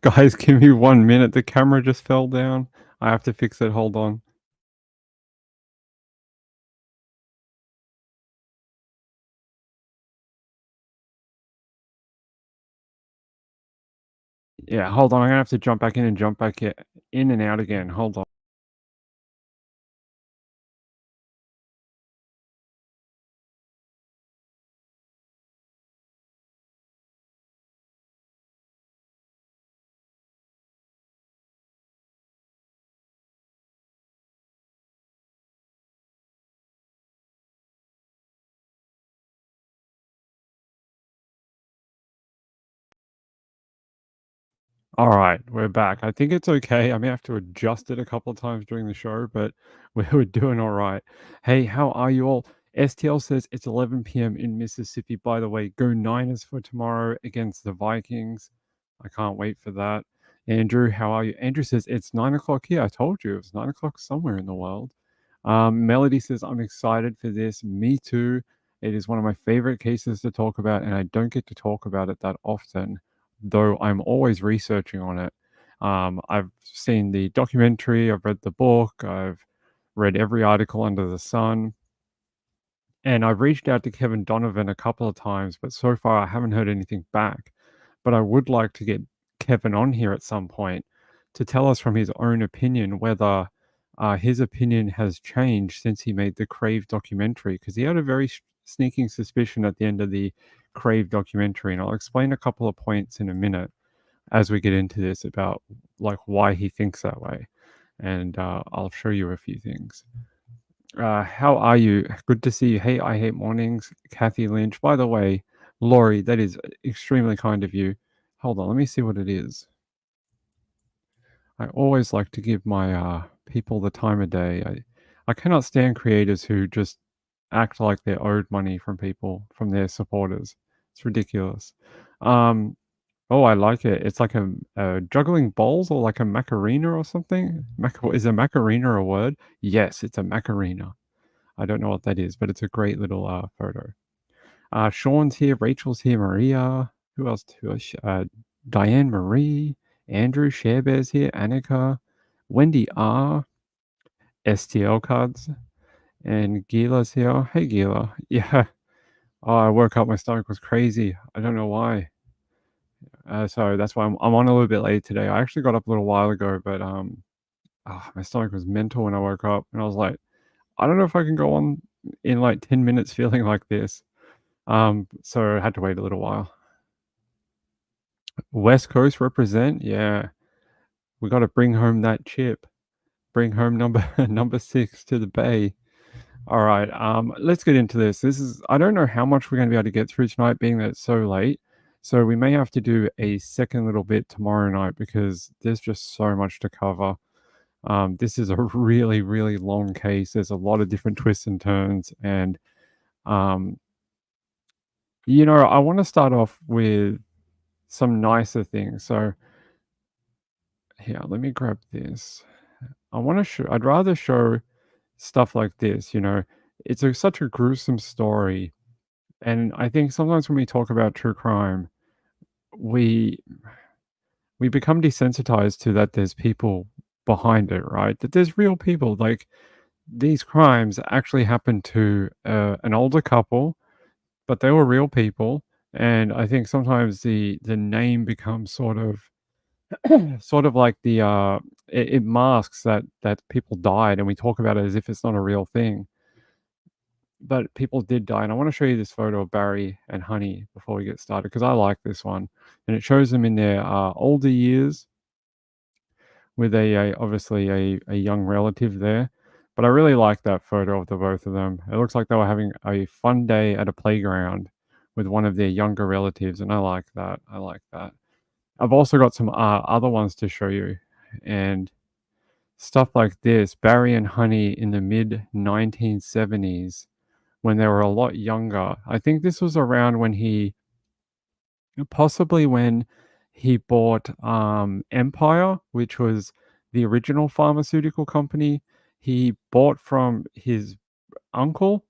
Guys, give me 1 minute. The camera just fell down. I have to fix it. Hold on. Yeah, hold on. I'm gonna have to jump back in and jump back in and out again. Hold on. All right, we're back. I think it's okay. I may have to adjust it a couple of times during the show, but we're doing all right. Hey, how are you all? STL says it's 11 p.m. in Mississippi. By the way, go Niners for tomorrow against the Vikings. I can't wait for that. Andrew, how are you? Andrew says it's 9 o'clock here. I told you it was 9 o'clock somewhere in the world. Melody says I'm excited for this. Me too. It is one of my favorite cases to talk about, and I don't get to talk about it that often though I'm always researching on it. I've seen the documentary, I've read the book, I've read every article under the sun, and I've reached out to Kevin Donovan a couple of times, but so far I haven't heard anything back. But I would like to get Kevin on here at some point to tell us from his own opinion whether his opinion has changed since he made the Crave documentary, because he had a very sneaking suspicion at the end of the Crave documentary, and I'll explain a couple of points in a minute as we get into this about like why he thinks that way, and I'll show you a few things. How are you? Good to see you. Hey, I hate mornings. Kathy Lynch. By the way, Laurie, that is extremely kind of you. Hold on, let me see what it is. I always like to give my people the time of day. I cannot stand creators who just act like they're owed money from people, from their supporters. It's ridiculous. Um, oh, I like it. It's like a juggling bowls or like a macarena or something. Is a macarena a word? Yes, it's a macarena. I don't know what that is, but it's a great little photo. Sean's here, Rachel's here, Maria. Who else? Diane Marie, Andrew, Sharebear's here, Annika, Wendy R, STL cards, and Gila's here. Hey, Gila. Yeah. Oh, I woke up. My stomach was crazy. I don't know why. So that's why I'm on a little bit late today. I actually got up a little while ago, but my stomach was mental when I woke up, and I was like, I don't know if I can go on in like 10 minutes feeling like this. So I had to wait a little while. West Coast represent, yeah. We got to bring home that chip. Bring home number number 6 to the Bay. All right, let's get into this. I don't know how much we're going to be able to get through tonight, being that it's so late. So we may have to do a second little bit tomorrow night because there's just so much to cover. This is a really, really long case. There's a lot of different twists and turns, and um, I want to start off with some nicer things. So here, let me grab this. I want to show. I'd rather show stuff like this. It's such a gruesome story, and I think sometimes when we talk about true crime, we we become desensitized to that. There's people behind it, right? That there's real people. Like these crimes actually happened to an older couple, but they were real people. And I think sometimes the name becomes sort of like it masks that people died, and we talk about it as if it's not a real thing. But people did die, and I want to show you this photo of Barry and Honey before we get started because I like this one, and it shows them in their older years with obviously a young relative there. But I really like that photo of the both of them. It looks like they were having a fun day at a playground with one of their younger relatives, and I like that. I like that. I've also got some other ones to show you, and stuff like this. Barry and Honey in the mid 1970s when they were a lot younger. I think this was around when possibly when he bought Empire, which was the original pharmaceutical company. He bought from his uncle,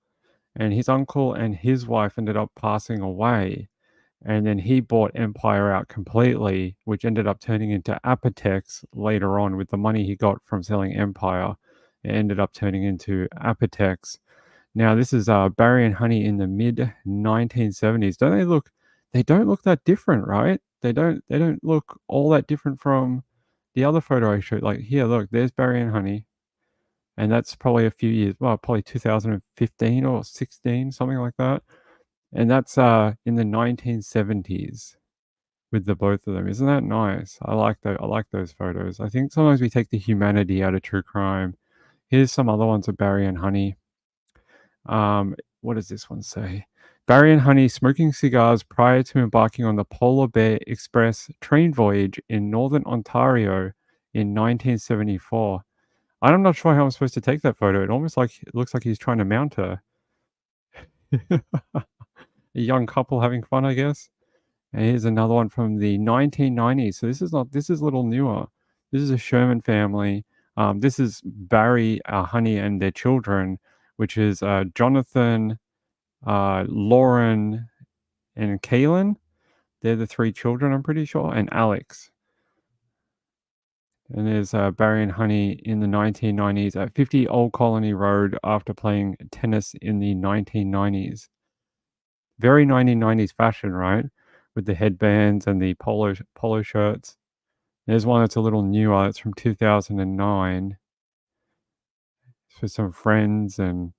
and his uncle and his wife ended up passing away. and then he bought Empire out completely, which ended up turning into Apotex later on with the money he got from selling Empire. It ended up turning into Apotex. Now this is Barry and Honey in the mid 1970s. Don't they look? They don't look that different, right? They don't. They don't look all that different from the other photo I showed. Like here, look, there's Barry and Honey, and that's probably a few years. Well, probably 2015 or 16, something like that. And that's in the 1970s with the both of them. Isn't that nice? I like that. I like those photos. I think sometimes we take the humanity out of true crime. Here's some other ones of Barry and Honey. What does this one say? Barry and Honey smoking cigars prior to embarking on the Polar Bear Express train voyage in northern Ontario in 1974. I'm not sure how I'm supposed to take that photo. It looks like he's trying to mount her. A young couple having fun, I guess. And here's another one from the 1990s. So this is a little newer. This is a Sherman family. This is Barry, Honey, and their children, which is Jonathan, Lauren, and Kaylin. They're the three children, I'm pretty sure, and Alex. And there's Barry and Honey in the 1990s at 50 Old Colony Road after playing tennis in the 1990s. Very 1990s fashion, right? With the headbands and the polo shirts. There's one that's a little newer. It's from 2009. It's for some friends and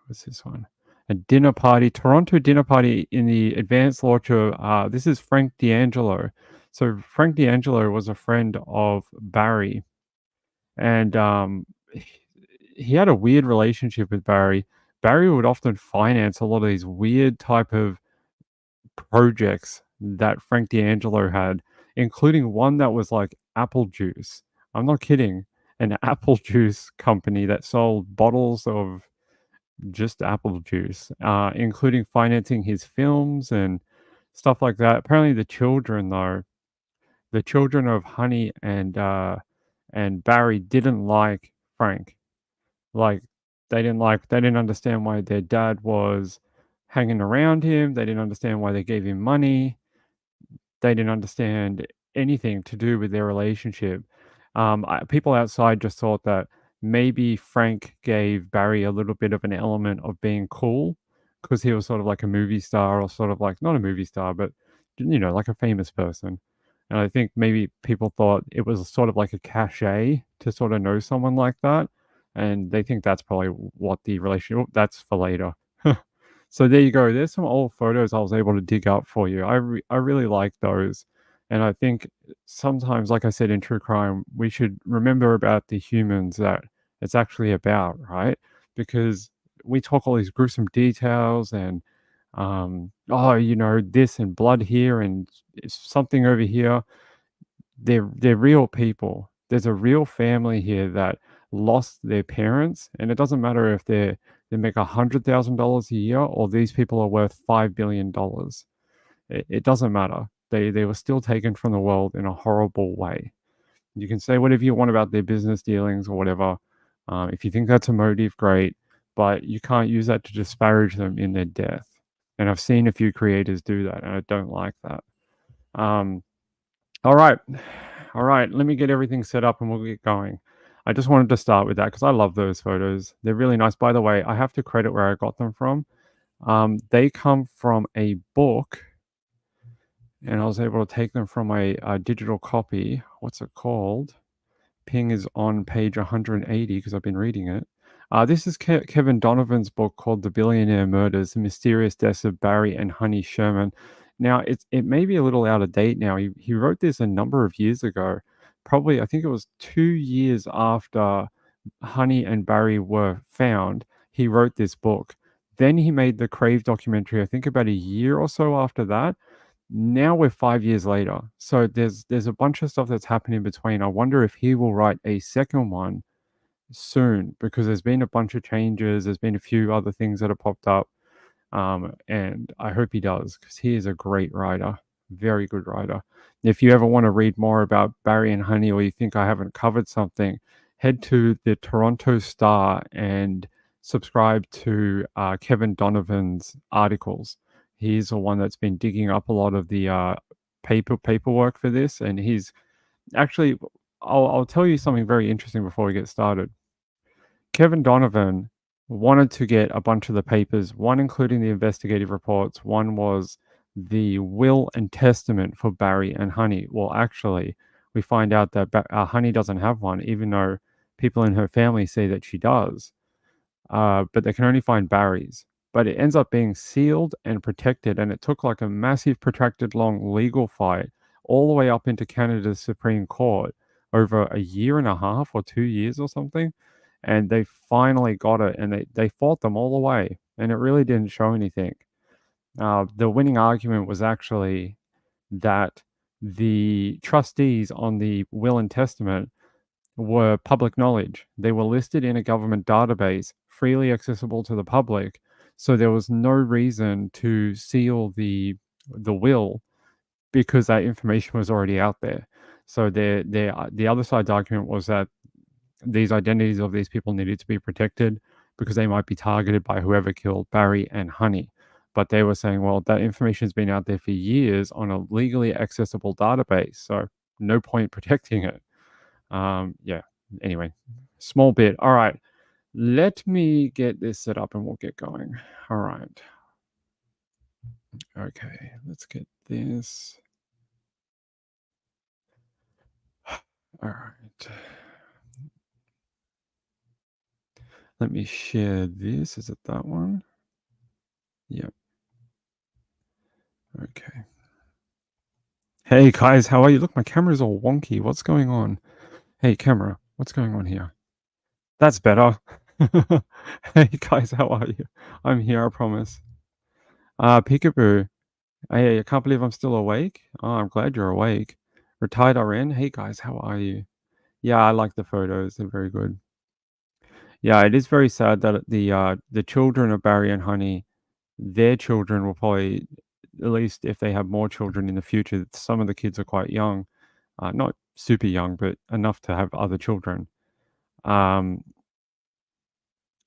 what's this one? A dinner party, Toronto dinner party in the advanced launch of, this is Frank D'Angelo. So Frank D'Angelo was a friend of Barry, and he had a weird relationship with Barry. Barry would often finance a lot of these weird type of projects that Frank D'Angelo had, including one that was like apple juice. I'm not kidding. An apple juice company that sold bottles of just apple juice, including financing his films and stuff like that. Apparently, the children, though, the children of Honey and Barry didn't like Frank. Like they didn't understand why their dad was hanging around him. They didn't understand why they gave him money. They didn't understand anything to do with their relationship. People outside just thought that maybe Frank gave Barry a little bit of an element of being cool because he was sort of like a movie star or sort of like not a movie star, but like a famous person. And I think maybe people thought it was sort of like a cachet to sort of know someone like that. And they think that's probably what the relationship, that's for later. So there you go. There's some old photos I was able to dig up for you. I really like those. And I think sometimes, like I said in true crime, we should remember about the humans that it's actually about, right? Because we talk all these gruesome details and, this and blood here and something over here. They're real people. There's a real family here that lost their parents, and it doesn't matter if they make $100,000 a year or these people are worth $5 billion. It doesn't matter. They were still taken from the world in a horrible way. You can say whatever you want about their business dealings or whatever. If you think that's a motive, great, but you can't use that to disparage them in their death. And I've seen a few creators do that, and I don't like that. Um, all right. All right. Let me get everything set up and we'll get going. I just wanted to start with that because I love those photos. They're really nice. By the way, I have to credit where I got them from. They come from a book, and I was able to take them from a digital copy. What's it called? Ping is on page 180 because I've been reading it. This is Kevin Donovan's book called The Billionaire Murders, The Mysterious Deaths of Barry and Honey Sherman. Now, it may be a little out of date now. He wrote this a number of years ago. Probably, I think it was 2 years after Honey and Barry were found. He wrote this book. Then he made the Crave documentary, I think about a year or so after that. Now we're 5 years later. So there's a bunch of stuff that's happened in between. I wonder if he will write a second one soon because there's been a bunch of changes. There's been a few other things that have popped up. And I hope he does because he is a great writer, very good writer. If you ever want to read more about Barry and Honey or you think I haven't covered something, head to the Toronto Star and subscribe to Kevin Donovan's articles. He's the one that's been digging up a lot of the paperwork for this, and he's actually. I'll tell you something very interesting before we get started. Kevin Donovan wanted to get a bunch of the papers, one including the investigative reports, one was the will and testament for Barry and Honey. Well, actually, we find out that Honey doesn't have one, even though people in her family say that she does. But they can only find Barry's. But it ends up being sealed and protected, and it took like a massive, protracted, long legal fight all the way up into Canada's Supreme Court over a year and a half or 2 years or something. And they finally got it, and they fought them all the way, and it really didn't show anything. The winning argument was actually that the trustees on the will and testament were public knowledge. They were listed in a government database, freely accessible to the public. So there was no reason to seal the will because that information was already out there. So the other side's argument was that these identities of these people needed to be protected because they might be targeted by whoever killed Barry and Honey. But they were saying, well, that information's been out there for years on a legally accessible database, so no point protecting it. Yeah. Anyway, small bit. All right. Let me get this set up and we'll get going. All right. Okay. Let's get this. All right. Let me share this. Is it that one? Yep. Okay. Hey guys, how are you? Look, my camera's all wonky. What's going on? Hey camera, what's going on here? That's better. Hey guys, how are you? I'm here, I promise. Peekaboo. Hey, I can't believe I'm still awake. Oh, I'm glad you're awake. Retired RN. Hey guys, how are you? Yeah, I like the photos. They're very good. Yeah, it is very sad that the children of Barry and Honey, their children will probably, at least if they have more children in the future, some of the kids are quite young, not super young, but enough to have other children. Um,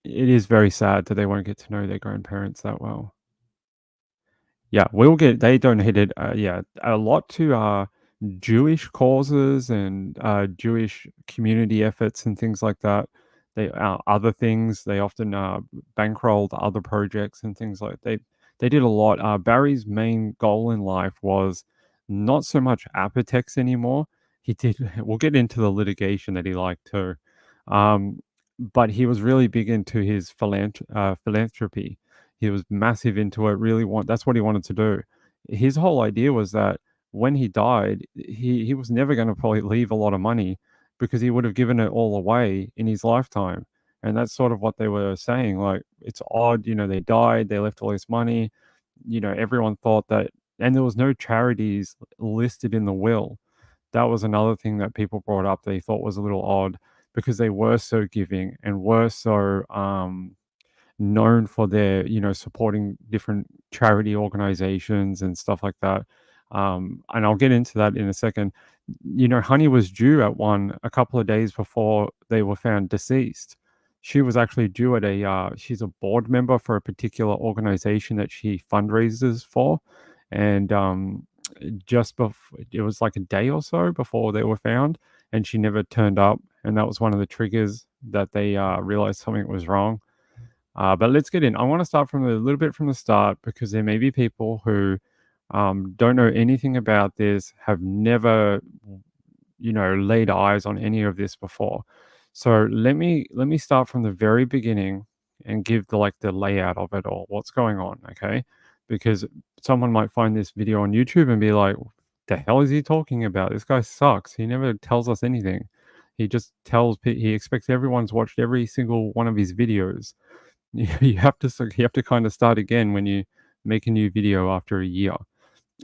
it is very sad that they won't get to know their grandparents that well. Yeah, we'll get they donated, yeah, a lot to, Jewish causes and, Jewish community efforts and things like that. They other things, they often, bankrolled other projects and things like they did a lot. Barry's main goal in life was not so much Apotex anymore. He did we'll get into the litigation that he liked too. But he was really big into his philanthropy. He was massive into it, really that's what he wanted to do. His whole idea was that when he died, he was never gonna probably leave a lot of money because he would have given it all away in his lifetime. And that's sort of what they were saying, like, it's odd, they died, they left all this money, everyone thought that and there was no charities listed in the will. That was another thing that people brought up they thought was a little odd because they were so giving and were so, known for their, supporting different charity organizations and stuff like that. And I'll get into that in a second. Honey was due at one a couple of days before they were found deceased. She was actually due at she's a board member for a particular organization that she fundraises for. And just before, it was like a day or so before they were found, and she never turned up. And that was one of the triggers that they realized something was wrong. But let's get in. I want to start from a little bit from the start because there may be people who don't know anything about this, have never, laid eyes on any of this before. So let me start from the very beginning and give the layout of it all, what's going on, okay? Because someone might find this video on YouTube and be like, "The hell is he talking about? This guy sucks. He never tells us anything. He just he expects everyone's watched every single one of his videos." You have to kind of start again when you make a new video after a year.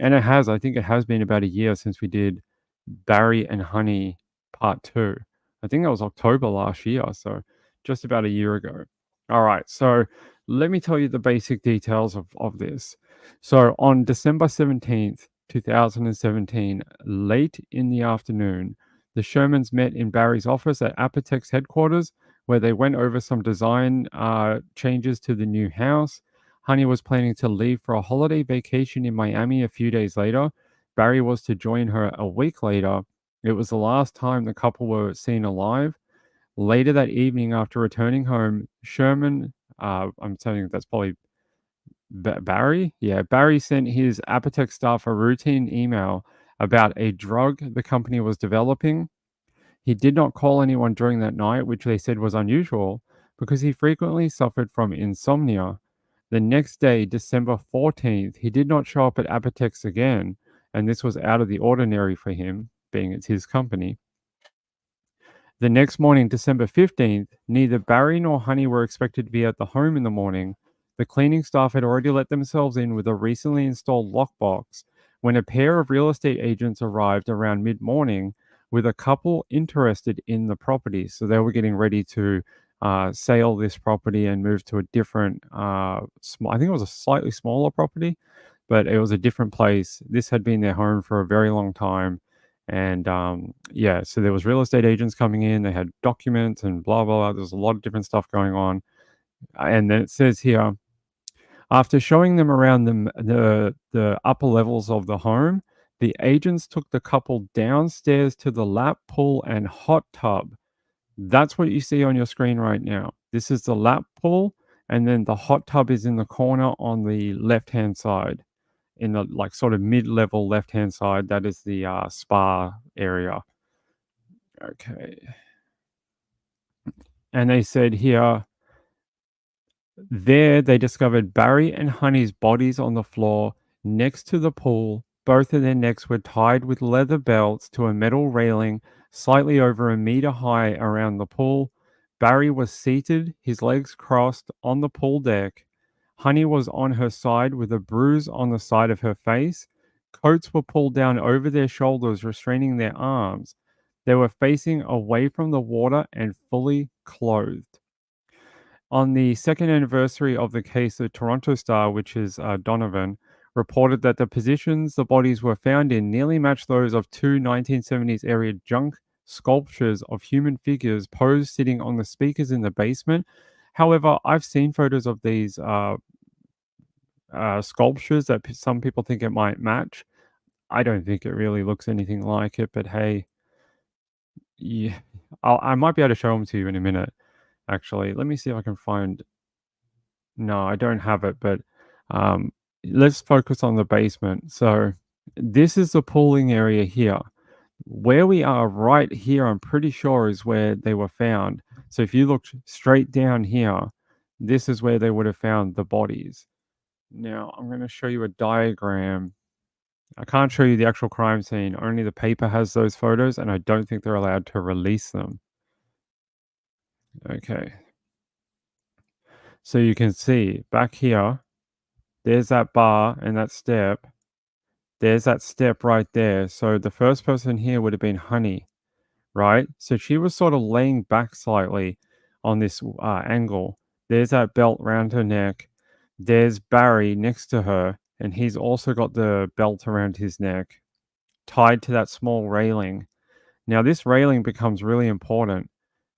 And I think it has been about a year since we did Barry and Honey part 2. I think that was October last year, so just about a year ago. All right, so let me tell you the basic details of this. So on December 17th, 2017, late in the afternoon, the Shermans met in Barry's office at Apotex headquarters, where they went over some design changes to the new house. Honey was planning to leave for a holiday vacation in Miami a few days later. Barry was to join her a week later. It was the last time the couple were seen alive. Later that evening, after returning home, Sherman, I'm saying that's probably Barry? Yeah, Barry sent his Apotex staff a routine email about a drug the company was developing. He did not call anyone during that night, which they said was unusual because he frequently suffered from insomnia. The next day, December 14th, he did not show up at Apotex again, and this was out of the ordinary for him, being it's his company. The next morning, December 15th, neither Barry nor Honey were expected to be at the home in the morning. The cleaning staff had already let themselves in with a recently installed lockbox when a pair of real estate agents arrived around mid morning with a couple interested in the property. So they were getting ready to sell this property and move to a different, I think it was a slightly smaller property, but it was a different place. This had been their home for a very long time. And yeah, so there was real estate agents coming in. They had documents and blah blah blah. There's a lot of different stuff going on. And then it says here, after showing them around the upper levels of the home, the agents took the couple downstairs to the lap pool and hot tub. That's what you see on your screen right now. This is the lap pool, and then the hot tub is in the corner on the left hand side, in the like sort of mid level left hand side. That is the spa area. Okay. And they said here, there they discovered Barry and Honey's bodies on the floor next to the pool. Both of their necks were tied with leather belts to a metal railing slightly over a meter high around the pool. Barry was seated, his legs crossed, on the pool deck. Honey was on her side with a bruise on the side of her face. Coats were pulled down over their shoulders, restraining their arms. They were facing away from the water and fully clothed. On the second anniversary of the case, the Toronto Star, which is Donovan, reported that the positions the bodies were found in nearly matched those of two 1970s era junk sculptures of human figures posed sitting on the speakers in the basement. However, I've seen photos of these sculptures that some people think it might match. I don't think it really looks anything like it, but hey, yeah, I might be able to show them to you in a minute. Actually, let me see if I can find. No, I don't have it, but um, let's focus on the basement. So this is the pooling area here. Where we are right here, I'm pretty sure is where they were found. So if you looked straight down here, this is where they would have found the bodies. Now I'm going to show you a diagram. I can't show you the actual crime scene. Only the paper has those photos, and I don't think they're allowed to release them. Okay. So you can see back here, there's that bar and that step. There's that step right there. So the first person here would have been Honey, right? So she was sort of laying back slightly on this angle. There's that belt around her neck. There's Barry next to her, and he's also got the belt around his neck, tied to that small railing. Now, this railing becomes really important.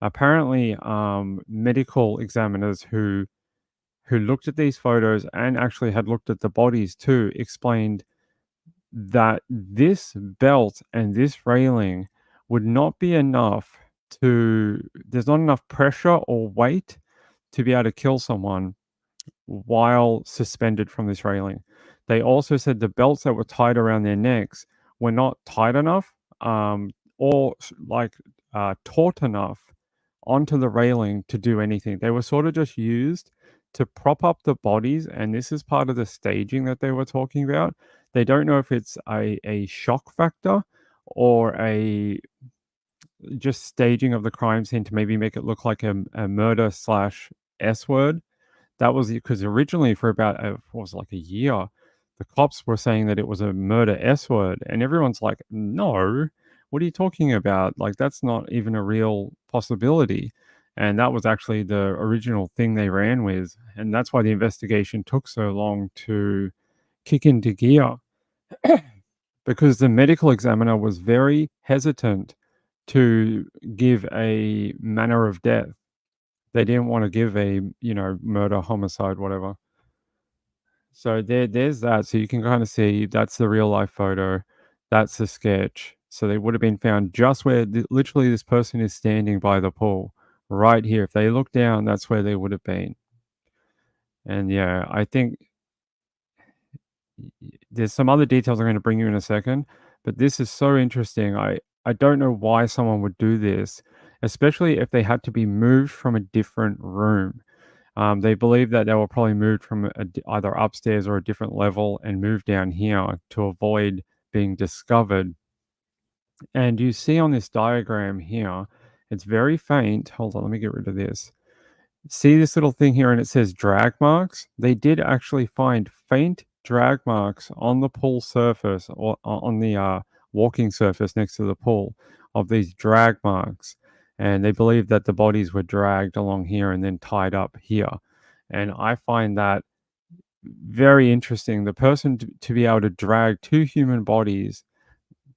Apparently, medical examiners who looked at these photos and actually had looked at the bodies too explained that this belt and this railing would not be enough to there's not enough pressure or weight to be able to kill someone while suspended from this railing. They also said the belts that were tied around their necks were not tight enough, or taut enough onto the railing to do anything. They were sort of just used to prop up the bodies, and this is part of the staging that they were talking about. They don't know if it's a shock factor or a just staging of the crime scene to maybe make it look like a murder slash S word. That was because originally for about what was it, like a year, the cops were saying that it was a murder S word, and everyone's like, "No, what are you talking about? Like that's not even a real possibility." And that was actually the original thing they ran with, and that's why the investigation took so long to kick into gear because the medical examiner was very hesitant to give a manner of death. They didn't want to give a, murder, homicide, whatever. So there's that. So you can kind of see that's the real life photo. That's the sketch. So they would have been found just where literally this person is standing by the pool, right here. If they look down, that's where they would have been. And yeah, I think there's some other details I'm going to bring you in a second, but this is so interesting. I don't know why someone would do this, especially if they had to be moved from a different room. They believe that they were probably moved from either upstairs or a different level and moved down here to avoid being discovered. And you see on this diagram here, it's very faint. Hold on, let me get rid of this. See this little thing here and it says drag marks? They did actually find faint drag marks on the pool surface or on the walking surface next to the pool of these drag marks. And they believe that the bodies were dragged along here and then tied up here. And I find that very interesting. The person to be able to drag two human bodies,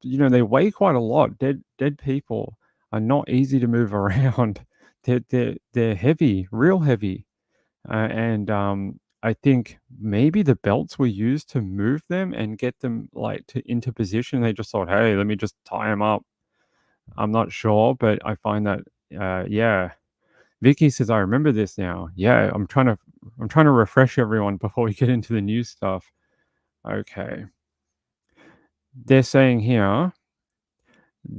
they weigh quite a lot. Dead people are not easy to move around. They're heavy, real heavy. And I think maybe the belts were used to move them and get them like to into position. They just thought, hey, let me just tie them up. I'm not sure, but I find that yeah. Vicky says, I remember this now. Yeah, I'm trying to refresh everyone before we get into the new stuff. Okay. They're saying here,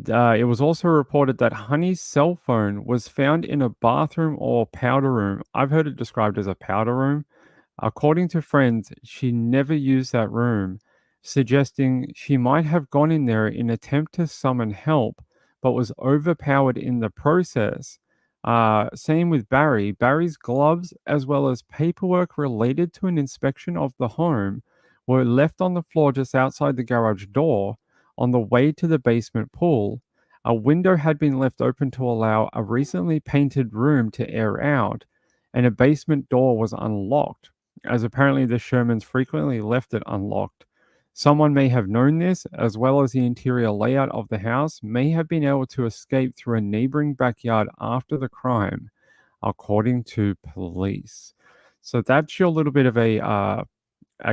it was also reported that Honey's cell phone was found in a bathroom or powder room. I've heard it described as a powder room. According to friends, she never used that room, suggesting she might have gone in there in attempt to summon help, but was overpowered in the process. Same with Barry. Barry's gloves, as well as paperwork related to an inspection of the home, were left on the floor just outside the garage door. On the way to the basement pool, a window had been left open to allow a recently painted room to air out, and a basement door was unlocked, as apparently the Shermans frequently left it unlocked. Someone may have known this, as well as the interior layout of the house may have been able to escape through a neighboring backyard after the crime, according to police. So that's your little bit of a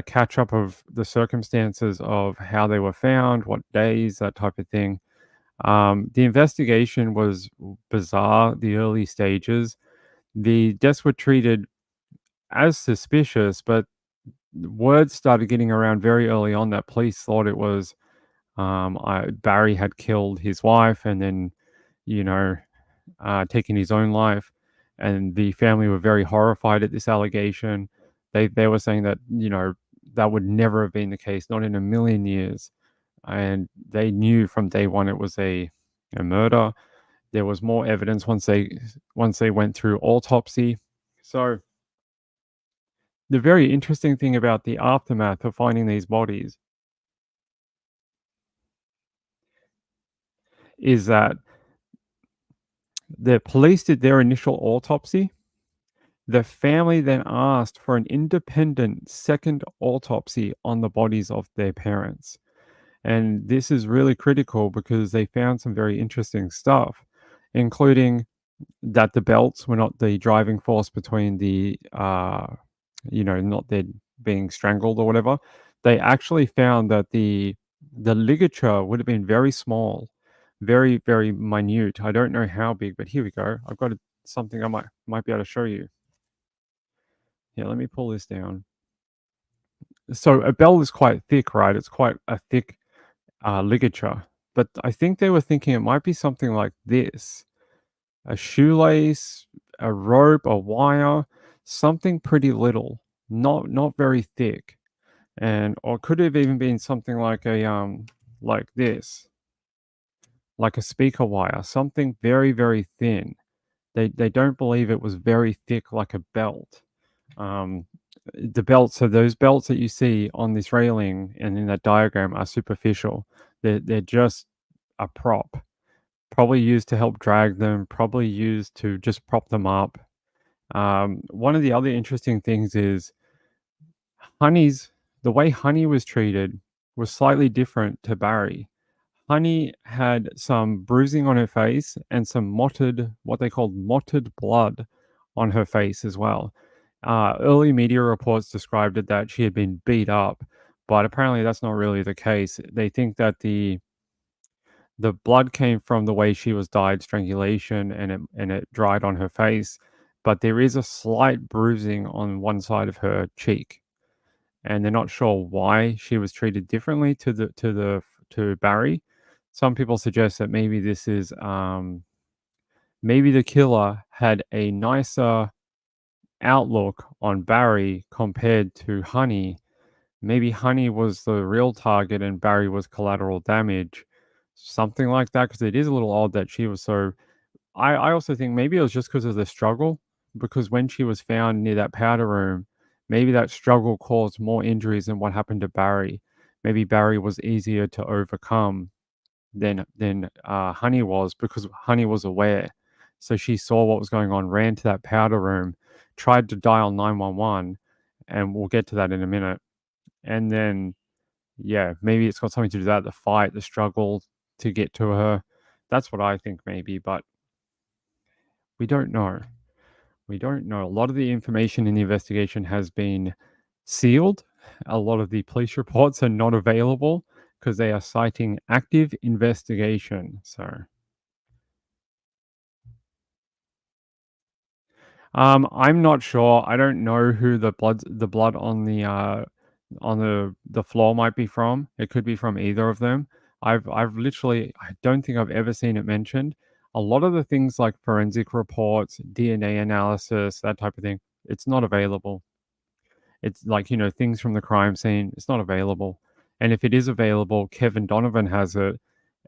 catch up of the circumstances of how they were found, what days, that type of thing. The investigation was bizarre, the early stages. The deaths were treated as suspicious, but word started getting around very early on that police thought it was Barry had killed his wife and then, you know, taken his own life. And the family were very horrified at this allegation. They were saying that, that would never have been the case, not in a million years. And they knew from day one it was a murder. There was more evidence once they went through autopsy. So the very interesting thing about the aftermath of finding these bodies is that the police did their initial autopsy. The family then asked for an independent second autopsy on the bodies of their parents. And this is really critical because they found some very interesting stuff, including that the belts were not the driving force between not them being strangled or whatever. They actually found that the ligature would have been very small, very, very minute. I don't know how big, but here we go. I've got something I might be able to show you. Yeah, let me pull this down. So a belt is quite thick, right? It's quite a thick ligature. But I think they were thinking it might be something like this: a shoelace, a rope, a wire, something pretty little, not very thick, and or could have even been something like like this, like a speaker wire, something very, very thin. They don't believe it was very thick like a belt. Um, the belts, so those belts that you see on this railing and in that diagram are superficial. They're just a prop, probably used to help drag them, probably used to just prop them up. One of the other interesting things is Honey's the way Honey was treated was slightly different to Barry. Honey had some bruising on her face and some mottled, what they called mottled blood on her face as well. Early media reports described it that she had been beat up, but apparently that's not really the case. They think that the blood came from the way she was died, strangulation, and it dried on her face, but there is a slight bruising on one side of her cheek, and they're not sure why she was treated differently to Barry. Some people suggest that maybe this is maybe the killer had a nicer outlook on Barry compared to Honey. Maybe Honey was the real target and Barry was collateral damage. Something like that, because it is a little odd that she was so. I also think maybe it was just because of the struggle, because when she was found near that powder room, maybe that struggle caused more injuries than what happened to Barry. Maybe Barry was easier to overcome than Honey was, because Honey was aware. So she saw what was going on, ran to that powder room, tried to dial 911, and we'll get to that in a minute. And then, yeah, maybe it's got something to do with that, the fight, the struggle to get to her. That's what I think maybe, but we don't know. We don't know. A lot of the information in the investigation has been sealed. A lot of the police reports are not available because they are citing active investigation. So, I'm not sure. I don't know who the blood on the floor might be from. It could be from either of them. I've literally I don't think I've ever seen it mentioned. A lot of the things like forensic reports, DNA analysis, that type of thing, it's not available. It's like, things from the crime scene, it's not available. And if it is available, Kevin Donovan has it,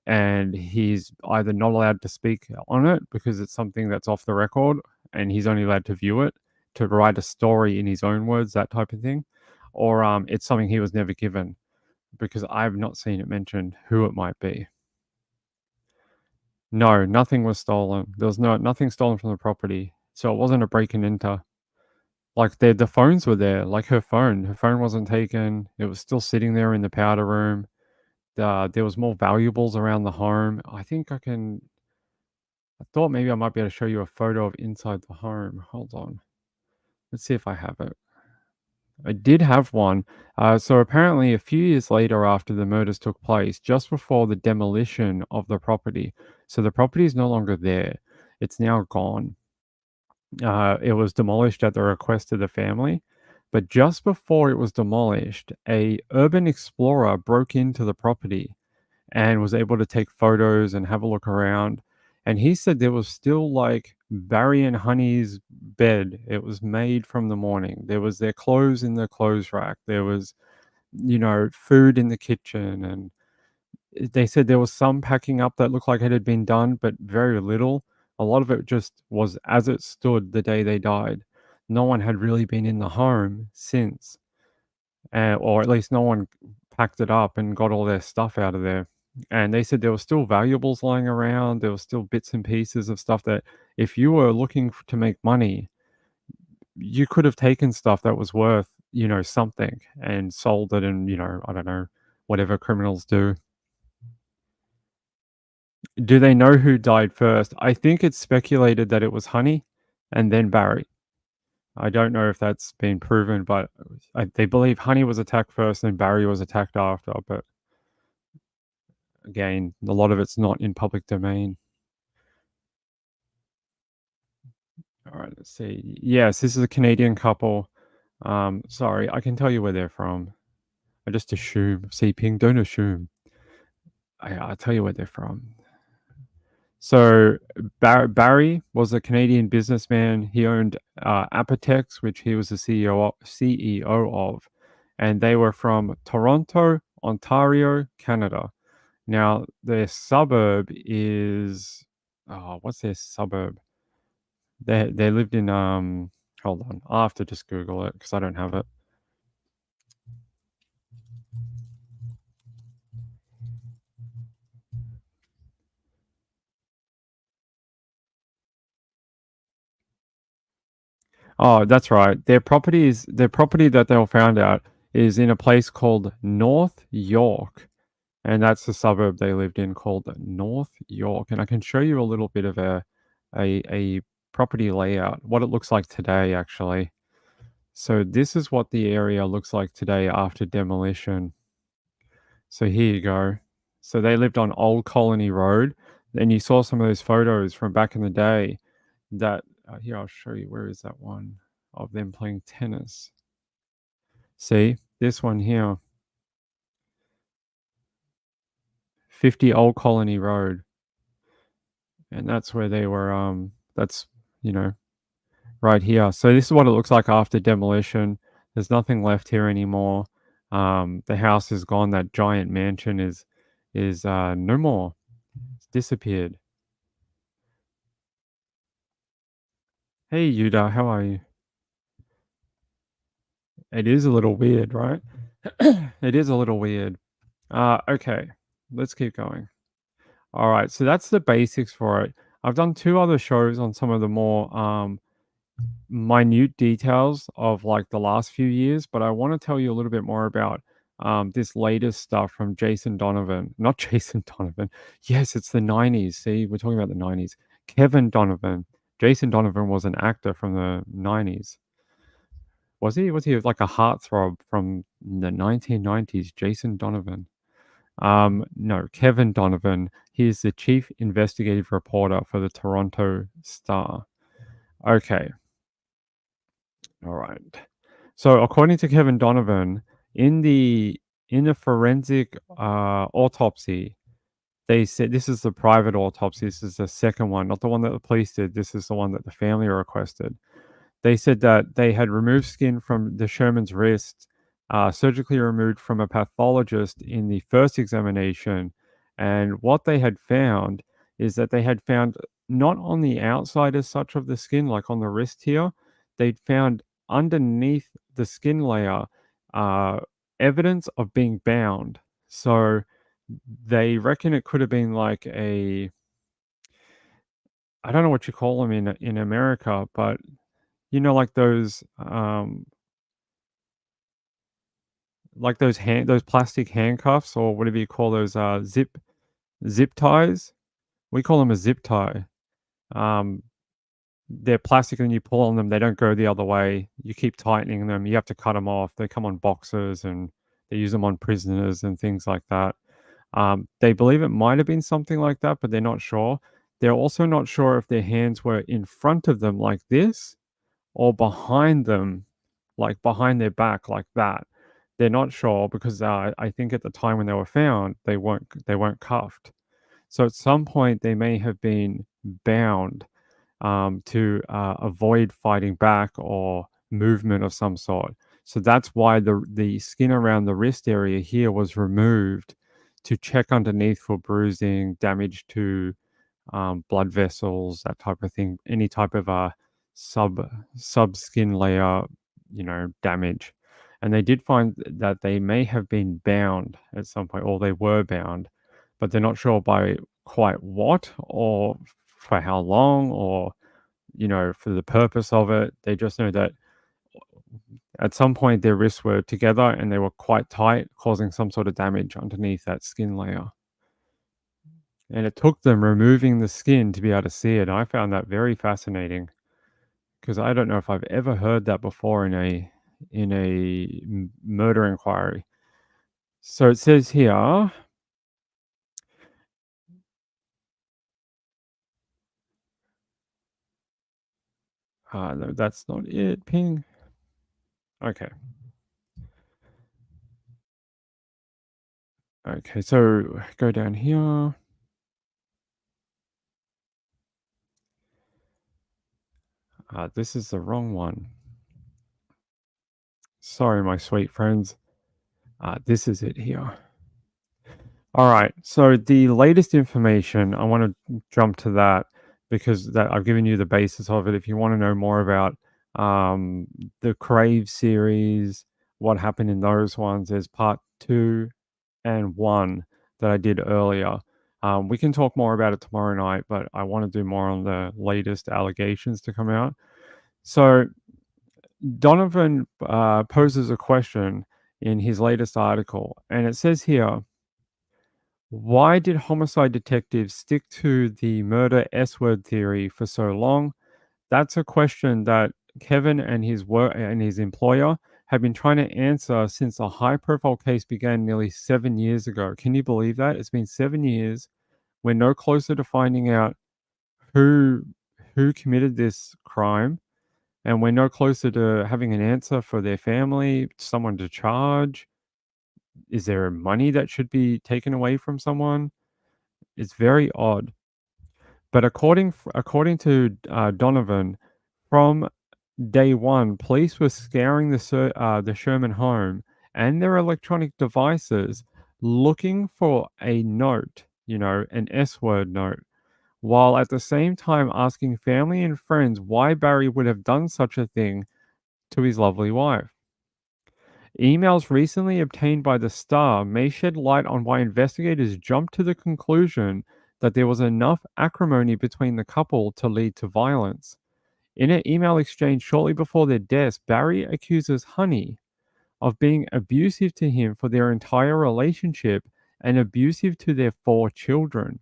and he's either not allowed to speak on it because it's something that's off the record and he's only allowed to view it, to write a story in his own words, that type of thing, or it's something he was never given, because I've not seen it mentioned who it might be. No, nothing was stolen. There was nothing stolen from the property, so it wasn't a break and enter. Like the phones were there, like her phone wasn't taken. It was still sitting there in the powder room. There was more valuables around the home. I thought maybe I might be able to show you a photo of inside the home. Hold on. Let's see if I have it. I did have one. So apparently, a few years later, after the murders took place, just before the demolition of the property, so the property is no longer there. It's now gone. It was demolished at the request of the family. But just before it was demolished, a urban explorer broke into the property and was able to take photos and have a look around. And he said there was still like Barry and Honey's bed. It was made from the morning. There was their clothes in the clothes rack. There was, food in the kitchen. And they said there was some packing up that looked like it had been done, but very little. A lot of it just was as it stood the day they died. No one had really been in the home since, or at least no one packed it up and got all their stuff out of there. And they said there were still valuables lying around. There were still bits and pieces of stuff that, if you were looking to make money, you could have taken stuff that was worth, something, and sold it, and, I don't know, whatever criminals do. Do they know who died first? I think it's speculated that it was Honey and then Barry. I don't know if that's been proven, but they believe Honey was attacked first and Barry was attacked after. But again, a lot of it's not in public domain. All right, let's see. Yes, this is a Canadian couple. Sorry, I can tell you where they're from. I just assume. See, Ping, don't assume. I'll tell you where they're from. So Barry was a Canadian businessman. He owned Apotex, which he was the CEO of, and they were from Toronto, Ontario, Canada. Now their suburb is, what's their suburb? They lived in Hold on, I'll have to just Google it because I don't have it. Oh, that's right. Their property that they all found out is in a place called North York. And that's the suburb they lived in, called North York. And I can show you a little bit of a property layout, what it looks like today, actually. So this is what the area looks like today after demolition. So here you go. So they lived on Old Colony Road, and you saw some of those photos from back in the day. That here I'll show you. Where is that one of them playing tennis? See this one here, 50 Old Colony Road, and that's where they were. That's you know right here. So this is what it looks like after demolition. There's nothing left here anymore. The house is gone. That giant mansion is no more. It's disappeared. Hey Yuda, how are you? It is a little weird, right? It is a little weird. Okay, let's keep going. All right, so that's the basics for it. I've done two other shows on some of the more minute details of like the last few years, but I want to tell you a little bit more about this latest stuff from Jason Donovan. Not Jason Donovan. Yes, it's the 90s. See, we're talking about the 90s. Kevin Donovan. Jason Donovan was an actor from the 90s. Was he? Was he like a heartthrob from the 1990s? Jason Donovan. No, Kevin Donovan. He is the chief investigative reporter for the Toronto Star. Okay, all right. So according to Kevin Donovan, in the in the forensic autopsy, they said this is the private autopsy. This is the second one, not the one that the police did. This is the one that the family requested. They said that they had removed skin from the Sherman's wrist, surgically removed from a pathologist in the first examination. And what they had found is that they had found not on the outside as such of the skin, like on the wrist here, they'd found underneath the skin layer uh, evidence of being bound. So they reckon it could have been like a, I don't know what you call them in America, but like those plastic handcuffs or whatever you call those, zip ties? We call them a zip tie. Um, they're plastic and you pull on them, they don't go the other way. You keep tightening them, you have to cut them off. They come on boxes and they use them on prisoners and things like that. They believe it might have been something like that, but they're not sure. They're also not sure if their hands were in front of them like this or behind them, like behind their back like that. They're not sure because I think at the time when they were found, they weren't cuffed. So at some point they may have been bound to avoid fighting back or movement of some sort. So that's why the skin around the wrist area here was removed to check underneath for bruising, damage to blood vessels, that type of thing, any type of sub sub skin layer, damage. And they did find that they may have been bound at some point, or they were bound, but they're not sure by quite what, or for how long, or for the purpose of it. They just know that at some point their wrists were together and they were quite tight, causing some sort of damage underneath that skin layer. And it took them removing the skin to be able to see it. I found that very fascinating because I don't know if I've ever heard that before in a murder inquiry. So it says here, no, that's not it. Ping. Okay. Okay. So go down here. This is the wrong one. Sorry, my sweet friends. This is it here. All right. So the latest information, I want to jump to that because that I've given you the basis of it. If you want to know more about the Crave series, what happened in those ones, there's part 2 and 1 that I did earlier. We can talk more about it tomorrow night, but I want to do more on the latest allegations to come out. So Donovan poses a question in his latest article, and it says here, why did homicide detectives stick to the murder S word theory for so long? That's a question that Kevin and his work and his employer have been trying to answer since a high-profile case began nearly 7 years ago. Can you believe that? It's been 7 years. We're no closer to finding out who who committed this crime, and we're no closer to having an answer for their family, someone to charge. Is there money that should be taken away from someone? It's very odd. But according to Donovan, from day one, police were scouring the Sherman home and their electronic devices, looking for a note, an S word note, while at the same time asking family and friends why Barry would have done such a thing to his lovely wife. Emails recently obtained by the Star may shed light on why investigators jumped to the conclusion that there was enough acrimony between the couple to lead to violence. In an email exchange shortly before their deaths, Barry accuses Honey of being abusive to him for their entire relationship and abusive to their 4 children.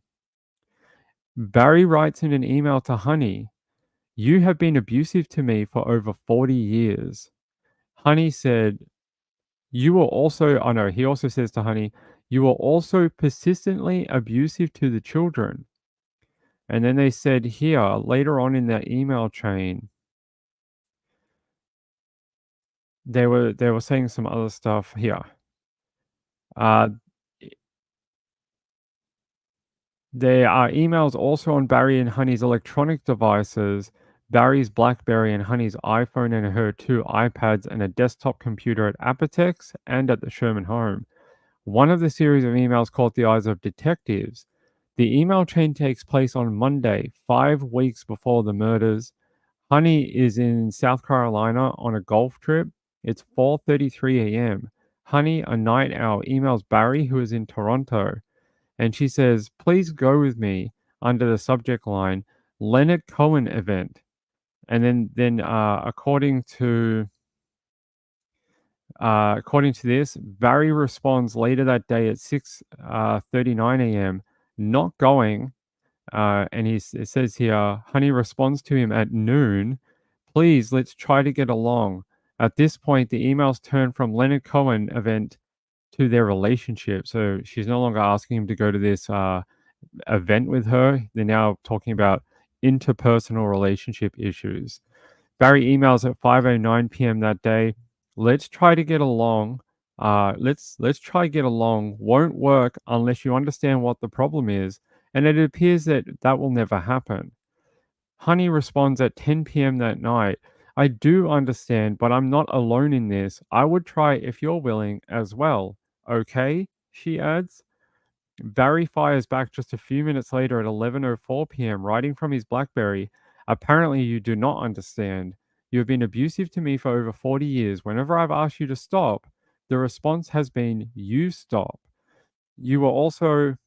Barry writes in an email to Honey, "You have been abusive to me for over 40 years." Honey said, "You were also," oh no, he also says to Honey, "You were also persistently abusive to the children." And then they said here, later on in that email chain, they were saying some other stuff here. Uh, there are emails also on Barry and Honey's electronic devices, Barry's BlackBerry and Honey's iPhone and her 2 iPads and a desktop computer at Apotex and at the Sherman home. One of the series of emails caught the eyes of detectives. The email chain takes place on Monday, 5 weeks before the murders. Honey is in South Carolina on a golf trip. It's 4:33 a.m. Honey, a night owl, emails Barry, who is in Toronto, and she says, "Please go with me," under the subject line, "Leonard Cohen event." And then according to this, Barry responds later that day at 6:39 a.m., not going. And it says here, Honey responds to him at noon, "Please, let's try to get along." At this point, the emails turn from Leonard Cohen event to their relationship. So she's no longer asking him to go to this event with her. They're now talking about interpersonal relationship issues. Barry emails at 5:09 p.m. that day. "Let's try to get along. Let's try get along. Won't work unless you understand what the problem is." And it appears that that will never happen. Honey responds at 10 p.m. that night. "I do understand, but I'm not alone in this. I would try if you're willing as well. Okay?" She adds. Barry fires back just a few minutes later at 11:04 p.m., writing from his BlackBerry, "Apparently you do not understand. You have been abusive to me for over 40 years. Whenever I've asked you to stop, the response has been, 'You stop.' You were also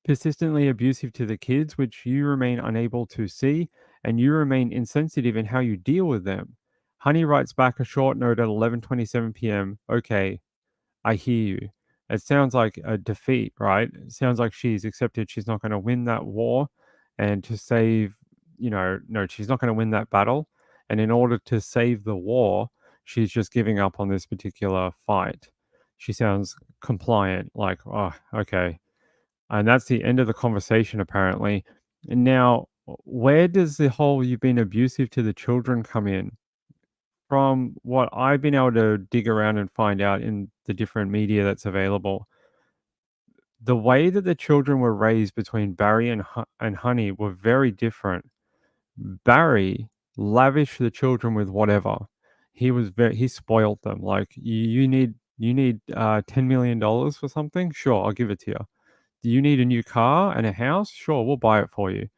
persistently abusive to the kids, which you remain unable to see, and you remain insensitive in how you deal with them." Honey writes back a short note at 11:27 p.m. "Okay, I hear you." It sounds like a defeat, right? It sounds like she's accepted she's not going to win that war. And to save, no, she's not going to win that battle. And in order to save the war, she's just giving up on this particular fight. She sounds compliant, like, "Oh, okay." And that's the end of the conversation, apparently. And now, where does the whole "you've been abusive to the children" come in? From what I've been able to dig around and find out in the different media that's available, the way that the children were raised between Barry and Honey were very different. Barry lavished the children with whatever. He spoiled them. Like, you need $10 million for something? Sure, I'll give it to you. Do you need a new car and a house? Sure, we'll buy it for you.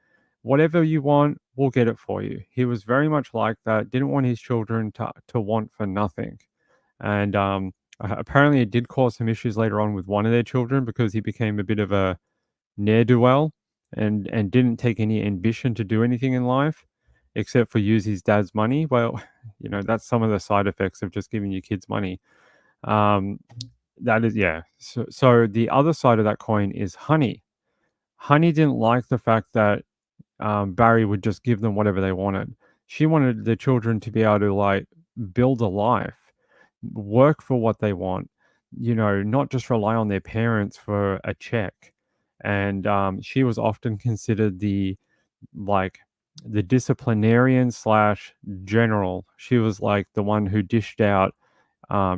Whatever you want, we'll get it for you. He was very much like that. Didn't want his children to want for nothing. And apparently, it did cause some issues later on with one of their children because he became a bit of a ne'er do well and didn't take any ambition to do anything in life except for use his dad's money. Well, that's some of the side effects of just giving your kids money. Um, that is, yeah. So the other side of that coin is Honey. Honey didn't like the fact that Barry would just give them whatever they wanted. She wanted the children to be able to, like, build a life, work for what they want, not just rely on their parents for a check. And, she was often considered like, the disciplinarian slash general. She was, like, the one who dished out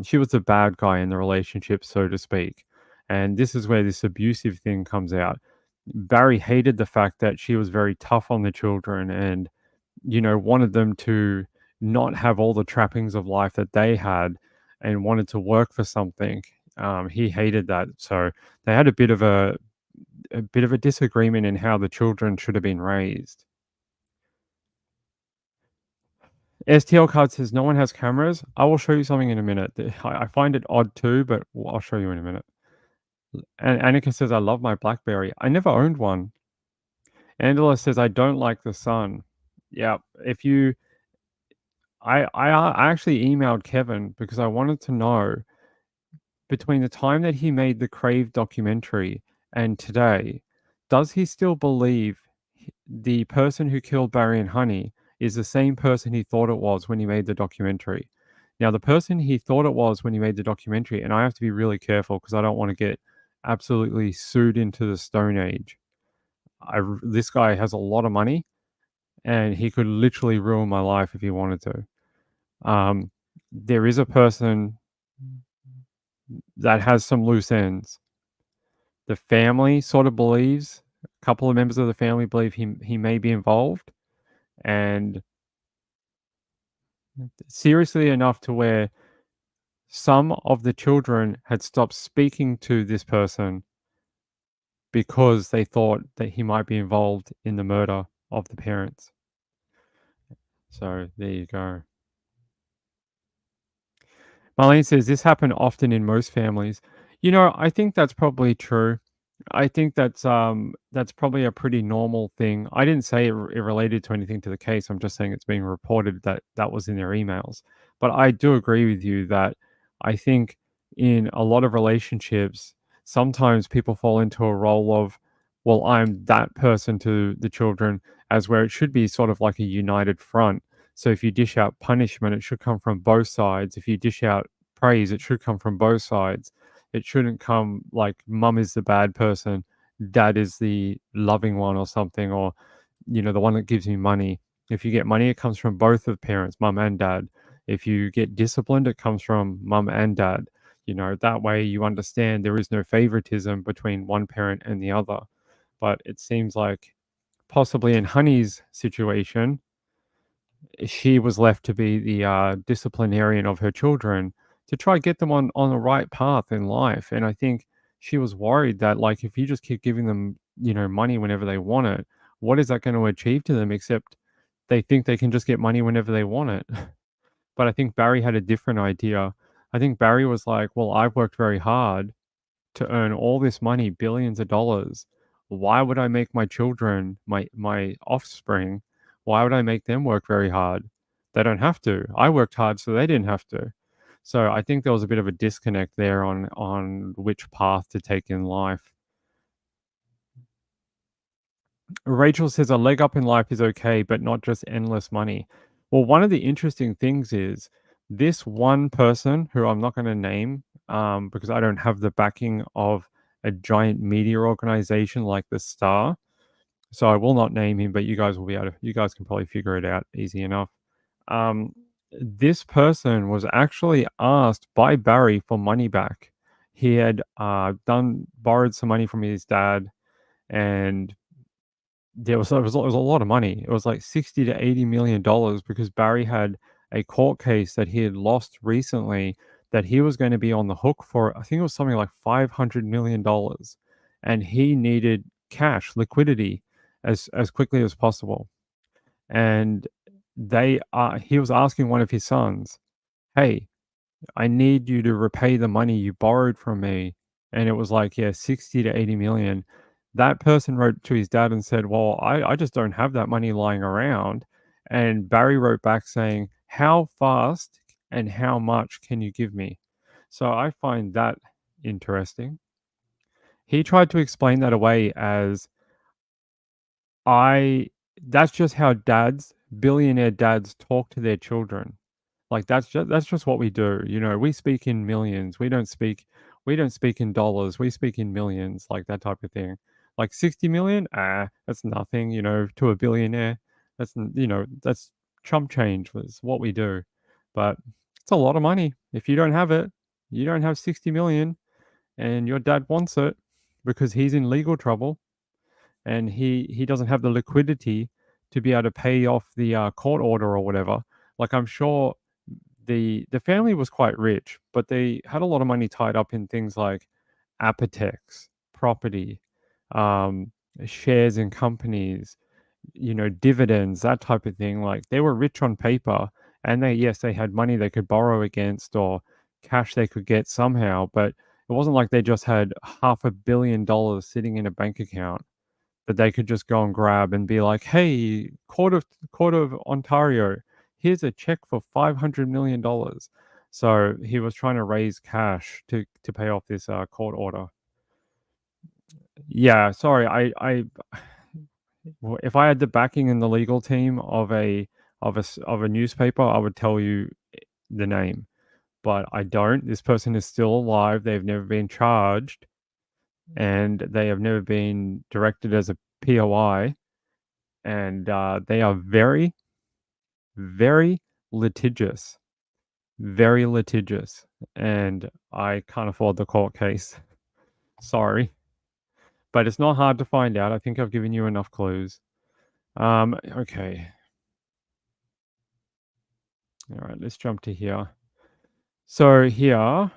she was the bad guy in the relationship, so to speak. And this is where this abusive thing comes out. Barry hated the fact that she was very tough on the children and, wanted them to not have all the trappings of life that they had and wanted to work for something. He hated that. So they had a bit of a disagreement in how the children should have been raised. STL card says no one has cameras. I will show you something in a minute. I find it odd too, but I'll show you in a minute. And Annika says, I love my Blackberry. I never owned one. Angela says, I don't like the sun. Yeah. If you, I actually emailed Kevin because I wanted to know between the time that he made the Crave documentary and today, does he still believe the person who killed Barry and Honey is the same person he thought it was when he made the documentary? Now, the person he thought it was when he made the documentary, and I have to be really careful because I don't want to get absolutely sued into the Stone Age. This guy has a lot of money, and he could literally ruin my life if he wanted to. There is a person that has some loose ends. The family sort of believes, a couple of members of the family believe he may be involved, and seriously enough to where some of the children had stopped speaking to this person because they thought that he might be involved in the murder of the parents. So there you go. Marlene says this happened often in most families. I think that's probably true. I think that's probably a pretty normal thing. I didn't say it related to anything to the case. I'm just saying it's being reported that that was in their emails. But I do agree with you that I think in a lot of relationships, sometimes people fall into a role of, well, I'm that person to the children, as where it should be sort of like a united front. So if you dish out punishment, it should come from both sides. If you dish out praise, it should come from both sides. It shouldn't come like mum is the bad person, dad is the loving one or something, or, the one that gives me money. If you get money, it comes from both of parents, mum and dad. If you get disciplined, it comes from mum and dad. That way you understand there is no favoritism between one parent and the other. But it seems like possibly in Honey's situation, she was left to be the disciplinarian of her children to try get them on the right path in life. And I think she was worried that, like, if you just keep giving them, money whenever they want it, what is that going to achieve to them? Except they think they can just get money whenever they want it. But I think Barry had a different idea. I think Barry was like, well, I've worked very hard to earn all this money, billions of dollars. Why would I make my children, my offspring, why would I make them work very hard? They don't have to. I worked hard so they didn't have to. So I think there was a bit of a disconnect there on which path to take in life. Rachel says a leg up in life is okay, but not just endless money. Well, one of the interesting things is this one person who I'm not going to name because I don't have the backing of a giant media organization like the Star. So I will not name him, but you guys can probably figure it out easy enough. This person was actually asked by Barry for money back. He had borrowed some money from his dad, and it was a lot of money. It was like 60 to 80 million dollars because Barry had a court case that he had lost recently that he was going to be on the hook for. I think it was something like 500 million dollars, and he needed cash liquidity as quickly as possible. And he was asking one of his sons, "Hey, I need you to repay the money you borrowed from me." And it was like, yeah, 60 to 80 million. That person wrote to his dad and said, well, I just don't have that money lying around. And Barry wrote back saying, how fast and how much can you give me? So I find that interesting. He tried to explain that away as, I That's just how dads, billionaire dads talk to their children. Like, that's just what we do, we speak in millions, we don't speak in dollars, we speak in millions, like, that type of thing. Like, 60,000,000? Ah, that's nothing, to a billionaire. That's chump change was what we do. But it's a lot of money. If you don't have it, you don't have 60,000,000 and your dad wants it because he's in legal trouble and he doesn't have the liquidity to be able to pay off the, court order or whatever. Like, I'm sure the family was quite rich, but they had a lot of money tied up in things like apotex, property, um, shares in companies, dividends, that type of thing. Like, they were rich on paper, and they had money they could borrow against or cash they could get somehow, but it wasn't like they just had $500 million sitting in a bank account that they could just go and grab and be like, "Hey, Court of Ontario, here's a check for $500 million." So he was trying to raise cash to pay off this court order. Yeah, sorry, if I had the backing and the legal team of a newspaper, I would tell you the name, but I don't. This person is still alive. They've never been charged, and they have never been directed as a POI. And they are very, very litigious, very litigious, and I can't afford the court case. Sorry, but it's not hard to find out. I think I've given you enough clues. Okay, all right. Let's jump to here. So here,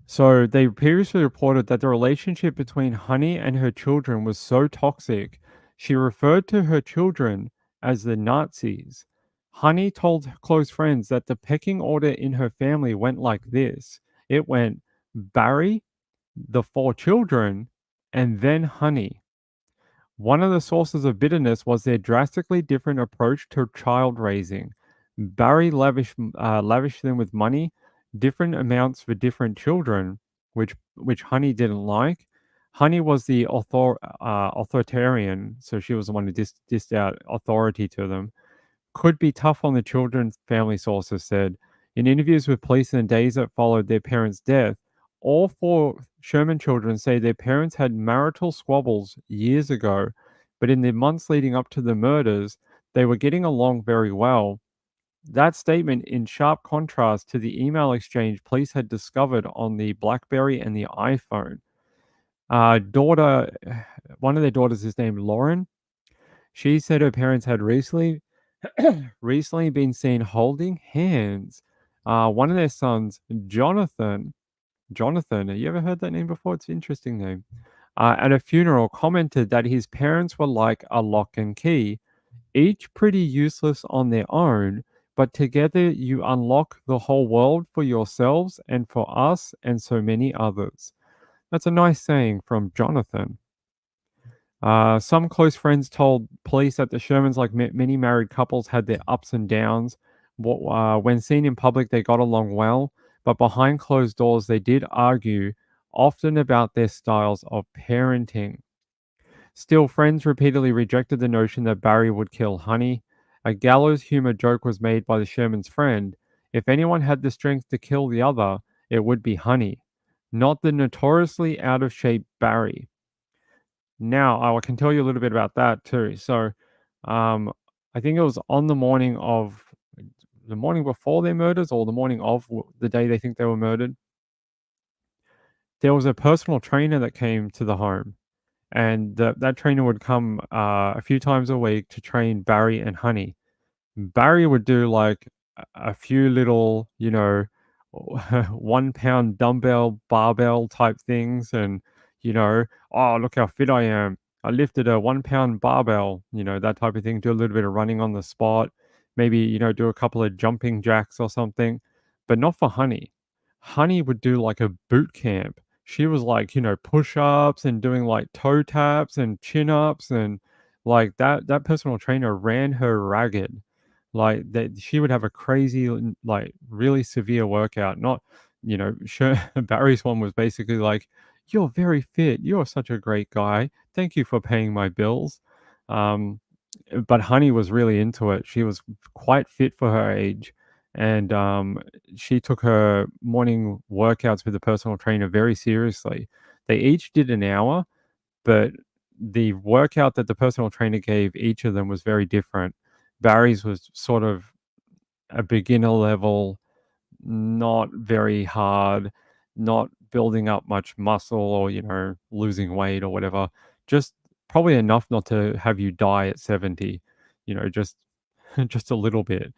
so they previously reported that the relationship between Honey and her children was so toxic, she referred to her children as the Nazis. Honey told close friends that the pecking order in her family went like this. It went Barry, the four children, and then Honey. One of the sources of bitterness was their drastically different approach to child raising. Barry lavished them with money, different amounts for different children, which Honey didn't like. Honey was the authoritarian, so she was the one who dissed out authority to them. Could be tough on the children, family sources said. In interviews with police in the days that followed their parents' death, all four Sherman children say their parents had marital squabbles years ago, but in the months leading up to the murders, they were getting along very well. That statement in sharp contrast to the email exchange police had discovered on the BlackBerry and the iPhone. Daughter, one of their daughters is named Lauren. She said her parents had recently been seen holding hands. One of their sons, Jonathan, have you ever heard that name before? It's an interesting name. At a funeral, commented that his parents were like a lock and key, each pretty useless on their own, but together you unlock the whole world for yourselves and for us and so many others. That's a nice saying from Jonathan. Some close friends told police that the Shermans, like many married couples, had their ups and downs. When seen in public, they got along well, but behind closed doors, they did argue, often about their styles of parenting. Still, friends repeatedly rejected the notion that Barry would kill Honey. A gallows humor joke was made by the Sherman's friend. If anyone had the strength to kill the other, it would be Honey, not the notoriously out of shape Barry. Now, I can tell you a little bit about that too. So, um, I think it was on the morning before their murders or the morning of the day they think they were murdered. There was a personal trainer that came to the home, and that trainer would come a few times a week to train Barry and Honey. Barry would do like a few little, 1 pound dumbbell, barbell type things. And, oh, look how fit I am. I lifted a 1 pound barbell, that type of thing. Do a little bit of running on the spot. Maybe, do a couple of jumping jacks or something, but not for Honey. Honey would do like a boot camp. She was like, push ups and doing like toe taps and chin ups. And like that personal trainer ran her ragged. Like, that she would have a crazy, like, really severe workout. Not, Barry's one was basically like, "You're very fit. You're such a great guy. Thank you for paying my bills." Um, but Honey was really into it. She was quite fit for her age, and she took her morning workouts with a personal trainer very seriously. They each did an hour, but the workout that the personal trainer gave each of them was very different. Barry's was sort of a beginner level, not very hard, not building up much muscle or, losing weight or whatever. Just probably enough not to have you die at 70, just just a little bit.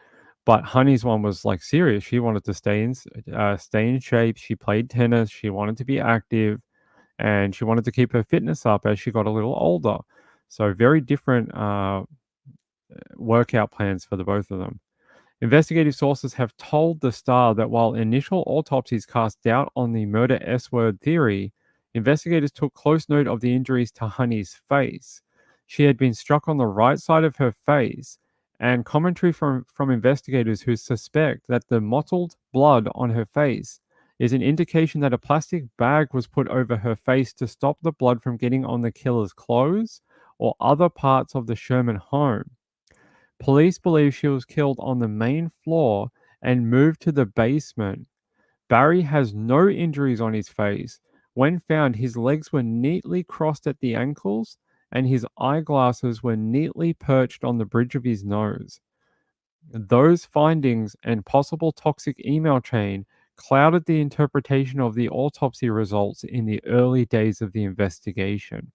But Honey's one was like serious. She wanted to stay in shape. She played tennis. She wanted to be active, and she wanted to keep her fitness up as she got a little older. So very different workout plans for the both of them. Investigative sources have told the Star that while initial autopsies cast doubt on the murder S word theory, investigators took close note of the injuries to Honey's face. She had been struck on the right side of her face, and commentary from investigators who suspect that the mottled blood on her face is an indication that a plastic bag was put over her face to stop the blood from getting on the killer's clothes or other parts of the Sherman home. Police believe she was killed on the main floor and moved to the basement. Barry has no injuries on his face. When found, his legs were neatly crossed at the ankles and his eyeglasses were neatly perched on the bridge of his nose. Those findings and possible toxic email chain clouded the interpretation of the autopsy results in the early days of the investigation.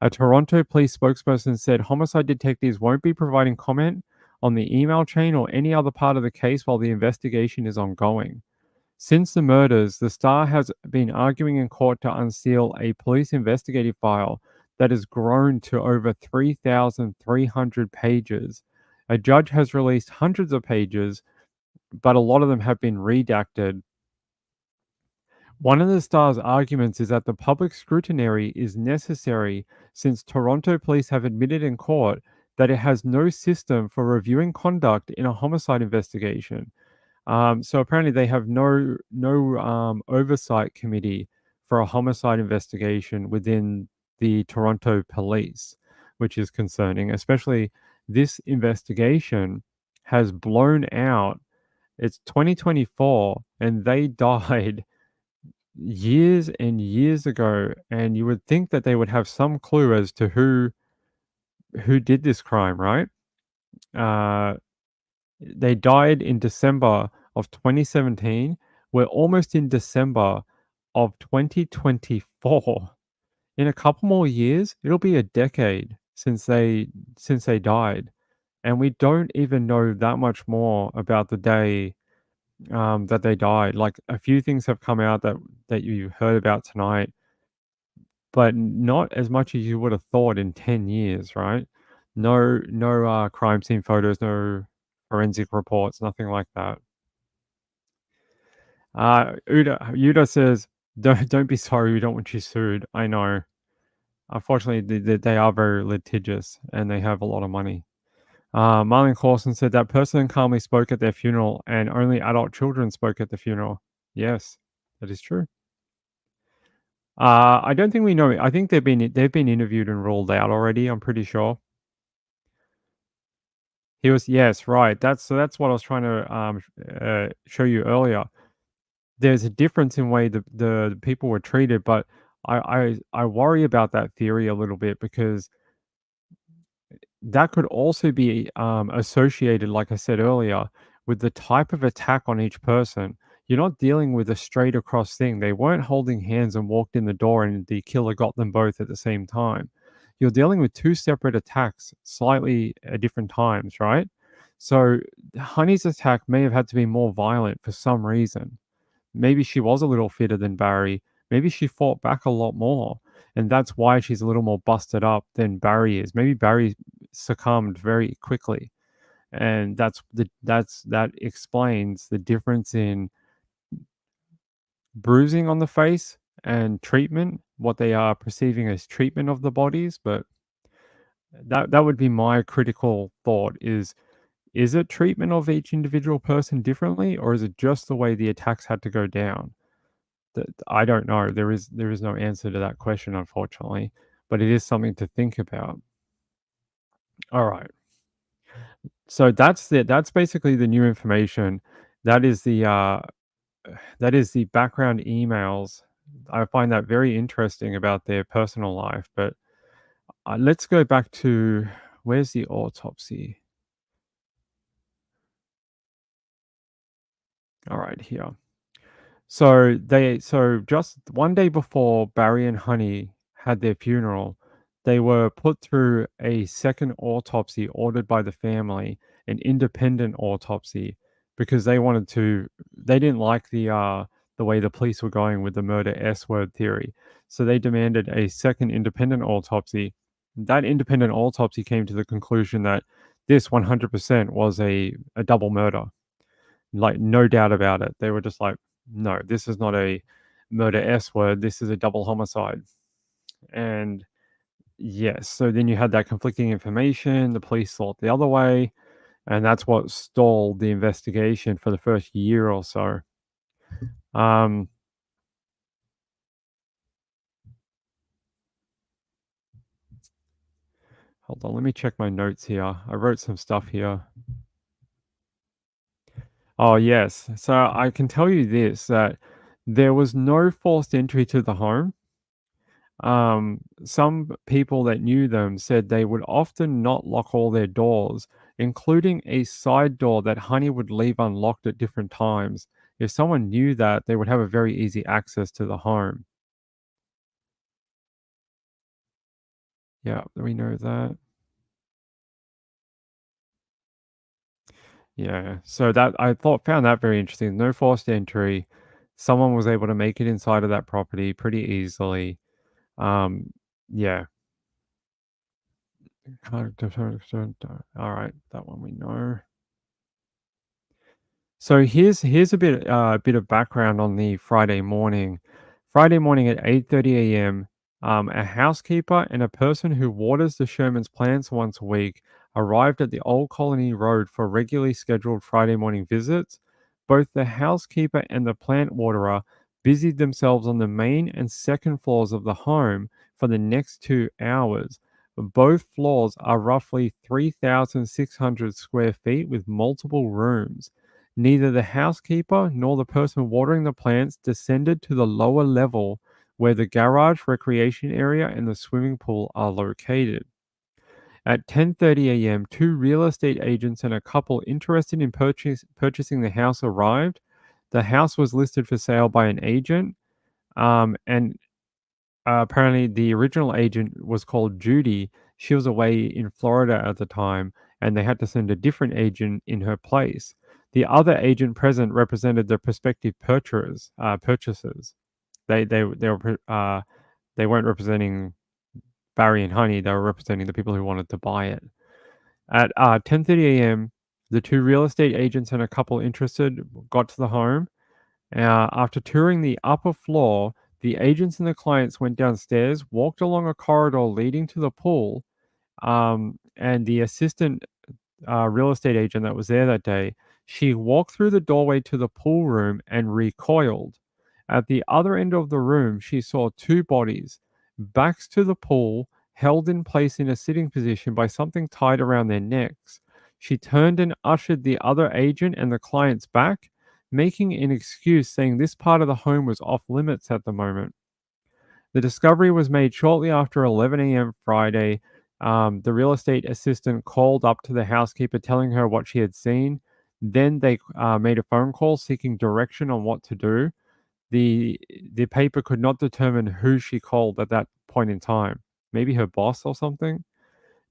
A Toronto police spokesperson said homicide detectives won't be providing comment on the email chain or any other part of the case while the investigation is ongoing. Since the murders, the Star has been arguing in court to unseal a police investigative file that has grown to over 3,300 pages. A judge has released hundreds of pages, but a lot of them have been redacted. One of the Star's arguments is that the public scrutiny is necessary since Toronto police have admitted in court that it has no system for reviewing conduct in a homicide investigation. So apparently they have no oversight committee for a homicide investigation within the Toronto police, which is concerning. Especially this investigation has blown out. It's 2024, and they died years and years ago, and you would think that they would have some clue as to who did this crime, right? Uh, they died in December of 2017. We're almost in December of 2024. In a couple more years, it'll be a decade since they died, and we don't even know that much more about the day that they died. Like a few things have come out that you heard about tonight, but not as much as you would have thought in 10 years, right? No crime scene photos, no forensic reports, nothing like that. Uda says, don't be sorry, we don't want you sued. I know. Unfortunately, they are very litigious and they have a lot of money. Marlon Clausen said that person calmly spoke at their funeral and only adult children spoke at the funeral. Yes, that is true. I don't think we know. I think they've been interviewed and ruled out already. I'm pretty sure. He was yes, right. That's what I was trying to show you earlier. There's a difference in way the people were treated, but I worry about that theory a little bit because that could also be associated, like I said earlier, with the type of attack on each person. You're not dealing with a straight across thing. They weren't holding hands and walked in the door and the killer got them both at the same time. You're dealing with two separate attacks, slightly at different times, right? So Honey's attack may have had to be more violent for some reason. Maybe she was a little fitter than Barry. Maybe she fought back a lot more. And that's why she's a little more busted up than Barry is. Maybe Barry succumbed very quickly. And that explains the difference in bruising on the face and treatment, what they are perceiving as treatment of the bodies. But that would be my critical thought is it treatment of each individual person differently, or is it just the way the attacks had to go down? I don't know. There is no answer to that question, unfortunately, but it is something to think about. All right. So that's basically the new information. That is the that is the background emails. I find that very interesting about their personal life. But let's go back to where's the autopsy? All right, here. So just one day before Barry and Honey had their funeral, they were put through a second autopsy ordered by the family, an independent autopsy, because they didn't like the way the police were going with the murder S word theory. So they demanded a second independent autopsy. That independent autopsy came to the conclusion that this 100% was a double murder, like, no doubt about it. They were just like, "No, this is not a murder S word, this is a double homicide." And yes, so then you had that conflicting information, the police thought the other way, and that's what stalled the investigation for the first year or so. Um, Hold on, let me check my notes here. I wrote some stuff here. Oh, yes. So I can tell you this, that there was no forced entry to the home. Some people that knew them said they would often not lock all their doors, including a side door that Honey would leave unlocked at different times. If someone knew that, they would have a very easy access to the home. Yeah, we know that. Yeah, so that I thought found that very interesting. No forced entry. Someone was able to make it inside of that property pretty easily. Um, yeah. All right, that one we know. So here's a bit of background on the Friday morning. Friday morning at 8:30 a.m., a housekeeper and a person who waters the Sherman's plants once a week arrived at the Old Colony Road for regularly scheduled Friday morning visits. Both the housekeeper and the plant waterer busied themselves on the main and second floors of the home for the next 2 hours. Both floors are roughly 3,600 square feet with multiple rooms. Neither the housekeeper nor the person watering the plants descended to the lower level where the garage, recreation area, and the swimming pool are located. At 10:30 a.m., two real estate agents and a couple interested in purchasing the house arrived. The house was listed for sale by an agent, and apparently, the original agent was called Judy. She was away in Florida at the time, and they had to send a different agent in her place. The other agent present represented the prospective purchasers. They weren't representing Barry and Honey. They were representing the people who wanted to buy it. At 10:30 a.m., the two real estate agents and a couple interested got to the home. After touring the upper floor, the agents and the clients went downstairs, walked along a corridor leading to the pool, and the assistant real estate agent that was there that day, she walked through the doorway to the pool room and recoiled. At the other end of the room, she saw two bodies, backs to the pool, held in place in a sitting position by something tied around their necks. She turned and ushered the other agent and the clients back, making an excuse saying this part of the home was off limits at the moment. The discovery was made shortly after 11 a.m. Friday. The real estate assistant called up to the housekeeper telling her what she had seen. Then they made a phone call seeking direction on what to do. The the paper could not determine who she called at that point in time. Maybe her boss or something.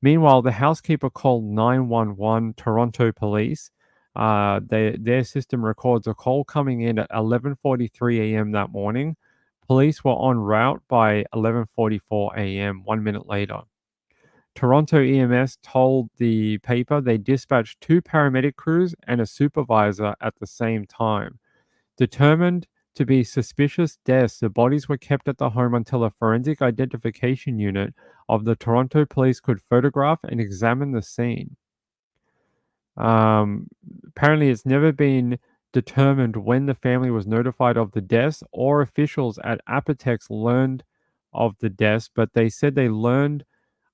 Meanwhile, the housekeeper called 911 Toronto police. Their system records a call coming in at 11:43 a.m. that morning. Police were en route by 11:44 a.m., 1 minute later. Toronto EMS told the paper they dispatched two paramedic crews and a supervisor at the same time. Determined to be suspicious deaths, the bodies were kept at the home until a forensic identification unit of the Toronto police could photograph and examine the scene. Um, Apparently, it's never been determined when the family was notified of the deaths or officials at Apotex learned of the deaths, but they said they learned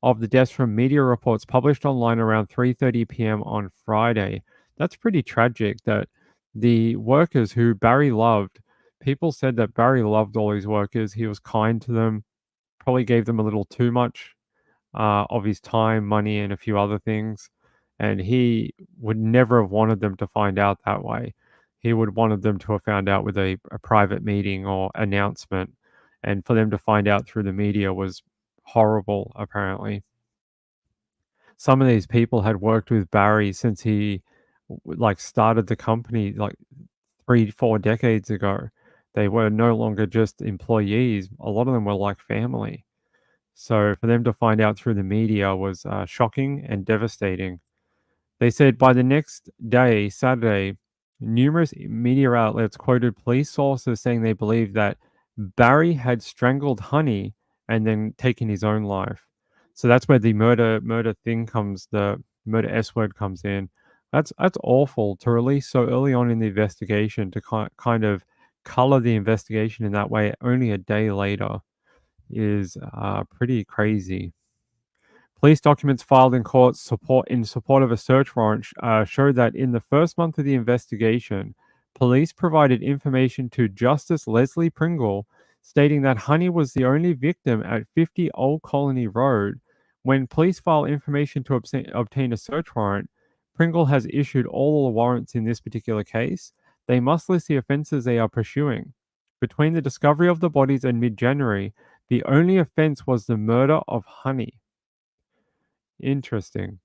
of the deaths from media reports published online around 3:30 p.m. on Friday. That's pretty tragic that the workers who Barry loved, people said that Barry loved all his workers. He was kind to them, probably gave them a little too much of his time, money, and a few other things. And he would never have wanted them to find out that way. He would wanted them to have found out with a private meeting or announcement. And for them to find out through the media was horrible, apparently. Some of these people had worked with Barry since he like started the company like 3, 4 decades ago. They were no longer just employees. A lot of them were like family. So for them to find out through the media was shocking and devastating. They said by the next day, Saturday, numerous media outlets quoted police sources saying they believed that Barry had strangled Honey and then taken his own life. So that's where the murder thing comes, the murder S word comes in. That's awful to release so early on in the investigation to kind of color the investigation in that way only a day later is pretty crazy. Police documents filed in court in support of a search warrant showed that in the first month of the investigation, police provided information to Justice Leslie Pringle, stating that Honey was the only victim at 50 Old Colony Road. When police file information to obtain a search warrant, Pringle has issued all the warrants in this particular case. They must list the offences they are pursuing. Between the discovery of the bodies and mid January, the only offence was the murder of Honey. Interesting.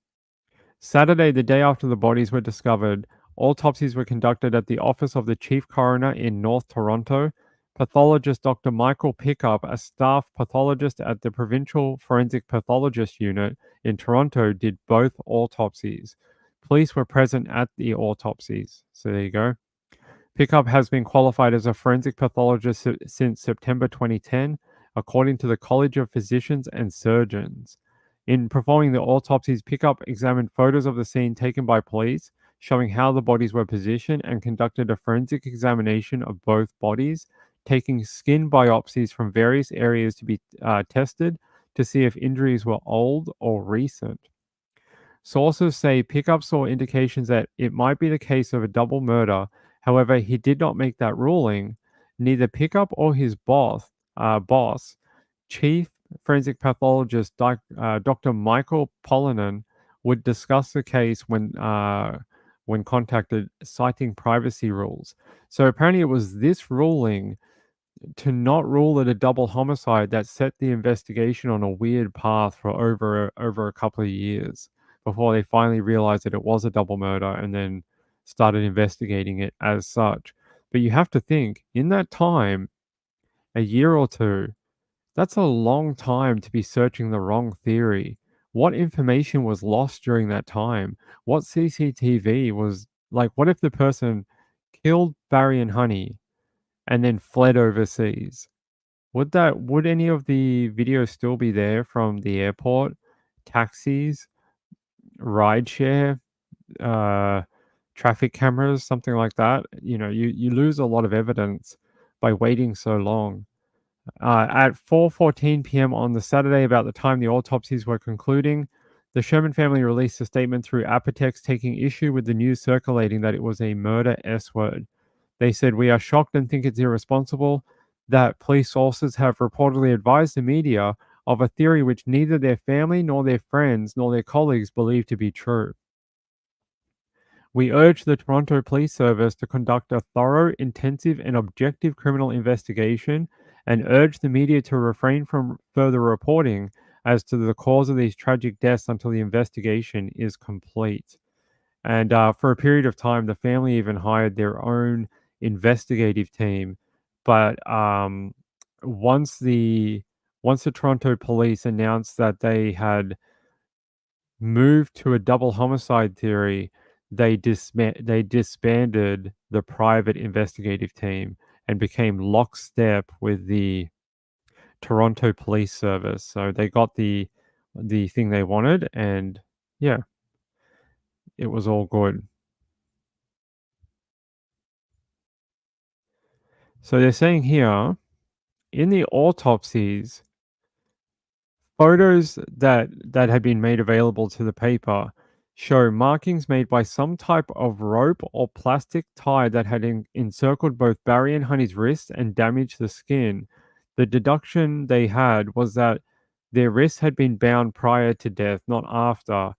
Saturday, the day after the bodies were discovered, autopsies were conducted at the office of the chief coroner in North Toronto. Pathologist Dr. Michael Pickup, a staff pathologist at the Provincial Forensic Pathologist Unit in Toronto, did both autopsies. Police were present at the autopsies. So there you go. Pickup has been qualified as a forensic pathologist since September 2010, according to the College of Physicians and Surgeons. In performing the autopsies, Pickup examined photos of the scene taken by police, showing how the bodies were positioned, and conducted a forensic examination of both bodies, taking skin biopsies from various areas to be tested to see if injuries were old or recent. Sources say Pickup saw indications that it might be the case of a double murder. However, he did not make that ruling. Neither Pickup or his boss, Chief Forensic Pathologist Dr. Michael Pollinan, would discuss the case when contacted, citing privacy rules. So apparently, it was this ruling to not rule it a double homicide that set the investigation on a weird path for over a couple of years before they finally realized that it was a double murder and then started investigating it as such. But you have to think, in that time, a year or two, that's a long time to be searching the wrong theory. What information was lost during that time? What CCTV was like? What if the person killed Barry and Honey and then fled overseas? Would any of the videos still be there from the airport, taxis, rideshare, uh, traffic cameras, something like that? You know, you lose a lot of evidence by waiting so long. At 4:14 p.m. on the Saturday, about the time the autopsies were concluding, the Sherman family released a statement through Apotex taking issue with the news circulating that it was a murder S word. They said, "We are shocked and think it's irresponsible that police sources have reportedly advised the media of a theory which neither their family nor their friends nor their colleagues believe to be true. We urge the Toronto Police Service to conduct a thorough, intensive, and objective criminal investigation and urge the media to refrain from further reporting as to the cause of these tragic deaths until the investigation is complete." And for a period of time, the family even hired their own investigative team. But once the once the Toronto police announced that they had moved to a double homicide theory, they disbanded the private investigative team and became lockstep with the Toronto Police Service. So they got the thing they wanted, and yeah, it was all good. So they're saying here in the autopsies, photos that had been made available to the paper show markings made by some type of rope or plastic tie that had encircled both Barry and Honey's wrists and damaged the skin. The deduction they had was that their wrists had been bound prior to death, not after.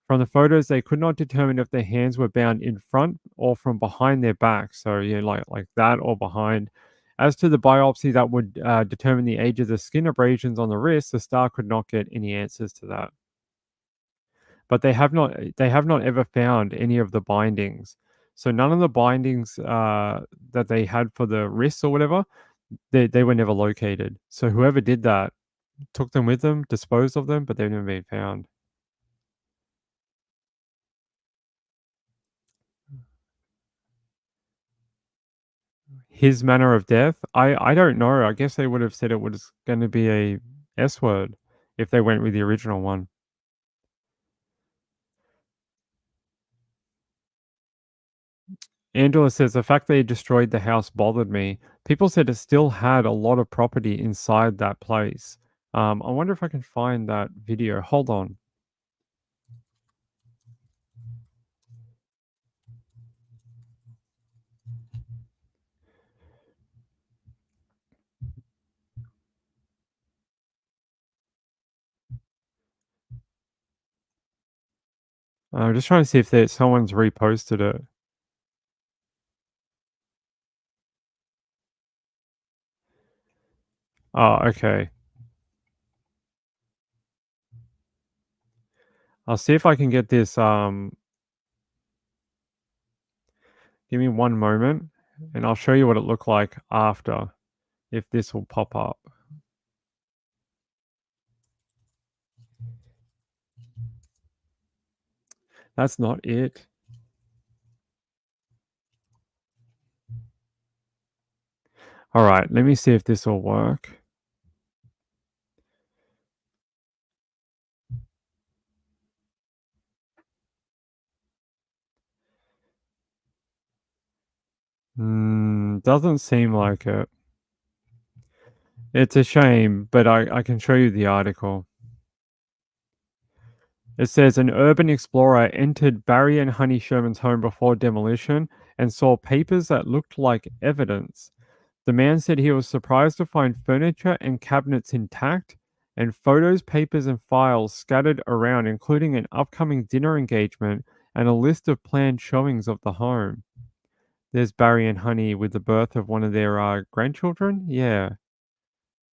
From the photos, they could not determine if their hands were bound in front or from behind their back. So yeah, like that or behind. As to the biopsy that would determine the age of the skin abrasions on the wrist, the star could not get any answers to that. But they have not ever found any of the bindings. So none of the bindings that they had for the wrists or whatever, they were never located. So whoever did that took them with them, disposed of them, but they've never been found. His manner of death, I don't know. I guess they would have said it was going to be a S word if they went with the original one. Angela says the fact they destroyed the house bothered me. People said it still had a lot of property inside that place. I wonder if I can find that video. Hold on. I'm just trying to see if someone's reposted it. Oh, okay. I'll see if I can get this. Give me one moment, and I'll show you what it looked like after. If this will pop up. That's not it. All right, let me see if this will work. Doesn't seem like it. It's a shame, but I can show you the article. It says an urban explorer entered Barry and Honey Sherman's home before demolition and saw papers that looked like evidence. The man said he was surprised to find furniture and cabinets intact and photos, papers, and files scattered around, including an upcoming dinner engagement and a list of planned showings of the home. There's Barry and Honey with the birth of one of their grandchildren. Yeah,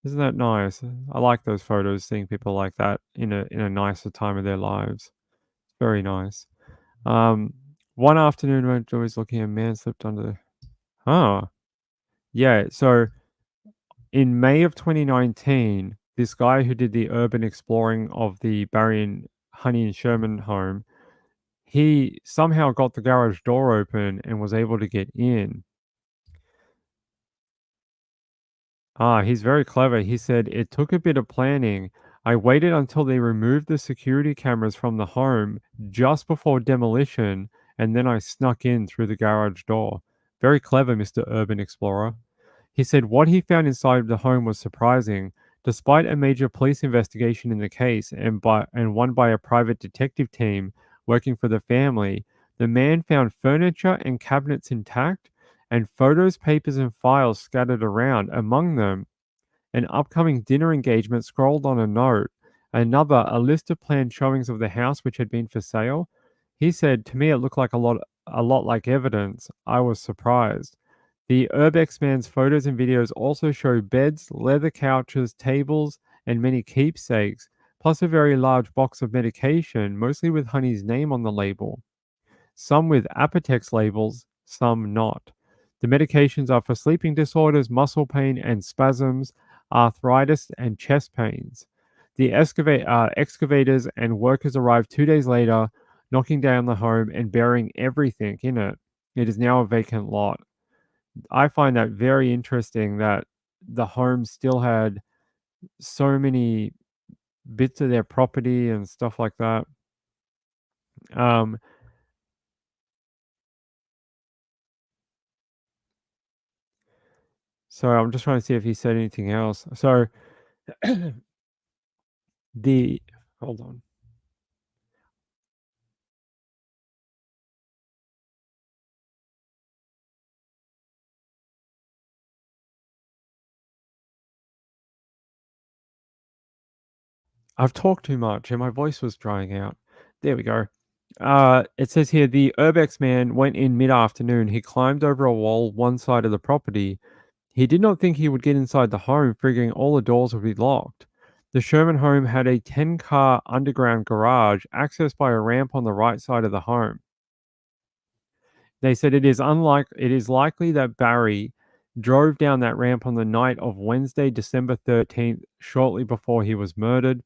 isn't that nice? I like those photos, seeing people like that in a nicer time of their lives. Very nice. Um, one afternoon when Joy was looking, a man slipped under. Oh, yeah. So in May of 2019, this guy who did the urban exploring of the Barry and Honey and Sherman home, he somehow got the garage door open and was able to get in. He's very clever. He said, "It took a bit of planning. I waited until they removed the security cameras from the home just before demolition, and then I snuck in through the garage door." Very clever, Mr. Urban Explorer. He said what he found inside the home was surprising. Despite a major police investigation in the case and one by a private detective team working for the family, the man found furniture and cabinets intact and photos, papers, and files scattered around. Among them, an upcoming dinner engagement scrolled on a note, another, a list of planned showings of the house which had been for sale. He said, "To me, it looked like a lot like evidence. I was surprised." The Urbex man's photos and videos also show beds, leather couches, tables, and many keepsakes, plus a very large box of medication, mostly with Honey's name on the label. Some with Apotex labels, some not. The medications are for sleeping disorders, muscle pain and spasms, arthritis, and chest pains. The excavators and workers arrived 2 days later, knocking down the home and burying everything in it. It is now a vacant lot. I find that very interesting that the home still had so many bits of their property and stuff like that. Um, So I'm just trying to see if he said anything else. So the hold on. I've talked too much and my voice was drying out. There we go. It says here the Urbex man went in mid-afternoon. He climbed over a wall one side of the property. He did not think he would get inside the home, figuring all the doors would be locked. The Sherman home had a 10-car underground garage accessed by a ramp on the right side of the home. They said it is likely that Barry drove down that ramp on the night of Wednesday, December 13th, shortly before he was murdered.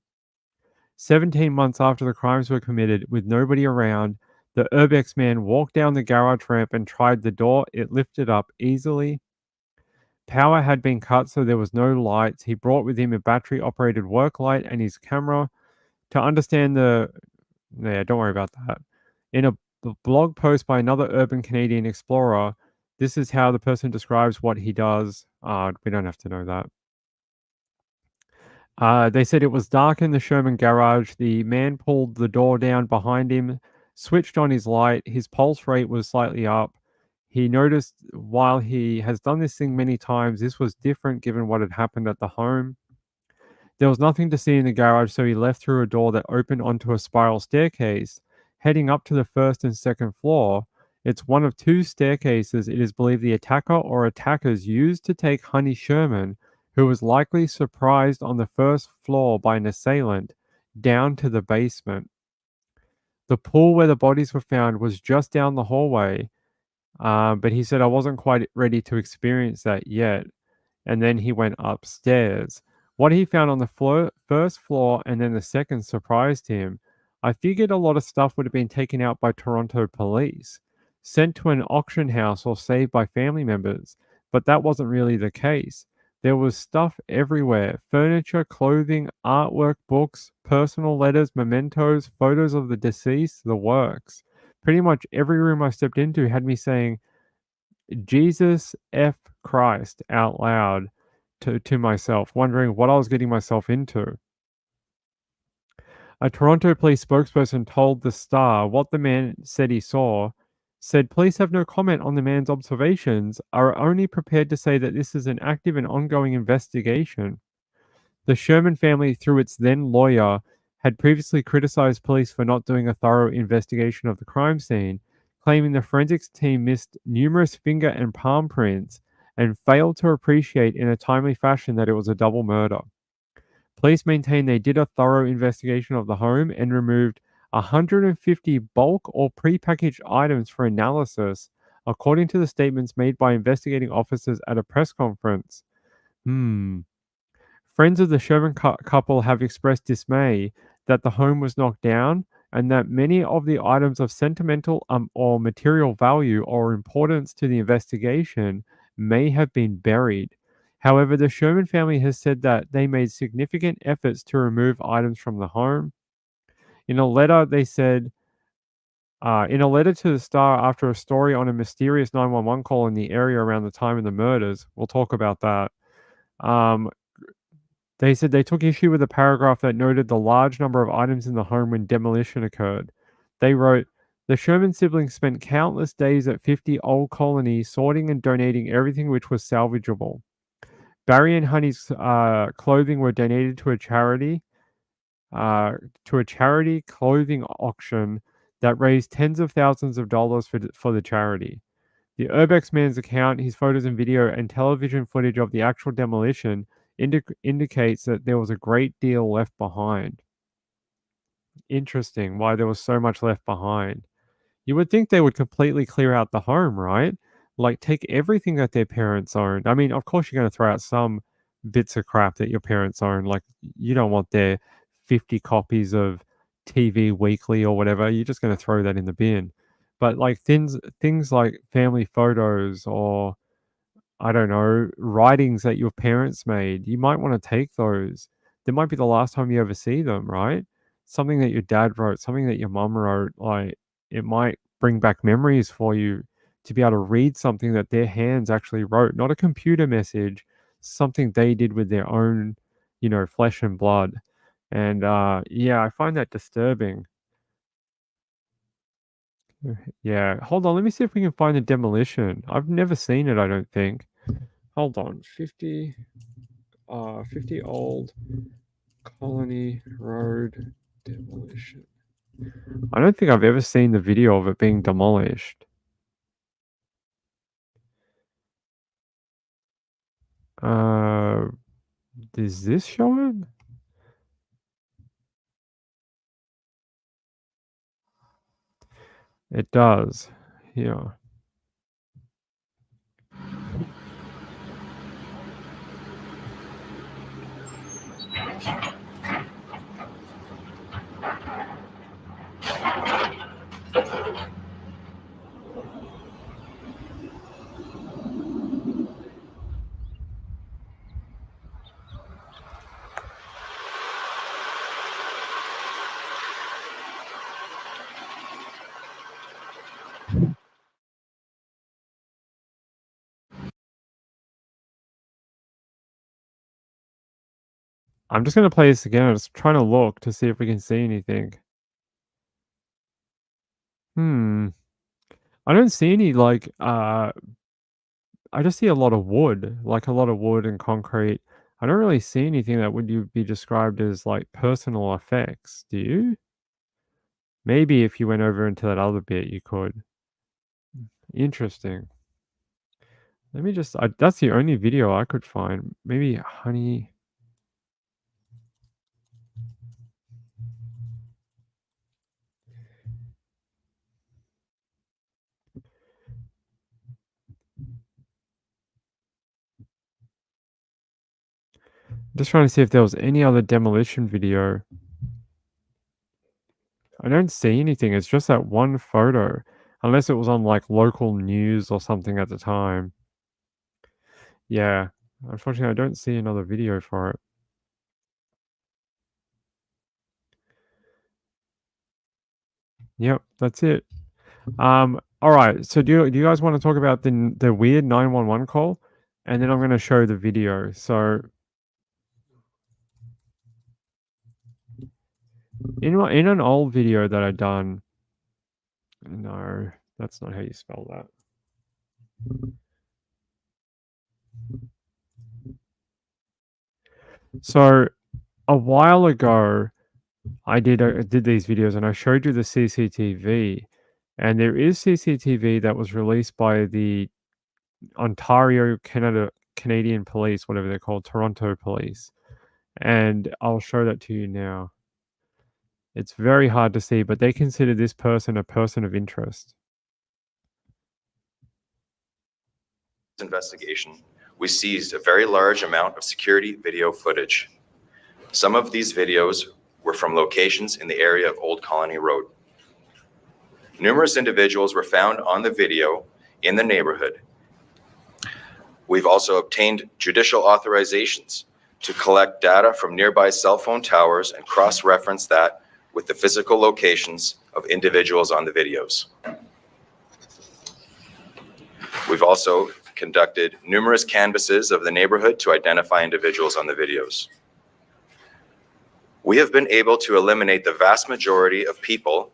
17 months after the crimes were committed, with nobody around, the Urbex man walked down the garage ramp and tried the door. It lifted up easily. Power had been cut, so there was no lights. He brought with him a battery operated work light and his camera. To understand the. Yeah, don't worry about that. In a blog post by another urban Canadian explorer, this is how the person describes what he does. We don't have to know that. They said it was dark in the Sherman garage. The man pulled the door down behind him, switched on his light. His pulse rate was slightly up. He noticed while he has done this thing many times, this was different given what had happened at the home. There was nothing to see in the garage, so he left through a door that opened onto a spiral staircase, heading up to the first and second floor. It's one of two staircases it is believed the attacker or attackers used to take Honey Sherman, who was likely surprised on the first floor by an assailant, down to the basement. The pool where the bodies were found was just down the hallway, but he said, I wasn't quite ready to experience that yet. And then he went upstairs. What he found on the first floor and then the second surprised him. I figured a lot of stuff would have been taken out by Toronto police, sent to an auction house or saved by family members, but that wasn't really the case. There was stuff everywhere: furniture, clothing, artwork, books, personal letters, mementos, photos of the deceased, the works. Pretty much every room I stepped into had me saying, Jesus F Christ out loud to myself, wondering what I was getting myself into. A Toronto police spokesperson told The Star what the man said he saw, said police have no comment on the man's observations, are only prepared to say that this is an active and ongoing investigation. The Sherman family, through its then lawyer, had previously criticized police for not doing a thorough investigation of the crime scene, claiming the forensics team missed numerous finger and palm prints and failed to appreciate in a timely fashion that it was a double murder. Police maintain they did a thorough investigation of the home and removed 150 bulk or prepackaged items for analysis, according to the statements made by investigating officers at a press conference. Hmm. Friends of the Sherman couple have expressed dismay that the home was knocked down and that many of the items of sentimental or material value or importance to the investigation may have been buried. However, the Sherman family has said that they made significant efforts to remove items from the home. In a letter, they said, in a letter to the Star after a story on a mysterious 911 call in the area around the time of the murders, we'll talk about that. Um, They said they took issue with a paragraph that noted the large number of items in the home when demolition occurred. They wrote, the Sherman siblings spent countless days at 50 Old Colony sorting and donating everything which was salvageable. Barry and Honey's clothing were donated to a charity clothing auction that raised tens of thousands of dollars for the charity. The Urbex man's account, his photos and video, and television footage of the actual demolition indicates that there was a great deal left behind. Interesting why there was so much left behind. You would think they would completely clear out the home, right? Like take everything that their parents owned. I mean, of course you're going to throw out some bits of crap that your parents own. Like you don't want their 50 copies of TV Weekly or whatever. You're just going to throw that in the bin. But like things like family photos or I don't know, writings that your parents made, you might want to take those. That might be the last time you ever see them, right? Something that your dad wrote, something that your mum wrote, like it might bring back memories for you to be able to read something that their hands actually wrote, not a computer message, something they did with their own, flesh and blood. And yeah, I find that disturbing. Yeah, hold on, let me see if we can find the demolition. I've never seen it, I don't think. Hold on, 50 Old Colony Road demolition. I don't think I've ever seen the video of it being demolished. Uh, does this show it? It does. Yeah. I'm just gonna play this again. I'm just trying to look to see if we can see anything. Hmm. I don't see any I just see a lot of wood, like a lot of wood and concrete. I don't really see anything that would you be described as like personal effects. Do you? Maybe if you went over into that other bit, you could. Interesting. Let me just. That's the only video I could find. Maybe honey. Just trying to see if there was any other demolition video. I don't see anything. It's just that one photo, unless it was on like local news or something at the time. Yeah, unfortunately, I don't see another video for it. Yep, that's it. All right. So do you guys want to talk about the weird 911 call, and then I'm going to show the video. So in an old video that I done, no, that's not how you spell that. So a while ago, I did these videos and I showed you the CCTV, and there is CCTV that was released by the Ontario, Canadian Police, whatever they're called, Toronto Police, and I'll show that to you now. It's very hard to see, but they consider this person a person of interest. Investigation, we seized a very large amount of security video footage. Some of these videos were from locations in the area of Old Colony Road. Numerous individuals were found on the video in the neighborhood. We've also obtained judicial authorizations to collect data from nearby cell phone towers and cross-reference that with the physical locations of individuals on the videos. We've also conducted numerous canvasses of the neighborhood to identify individuals on the videos. We have been able to eliminate the vast majority of people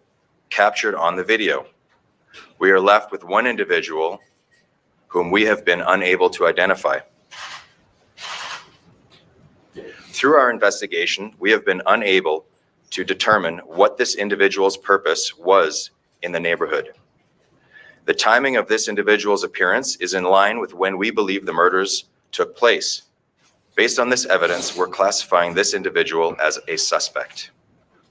captured on the video. We are left with one individual whom we have been unable to identify. Through our investigation, we have been unable to determine what this individual's purpose was in the neighborhood. The timing of this individual's appearance is in line with when we believe the murders took place. Based on this evidence, we're classifying this individual as a suspect.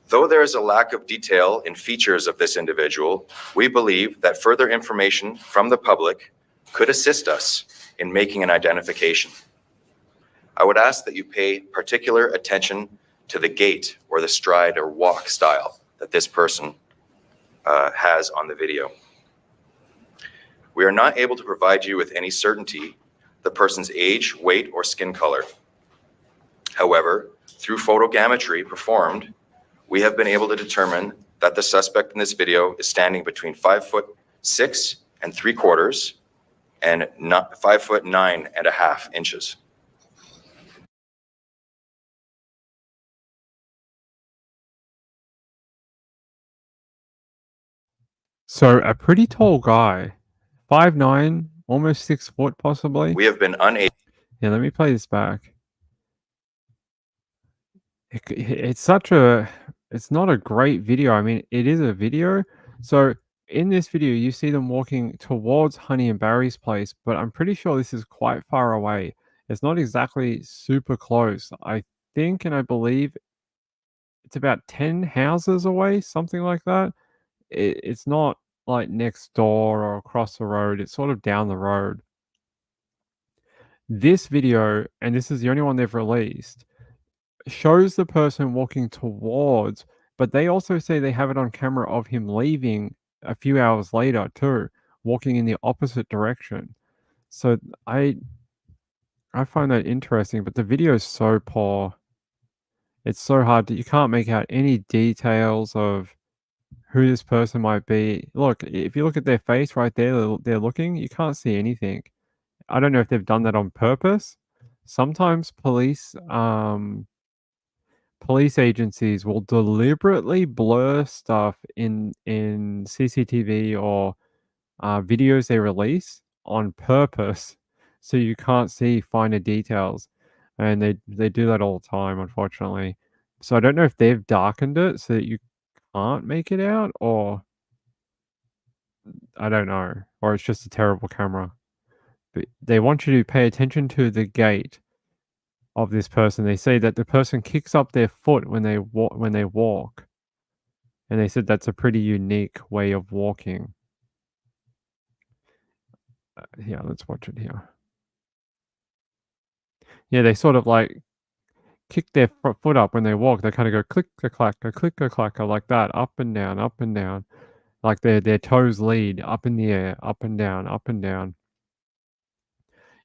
Though there is a lack of detail in features of this individual, we believe that further information from the public could assist us in making an identification. I would ask that you pay particular attention to the gait or the stride or walk style that this person has on the video. We are not able to provide you with any certainty the person's age, weight, or skin color. However, through photogrammetry performed, we have been able to determine that the suspect in this video is standing between 5'6" and 3/4 and 5'9.5" inches. So a pretty tall guy, 5'9", almost 6 foot, possibly. We have been unable. Yeah, let me play this back. It's such a. It's not a great video. I mean, it is a video. So in this video, you see them walking towards Honey and Barry's place, but I'm pretty sure this is quite far away. It's not exactly super close. I think and I believe it's about 10 houses away, something like that. It's not like next door or across the road. It's sort of down the road. This video, and this is the only one they've released, shows the person walking towards, but they also say they have it on camera of him leaving a few hours later too, walking in the opposite direction. So I I find that interesting, but the video is so poor. It's so hard that you can't make out any details of who this person might be. Look, if you look at their face right there, they're looking, you can't see anything. I don't know if they've done that on purpose. Sometimes police agencies will deliberately blur stuff in CCTV or videos they release on purpose, so you can't see finer details, and they do that all the time, unfortunately. So I don't know if they've darkened it so that you can't make it out, or I don't know, or it's just a terrible camera. But they want you to pay attention to the gait of this person. They say that the person kicks up their foot when they walk, and they said that's a pretty unique way of walking. Yeah, let's watch it here. Yeah, they sort of like kick their foot up when they walk. They kind of go click a clack, a click a clack, like that, up and down, like their toes lead up in the air, up and down, up and down.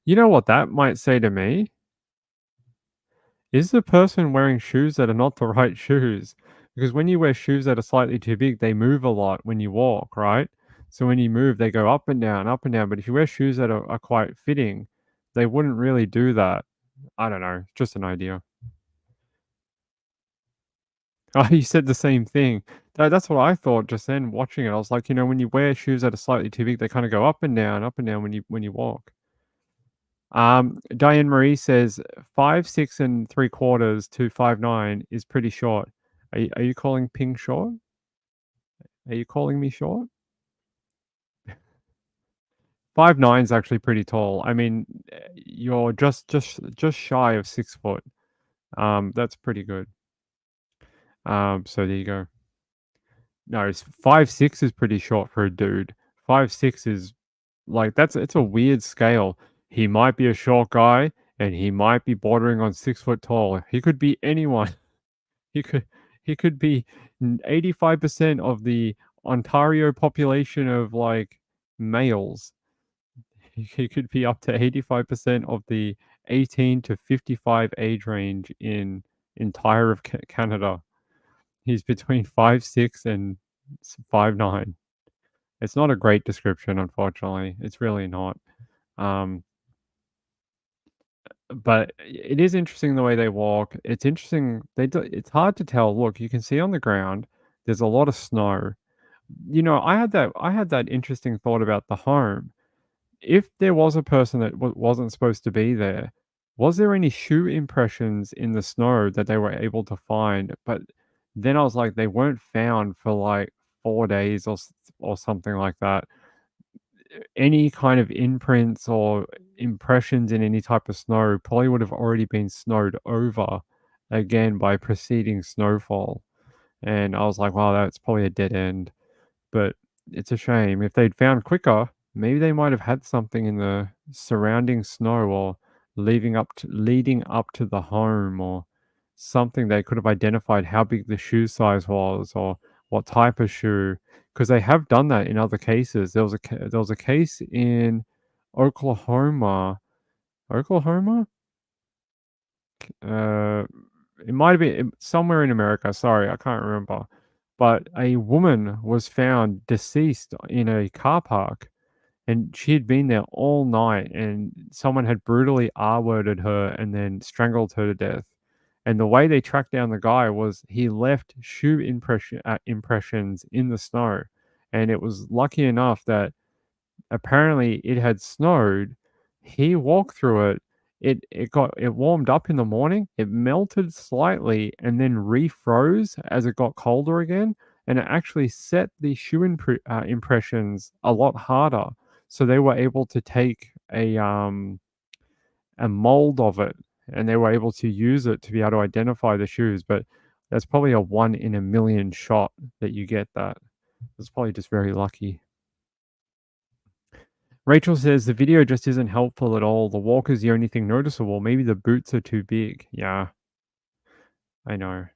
You know what that might say to me? Is the person wearing shoes that are not the right shoes? Because when you wear shoes that are slightly too big, they move a lot when you walk, right? So when you move, they go up and down, up and down. But if you wear shoes that are quite fitting, they wouldn't really do that. I don't know. Just an idea. Oh, you said the same thing. That's what I thought just then watching it. I was like, when you wear shoes that are slightly too big, they kind of go up and down when you walk. Diane Marie says 5'6 3/4" to 5'9" is pretty short. Are you calling Ping short? Are you calling me short? 5'9" is actually pretty tall. I mean, you're just shy of 6 foot. That's pretty good. So there you go. No, it's 5'6" is pretty short for a dude. 5'6" is like it's a weird scale. He might be a short guy, and he might be bordering on 6 foot tall. He could be anyone. He could he could be 85% of the Ontario population of like males. He could be up to 85% of the 18 to 55 age range in entire of Canada. He's between 5'6" and 5'9". It's not a great description, unfortunately. It's really not. Um, but it is interesting the way they walk. It's interesting. It's hard to tell. Look, you can see on the ground, there's a lot of snow. I had that interesting thought about the home. If there was a person that wasn't supposed to be there, was there any shoe impressions in the snow that they were able to find? But then I was like, they weren't found for like 4 days or something like that. Any kind of imprints or impressions in any type of snow probably would have already been snowed over again by preceding snowfall. And I was like, wow, that's probably a dead end. But it's a shame. If they'd found quicker, maybe they might have had something in the surrounding snow or leading up to the home or something they could have identified how big the shoe size was or what type of shoe, because they have done that in other cases. There was a case in Oklahoma. Oklahoma? Uh, it might have been somewhere in America. Sorry, I can't remember. But a woman was found deceased in a car park, and she had been there all night, and someone had brutally R-worded her and then strangled her to death. And the way they tracked down the guy was he left shoe impressions in the snow, and it was lucky enough that apparently it had snowed. He walked through it. It warmed up in the morning. It melted slightly and then refroze as it got colder again, and it actually set the impressions a lot harder. So they were able to take a mold of it, and they were able to use it to be able to identify the shoes. But that's probably a 1 in a million shot that you get that. It's probably just very lucky. Rachel says the video just isn't helpful at all. The walk is the only thing noticeable. Maybe the boots are too big. Yeah, I know.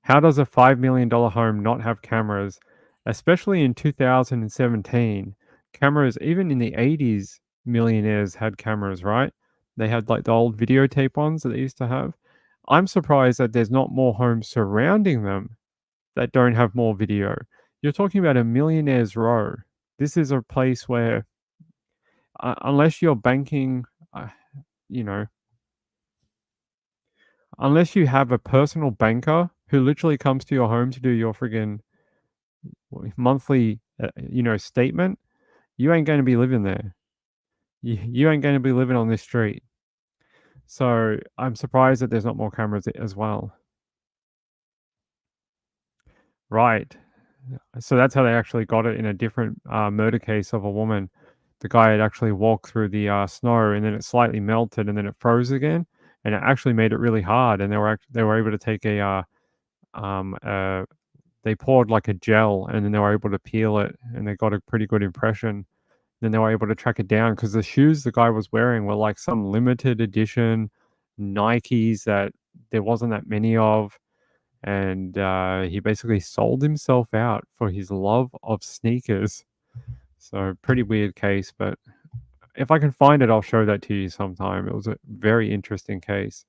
How does a $5 million home not have cameras? Especially in 2017, cameras, even in the 80s, millionaires had cameras, right? They had like the old videotape ones that they used to have. I'm surprised that there's not more homes surrounding them that don't have more video. You're talking about a millionaire's row. This is a place where, unless you're banking, uh, you know, unless you have a personal banker who literally comes to your home to do your friggin' monthly, statement, you ain't going to be living there. You ain't going to be living on this street. So I'm surprised that there's not more cameras as well. Right. So that's how they actually got it in a different murder case of a woman. The guy had actually walked through the snow, and then it slightly melted, and then it froze again, and it actually made it really hard. And they were able to take um, uh, they poured like a gel, and then they were able to peel it, and they got a pretty good impression. Then they were able to track it down because the shoes the guy was wearing were like some limited edition Nikes that there wasn't that many of, and he basically sold himself out for his love of sneakers. So pretty weird case, but if I can find it, I'll show that to you sometime. It was a very interesting case.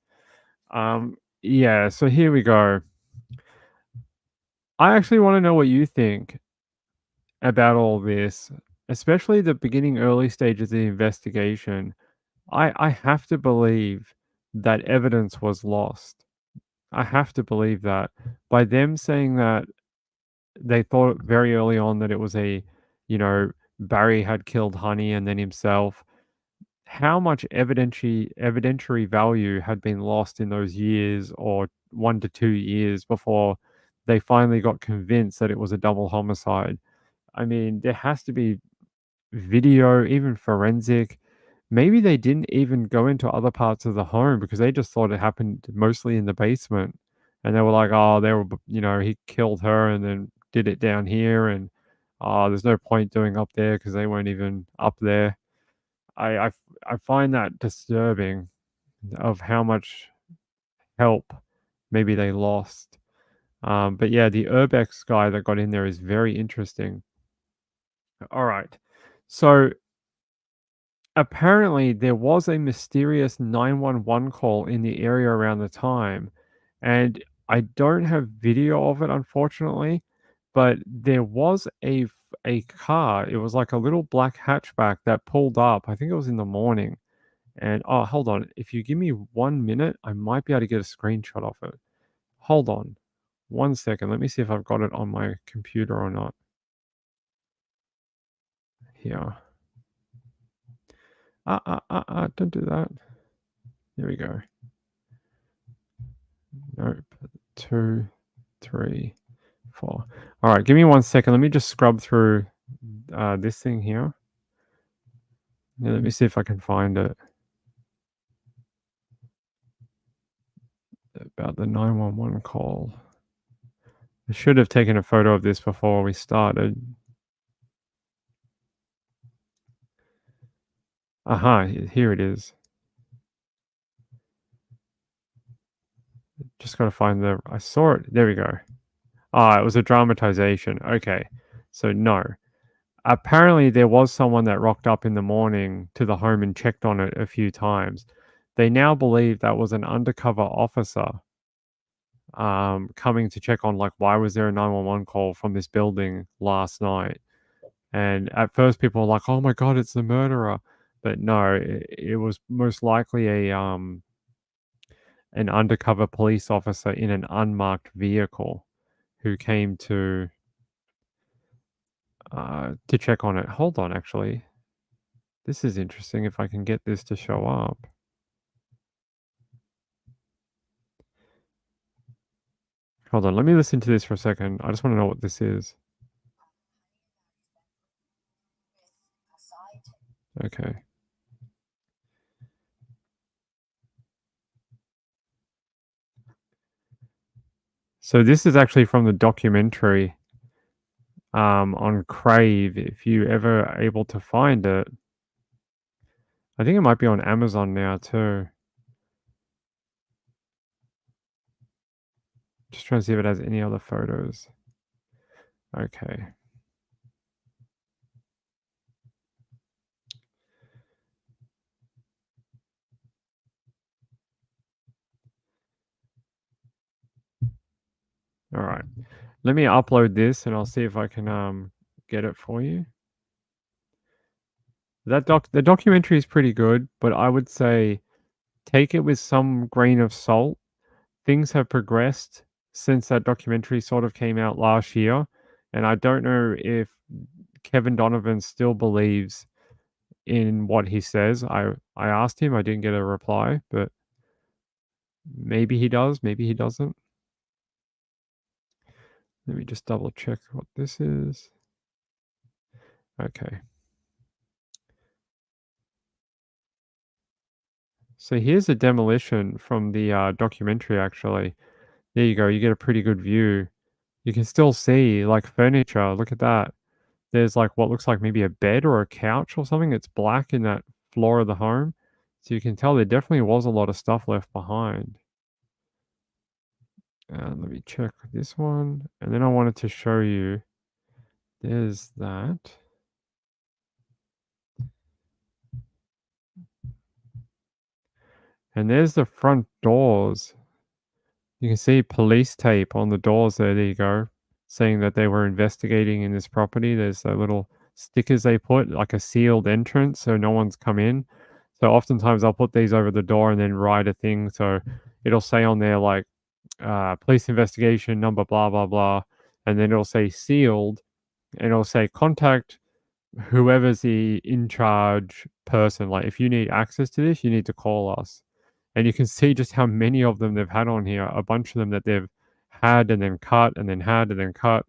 Yeah, so here we go. I actually want to know what you think about all this, especially the beginning early stages of the investigation. I have to believe that evidence was lost. I have to believe that by them saying that they thought very early on that it was you know, Barry had killed Honey and then himself. How much evidentiary value had been lost in those years or 1 to 2 years before they finally got convinced that it was a double homicide? I mean, there has to be video, even forensic. Maybe they didn't even go into other parts of the home because they just thought it happened mostly in the basement. And they were like, oh, he killed her and then did it down here. And there's no point doing up there because they weren't even up there. I, I, I find that disturbing of how much help maybe they lost. But yeah, the Urbex guy that got in there is very interesting. All right. So apparently, there was a mysterious 911 call in the area around the time, and I don't have video of it, unfortunately, but there was a car. It was like a little black hatchback that pulled up. I think it was in the morning. And oh, hold on. If you give me 1 minute, I might be able to get a screenshot of it. Hold on 1 second. Let me see if I've got it on my computer or not. Here. Don't do that. There we go. Nope. 2, 3, 4. All right, give me 1 second. Let me just scrub through this thing here. Yeah, let me see if I can find it. About the 911 call. I should have taken a photo of this before we started. Aha, here it is. Just got to find I saw it. There we go. Ah, it was a dramatization. Okay. So no. Apparently there was someone that rocked up in the morning to the home and checked on it a few times. They now believe that was an undercover officer coming to check on, like, why was there a 911 call from this building last night? And at first, people were like, "Oh my god, it's the murderer," but no, it was most likely an undercover police officer in an unmarked vehicle who came to check on it. Hold on, actually, this is interesting. If I can get this to show up. Hold on, let me listen to this for a second. I just want to know what this is. Okay. So this is actually from the documentary on Crave. If you ever able to find it, I think it might be on Amazon now too. Just trying to see if it has any other photos. Okay. All right. Let me upload this and I'll see if I can get it for you. The documentary is pretty good, but I would say take it with some grain of salt. Things have progressed since that documentary sort of came out last year, and I don't know if Kevin Donovan still believes in what he says. I asked him, I didn't get a reply, but maybe he does, maybe he doesn't. Let me just double check what this is. Okay. So here's a demolition from the documentary, actually. There you go. You get a pretty good view. You can still see like furniture. Look at that. There's like what looks like maybe a bed or a couch or something. It's black in that floor of the home. So you can tell there definitely was a lot of stuff left behind. And let me check this one. And then I wanted to show you. There's that. And there's the front doors. You can see police tape on the doors there. There you go. Saying that they were investigating in this property. There's the little stickers they put, like a sealed entrance, so no one's come in. So oftentimes I'll put these over the door and then write a thing. So it'll say on there like police investigation number blah blah blah, and then it'll say sealed, and it'll say contact whoever's the in charge person. Like if you need access to this, you need to call us. And you can see just how many of them they've had on here. A bunch of them that they've had and then cut and then had and then cut.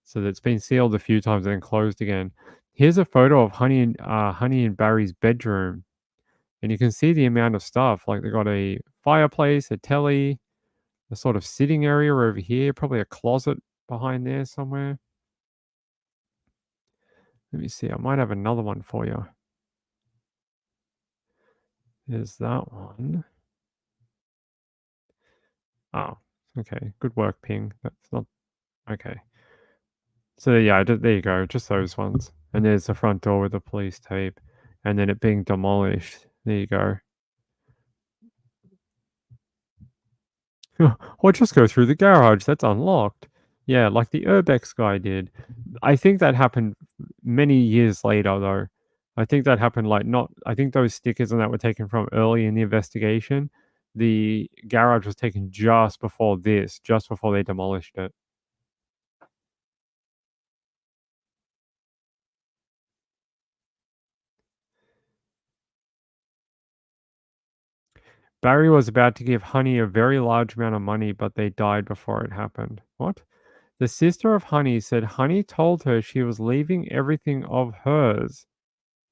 So that's been sealed a few times and then closed again. Here's a photo of Honey and Barry's bedroom, and you can see the amount of stuff. Like they got a fireplace, a telly, a sort of sitting area over here, probably a closet behind there somewhere. Let me see. I might have another one for you. There's that one. Oh, okay. Good work, Ping. That's not okay. So yeah, there you go. Just those ones. And there's the front door with the police tape, and then it being demolished. There you go. Or just go through the garage. That's unlocked. Yeah, like the Urbex guy did. I think that happened many years later, though. I think that happened like not. I think those stickers and that were taken from early in the investigation. The garage was taken just before this, just before they demolished it. Barry was about to give Honey a very large amount of money, but they died before it happened. What? The sister of Honey said Honey told her she was leaving everything of hers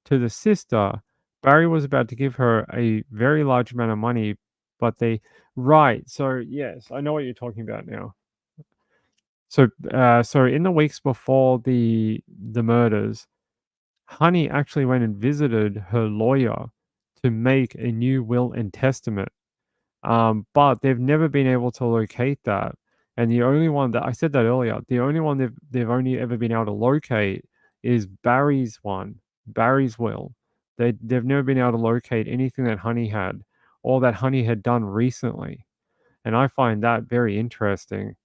to the sister. Barry was about to give her a very large amount of money, but they. Right. So, yes, I know what you're talking about now. So in the weeks before the murders, Honey actually went and visited her lawyer to make a new will and testament. But they've never been able to locate that. And the only one that I said that earlier, the only one they've only ever been able to locate is Barry's one, Barry's will. They've never been able to locate anything that Honey had or that Honey had done recently. And I find that very interesting.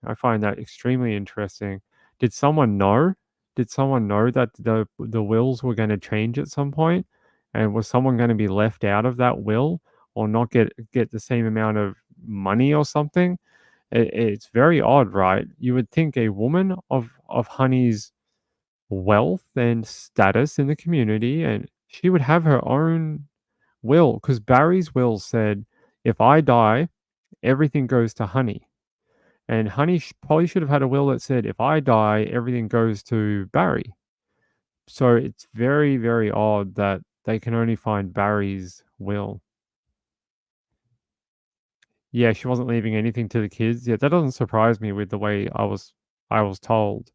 I find that extremely interesting. Did someone know? Did someone know that the wills were gonna change at some point? And was someone gonna be left out of that will or not get the same amount of money or something? It's very odd, right? You would think a woman of Honey's wealth and status in the community, and she would have her own will, because Barry's will said, "If I die, everything goes to Honey." And Honey probably should have had a will that said, "If I die, everything goes to Barry." So it's very, very odd that they can only find Barry's will. Yeah, she wasn't leaving anything to the kids. Yeah, that doesn't surprise me with the way I was told.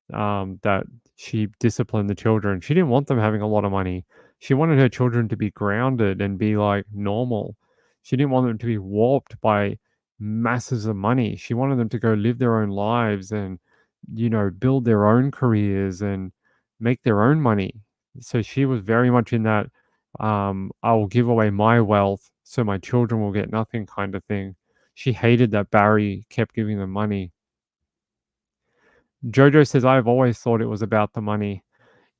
That she disciplined the children. She didn't want them having a lot of money. She wanted her children to be grounded and be like normal. She didn't want them to be warped by masses of money. She wanted them to go live their own lives and, build their own careers and make their own money. So she was very much in that I will give away my wealth so my children will get nothing kind of thing. She hated that Barry kept giving them money. Jojo says, "I've always thought it was about the money."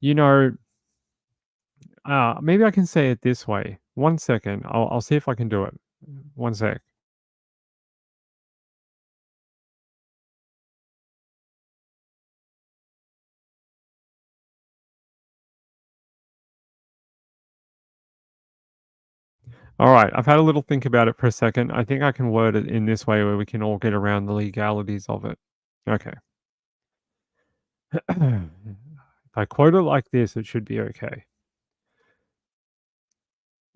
You know, maybe I can say it this way. One second. I'll see if I can do it. One sec. All right. I've had a little think about it for a second. I think I can word it in this way where we can all get around the legalities of it. Okay. If I quote it like this, it should be okay.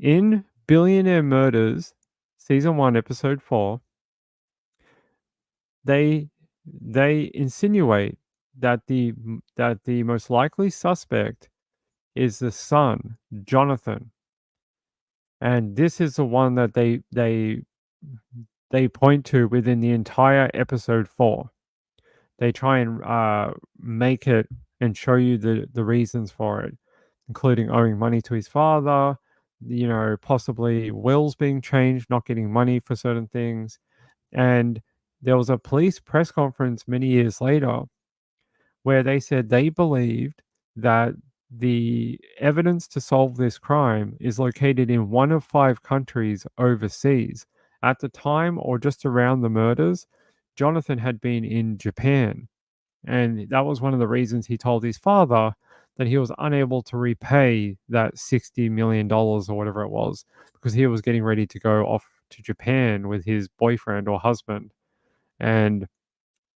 In Billionaire Murders, season 1, episode 4, they they insinuate that the most likely suspect is the son, Jonathan. And this is the one that they point to within the entire episode 4. They try and make it and show you the reasons for it, including owing money to his father, possibly wills being changed, not getting money for certain things. And there was a police press conference many years later where they said they believed that the evidence to solve this crime is located in one of 5 countries overseas. At the time or just around the murders, Jonathan had been in Japan. And that was one of the reasons he told his father that he was unable to repay that $60 million or whatever it was, because he was getting ready to go off to Japan with his boyfriend or husband. And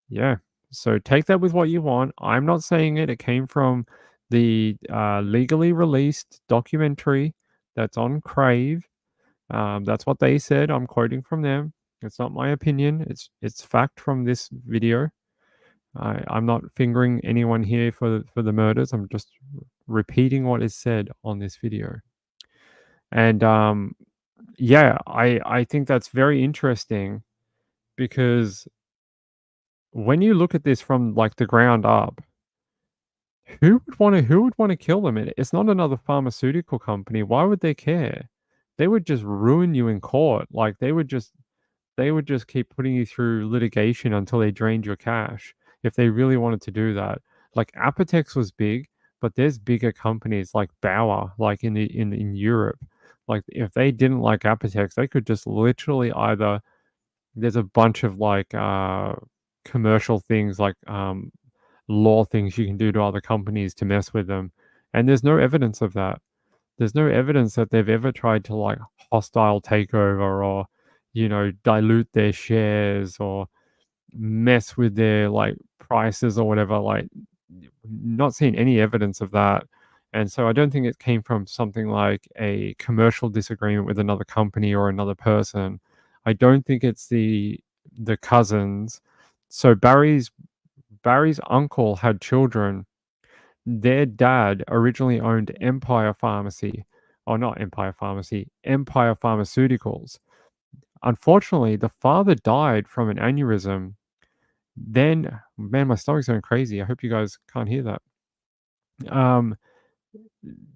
yeah. So take that with what you want. I'm not saying it. It came from the legally released documentary that's on Crave. That's what they said. I'm quoting from them. It's not my opinion. It's fact from this video. I'm not fingering anyone here for the murders. I'm just repeating what is said on this video. And yeah, I think that's very interesting because when you look at this from like the ground up, who would want to kill them? It's not another pharmaceutical company. Why would they care? They would just ruin you in court. Like they would just keep putting you through litigation until they drained your cash if they really wanted to do that. Like Apotex was big, but there's bigger companies like Bauer, like in Europe. Like if they didn't like Apotex, they could just literally either there's a bunch of like commercial things like law things you can do to other companies to mess with them. And there's no evidence of that. There's no evidence that they've ever tried to like hostile takeover or, dilute their shares or mess with their like prices or whatever. Like, not seeing any evidence of that. And so I don't think it came from something like a commercial disagreement with another company or another person. I don't think it's the cousins. So Barry's uncle had children. Their dad originally owned Empire Pharmacy, or not Empire Pharmacy, Empire Pharmaceuticals. Unfortunately, the father died from an aneurysm. Then, man, my stomach's going crazy. I hope you guys can't hear that. Um,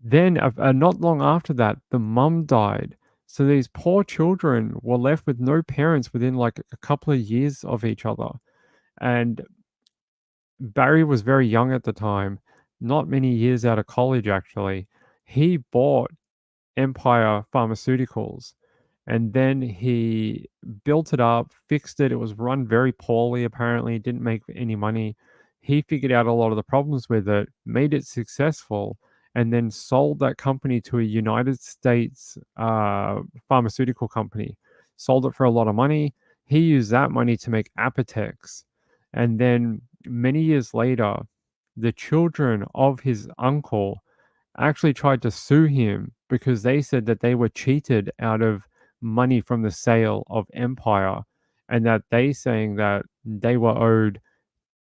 then, not long after that, the mum died. So these poor children were left with no parents within like a couple of years of each other. And Barry was very young at the time. not many years out of college, actually. He bought Empire Pharmaceuticals, and then he built it up, fixed it. It was run very poorly, apparently, didn't make any money. He figured out a lot of the problems with it, made it successful, and then sold that company to a United States pharmaceutical company. Sold it for a lot of money. He used that money to make Apotex. And then many years later, the children of his uncle actually tried to sue him because they said that they were cheated out of money from the sale of Empire, and that they saying that they were owed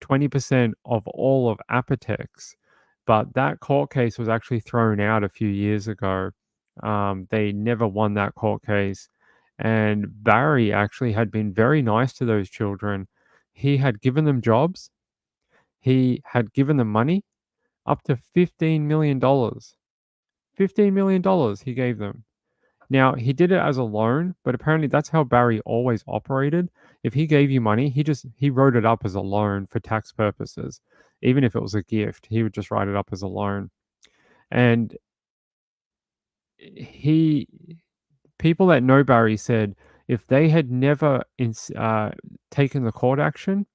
20% of all of Apotex. But that court case was actually thrown out a few years ago. They never won that court case. And Barry actually had been very nice to those children. He had given them jobs, he had given them money, up to $15 million. $15 million he gave them. Now, he did it as a loan, but apparently that's how Barry always operated. If he gave you money, he wrote it up as a loan for tax purposes. Even if it was a gift, he would just write it up as a loan. And he people that know Barry said if they had never taken the court action,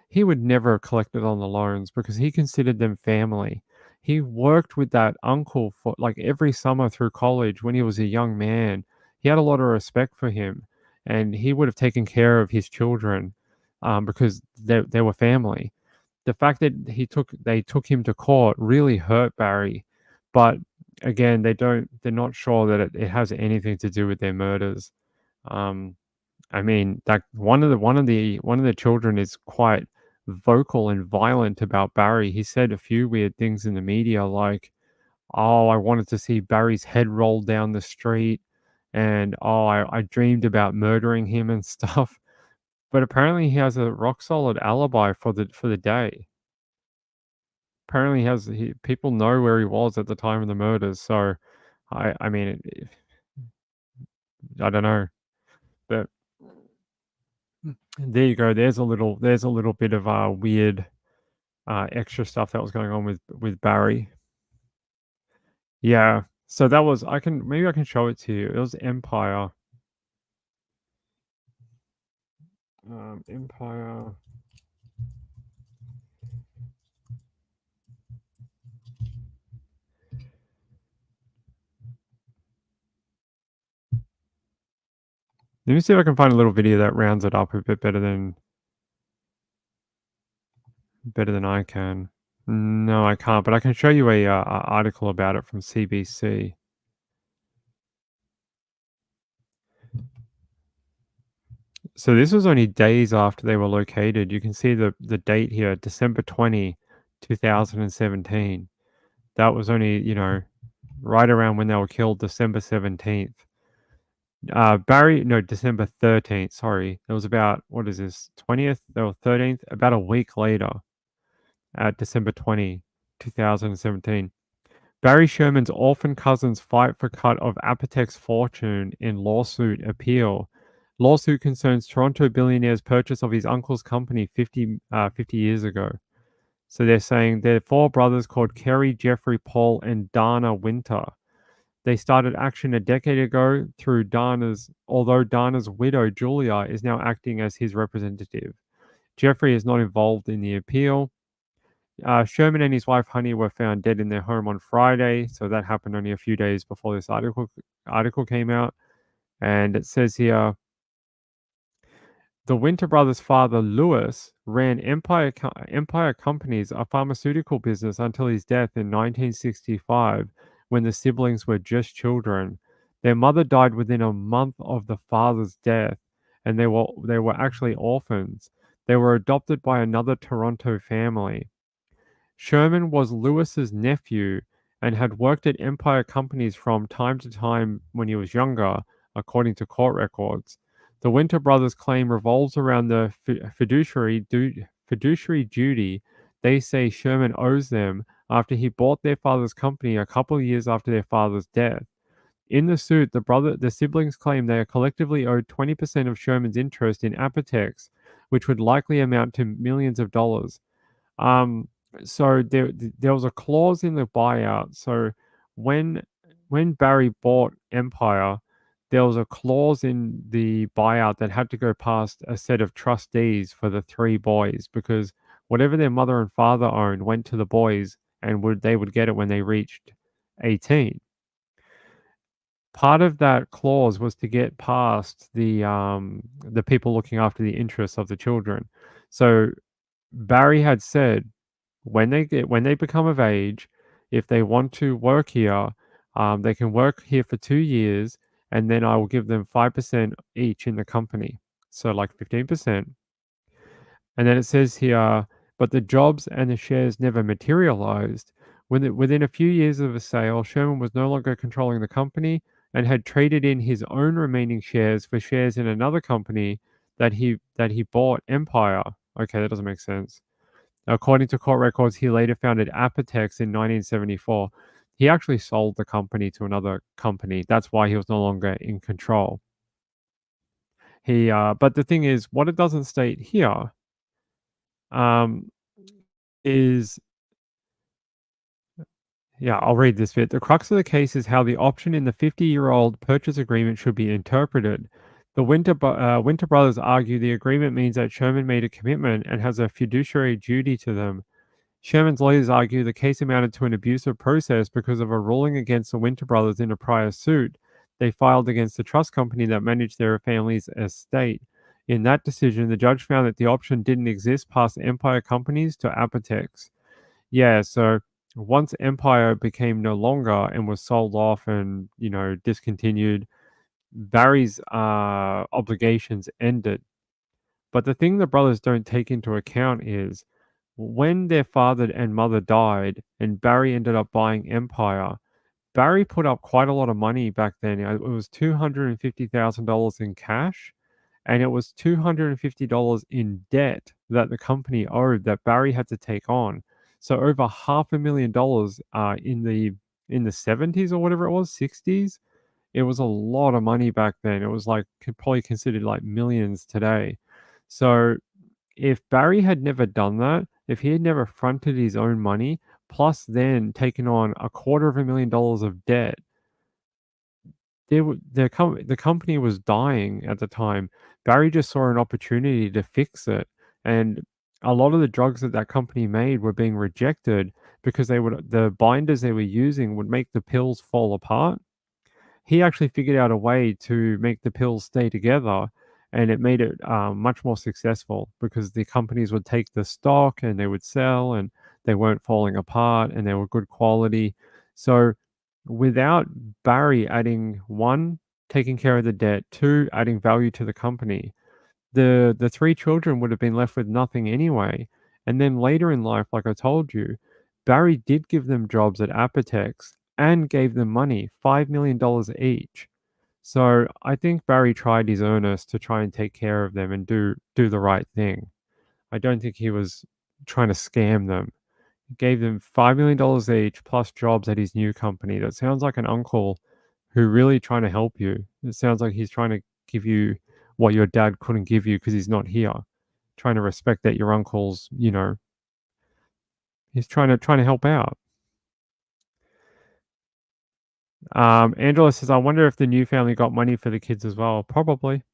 he would never have collected on the loans because he considered them family. He worked with that uncle for like every summer through college when he was a young man. He had a lot of respect for him, and he would have taken care of his children because they were family. The fact that they took him to court really hurt Barry, but again, they're not sure that it has anything to do with their murders. Um, I mean, that one of the children is quite vocal and violent about Barry. He said a few weird things in the media like, "Oh, I wanted to see Barry's head roll down the street," and "Oh, I dreamed about murdering him and stuff." But apparently, he has a rock solid alibi for the day. Apparently, people know where he was at the time of the murders. So, I mean, I don't know, but there you go. There's a little bit of weird extra stuff that was going on with Barry. Yeah. So that was I can show it to you. It was Empire. Empire. Let me see if I can find a little video that rounds it up a bit better than I can. No, I can't, but I can show you a article about it from CBC. So this was only days after they were located. You can see the date here, December 2017. That was only, right around when they were killed, December 17th. December 13th, sorry. It was about, what is this, 20th or 13th? About a week later, at December 2017. Barry Sherman's orphan cousins fight for cut of Apotex fortune in lawsuit appeal. Lawsuit concerns Toronto billionaire's purchase of his uncle's company 50 years ago. So they're saying they're four brothers called Kerry, Jeffrey, Paul, and Dana Winter. They started action a decade ago although Dana's widow, Julia, is now acting as his representative. Jeffrey is not involved in the appeal. Sherman and his wife, Honey, were found dead in their home on Friday. So that happened only a few days before this article came out. And it says here, the Winter brothers' father, Lewis, ran Empire Companies, a pharmaceutical business, until his death in 1965, when the siblings were just children. Their mother died within a month of the father's death, and they were actually orphans. They were adopted by another Toronto family. Sherman was Lewis's nephew and had worked at Empire Companies from time to time when he was younger, according to court records. The Winter brothers' claim revolves around the fiduciary duty they say Sherman owes them after he bought their father's company a couple of years after their father's death. In the suit, the siblings claim they are collectively owed 20% of Sherman's interest in Apotex, which would likely amount to millions of dollars. Um, So there was a clause in the buyout. So when when Barry bought Empire, there was a clause in the buyout that had to go past a set of trustees for the three boys because whatever their mother and father owned went to the boys and they would get it when they reached 18. Part of that clause was to get past the people looking after the interests of the children. So Barry had said when they become of age, if they want to work here, they can work here for 2 years, and then I will give them 5% each in the company, so like 15%. And then it says here, but the jobs and the shares never materialized. Within a few years of a sale, Sherman was no longer controlling the company and had traded in his own remaining shares for shares in another company that he bought, Empire. Okay, that doesn't make sense. According to court records, he later founded Apotex in 1974. He actually sold the company to another company. That's why he was no longer in control. But the thing is, what it doesn't state here um, is, yeah, I'll read this bit. The crux of the case is how the option in the 50-year-old purchase agreement should be interpreted. The Winter brothers argue the agreement means that Sherman made a commitment and has a fiduciary duty to them. Sherman's lawyers argue the case amounted to an abusive process because of a ruling against the Winter brothers in a prior suit they filed against the trust company that managed their family's estate. In that decision, the judge found that the option didn't exist past Empire companies to Apotex. Yeah, so once Empire became no longer and was sold off and, discontinued, Barry's obligations ended. But the thing the brothers don't take into account is when their father and mother died and Barry ended up buying Empire, Barry put up quite a lot of money back then. It was $250,000 in cash and it was $250 in debt that the company owed that Barry had to take on. So over $500,000 in the 70s or whatever it was, 60s. It was a lot of money back then. It was like probably considered like millions today. So if Barry had never done that, if he had never fronted his own money, plus then taken on $250,000 of debt, the company was dying at the time. Barry just saw an opportunity to fix it, and a lot of the drugs that that company made were being rejected because the binders they were using would make the pills fall apart. He actually figured out a way to make the pills stay together, and it made it much more successful because the companies would take the stock and they would sell, and they weren't falling apart, and they were good quality. So, without Barry adding one, taking care of the debt, two, adding value to the company, the three children would have been left with nothing anyway. And then later in life, like I told you, Barry did give them jobs at Apotex and gave them money, $5 million each. So I think Barry tried his earnest to try and take care of them and do the right thing. I don't think he was trying to scam them. He gave them $5 million each plus jobs at his new company. That sounds like an uncle who really trying to help you. It sounds like he's trying to give you what your dad couldn't give you because he's not here. Trying to respect that your uncle's, he's trying to help out. Angela says, I wonder if the new family got money for the kids as well. Probably.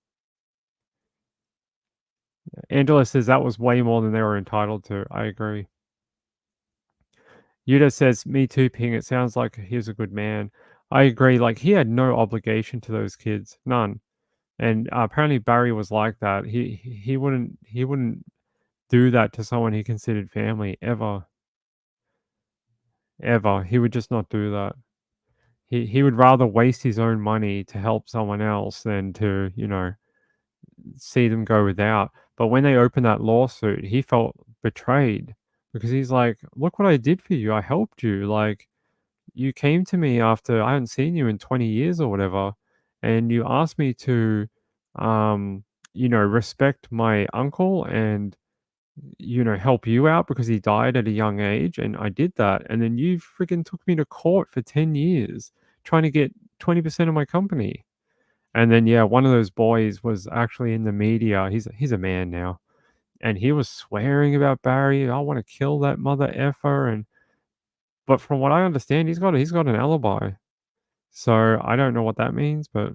Angela says that was way more than they were entitled to. I agree. Yuda says, me too, Ping. It sounds like he's a good man. I agree. Like, he had no obligation to those kids. None. And apparently Barry was like that. He wouldn't do that to someone he considered family ever. Ever. He would just not do that. He would rather waste his own money to help someone else than to, see them go without. But when they opened that lawsuit, he felt betrayed because he's like, "Look what I did for you. I helped you. Like, you came to me after I hadn't seen you in 20 years or whatever, and you asked me to, um, respect my uncle and, help you out because he died at a young age, and I did that. And then you freaking took me to court for 10 years trying to get 20% of my company." And then, yeah, one of those boys was actually in the media. He's a man now, and he was swearing about Barry. I want to kill that mother effer, and but from what I understand, he's got an alibi. So I don't know what that means, but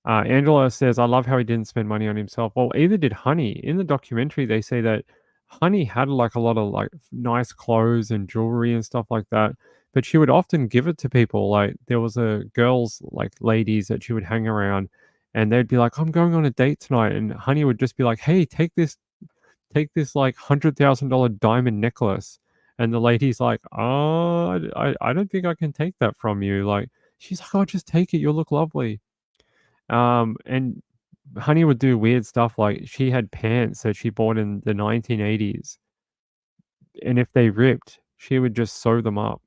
Angela says, "I love how he didn't spend money on himself." Well, either did Honey. In the documentary, they say that Honey had like a lot of like nice clothes and jewelry and stuff like that, but she would often give it to people. Like there was a girls like ladies that she would hang around, and they'd be like, "I'm going on a date tonight," and Honey would just be like, "Hey, take this like $100,000 diamond necklace," and the lady's like, "Oh, I don't think I can take that from you." Like she's like, "Oh, just take it. You'll look lovely." And Honey would do weird stuff, like, she had pants that she bought in the 1980s, and if they ripped, she would just sew them up,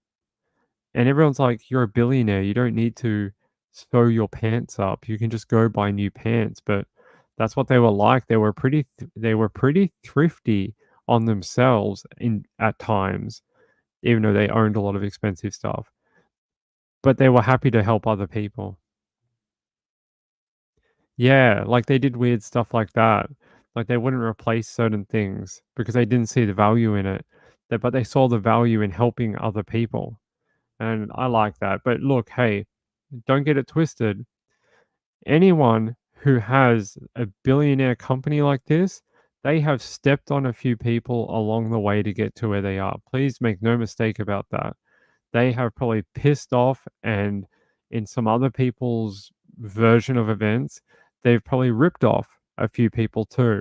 and everyone's like, "You're a billionaire, you don't need to sew your pants up, you can just go buy new pants," but that's what they were like, they were pretty thrifty on themselves in at times, even though they owned a lot of expensive stuff, but they were happy to help other people. Yeah, like, they did weird stuff like that. Like, they wouldn't replace certain things because they didn't see the value in it, but they saw the value in helping other people, and I like that, but look, hey, don't get it twisted. Anyone who has a billionaire company like this, they have stepped on a few people along the way to get to where they are. Please make no mistake about that. They have probably pissed off, and in some other people's version of events, they've probably ripped off a few people too.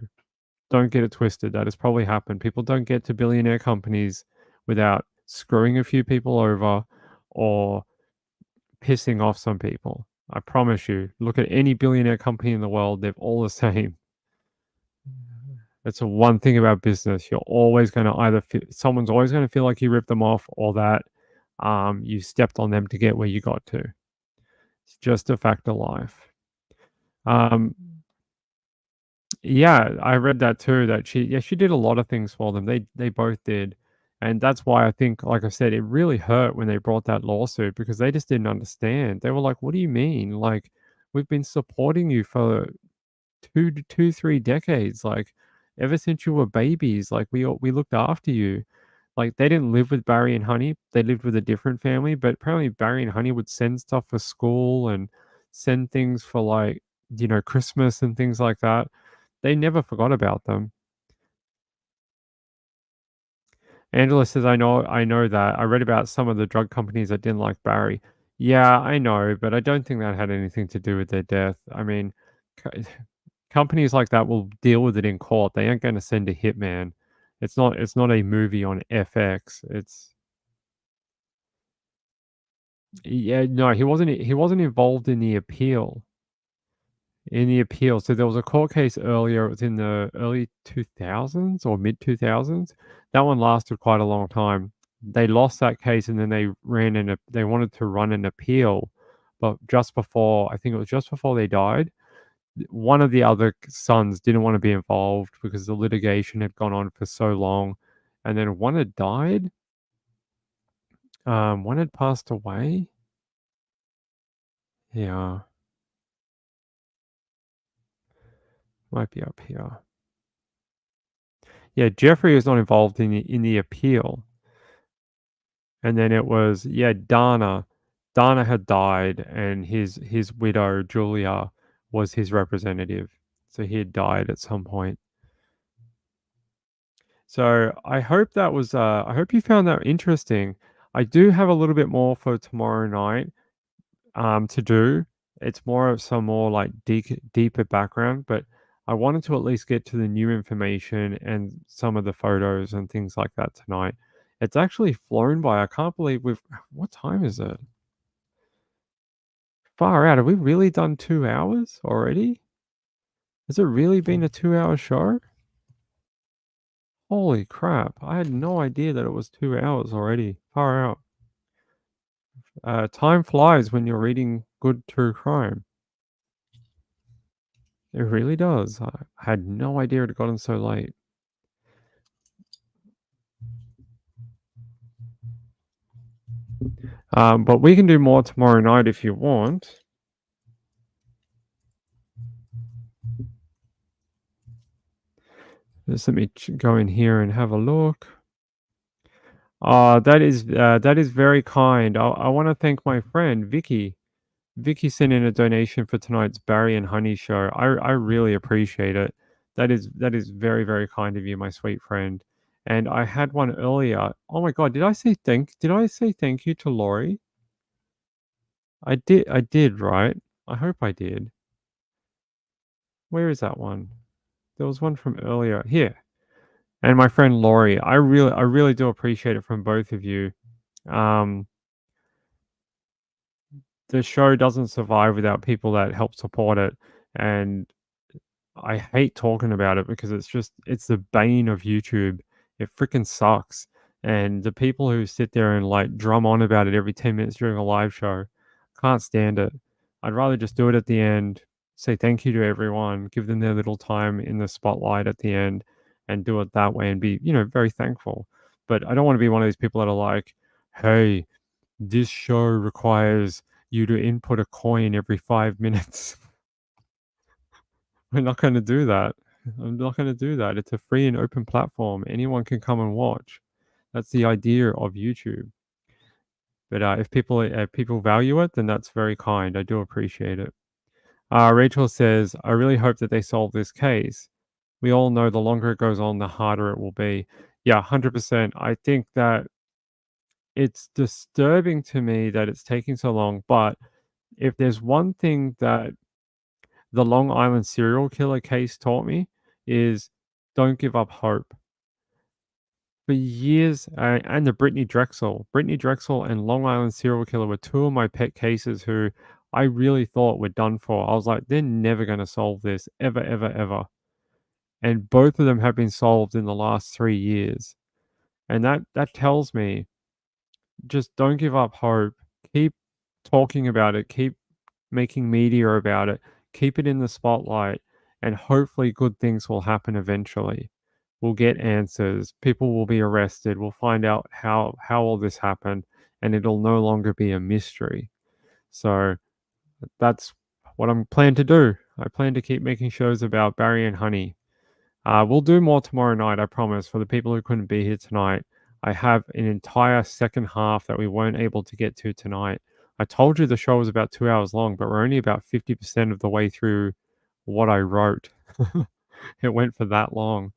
Don't get it twisted. That has probably happened. People don't get to billionaire companies without screwing a few people over or pissing off some people. I promise you. Look at any billionaire company in the world, they're all the same. That's the one thing about business. You're always going to someone's always going to feel like you ripped them off, or that you stepped on them to get where you got to. It's just a fact of life. Um, yeah, I read that too. That she did a lot of things for them. They both did, and that's why I think, like I said, it really hurt when they brought that lawsuit because they just didn't understand. They were like, "What do you mean? Like, we've been supporting you for 3 decades. Like, ever since you were babies. Like, we looked after you." Like, they didn't live with Barry and Honey, they lived with a different family, but apparently Barry and Honey would send stuff for school and send things for, like, Christmas and things like that. They never forgot about them. Angela says, "I know that. I read about some of the drug companies that didn't like Barry." Yeah, I know, but I don't think that had anything to do with their death. I mean, co companies like that will deal with it in court. They aren't gonna send a hitman. It's not a movie on FX. It's Yeah, no, he wasn't involved in the appeal. So there was a court case earlier, it was in the early 2000s or mid 2000s. That one lasted quite a long time. They lost that case, and then they wanted to run an appeal, but I think it was just before they died, one of the other sons didn't want to be involved because the litigation had gone on for so long, and then one had died, one had passed away. Yeah, might be up here. Yeah, Jeffrey was not involved in the appeal, and then it was, yeah, Dana. Dana had died, and his widow, Julia, was his representative. So he had died at some point. So I hope you found that interesting. I do have a little bit more for tomorrow night, to do. It's more of some more like deeper background, but I wanted to at least get to the new information and some of the photos and things like that tonight. It's actually flown by. I can't believe what time is it? Far out. Have we really done 2 hours already? Has it really been a 2 hour show? Holy crap. I had no idea that it was 2 hours already. Far out. Time flies when you're reading good true crime. It really does. I had no idea it had gotten so late. But we can do more tomorrow night if you want. Just let me go in here and have a look. That is very kind. I want to thank my friend Vicky. Vicky sent in a donation for tonight's Barry and Honey show. I really appreciate it. That is very very kind of you, my sweet friend. And I had one earlier. Oh my god, did I say thank you to Laurie? I did, right? I hope I did. Where is that one? There was one from earlier. Here. And my friend Laurie. I really do appreciate it from both of you. Um the show doesn't survive without people that help support it, and I hate talking about it because it's the bane of YouTube. It freaking sucks. And the people who sit there and like drum on about it every 10 minutes during a live show, can't stand it. I'd rather just do it at the end, say thank you to everyone, give them their little time in the spotlight at the end and do it that way and be, very thankful. But I don't want to be one of these people that are like, hey, this show requires you to input a coin every 5 minutes. We're not gonna do that. I'm not gonna do that. It's a free and open platform. Anyone can come and watch. That's the idea of YouTube. But if people value it, then that's very kind. I do appreciate it. Rachel says, "I really hope that they solve this case. We all know the longer it goes on, the harder it will be." Yeah, 100%. I think that it's disturbing to me that it's taking so long. But if there's one thing that the Long Island serial killer case taught me is don't give up hope. For years, and the Brittany Drexel and Long Island serial killer were two of my pet cases who I really thought were done for. I was like, they're never going to solve this ever, ever, ever. And both of them have been solved in the last 3 years. And that tells me just don't give up hope. Keep talking about it. Keep making media about it, keep it in the spotlight, and hopefully good things will happen eventually. We'll get answers. People will be arrested. We'll find out how all this happened, and it'll no longer be a mystery. So that's what I'm planning to do. I plan to keep making shows about Barry and Honey. We'll do more tomorrow night, I promise. For the people who couldn't be here tonight, I have an entire second half that we weren't able to get to tonight. I told you the show was about 2 hours long, but we're only about 50% of the way through what I wrote. It went for that long.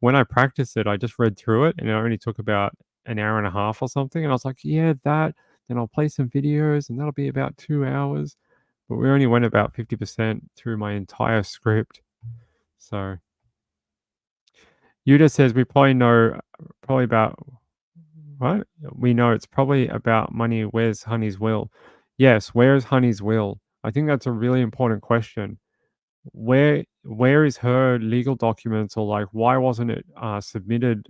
When I practiced it, I just read through it and it only took about an hour and a half or something. And I was like, yeah, that. Then I'll play some videos and that'll be about 2 hours. But we only went about 50% through my entire script. So Yuda says we probably about what? We know it's probably about money. Where's Honey's will? Yes, where's Honey's will? I think that's a really important question. Where is her legal documents, or like why wasn't it submitted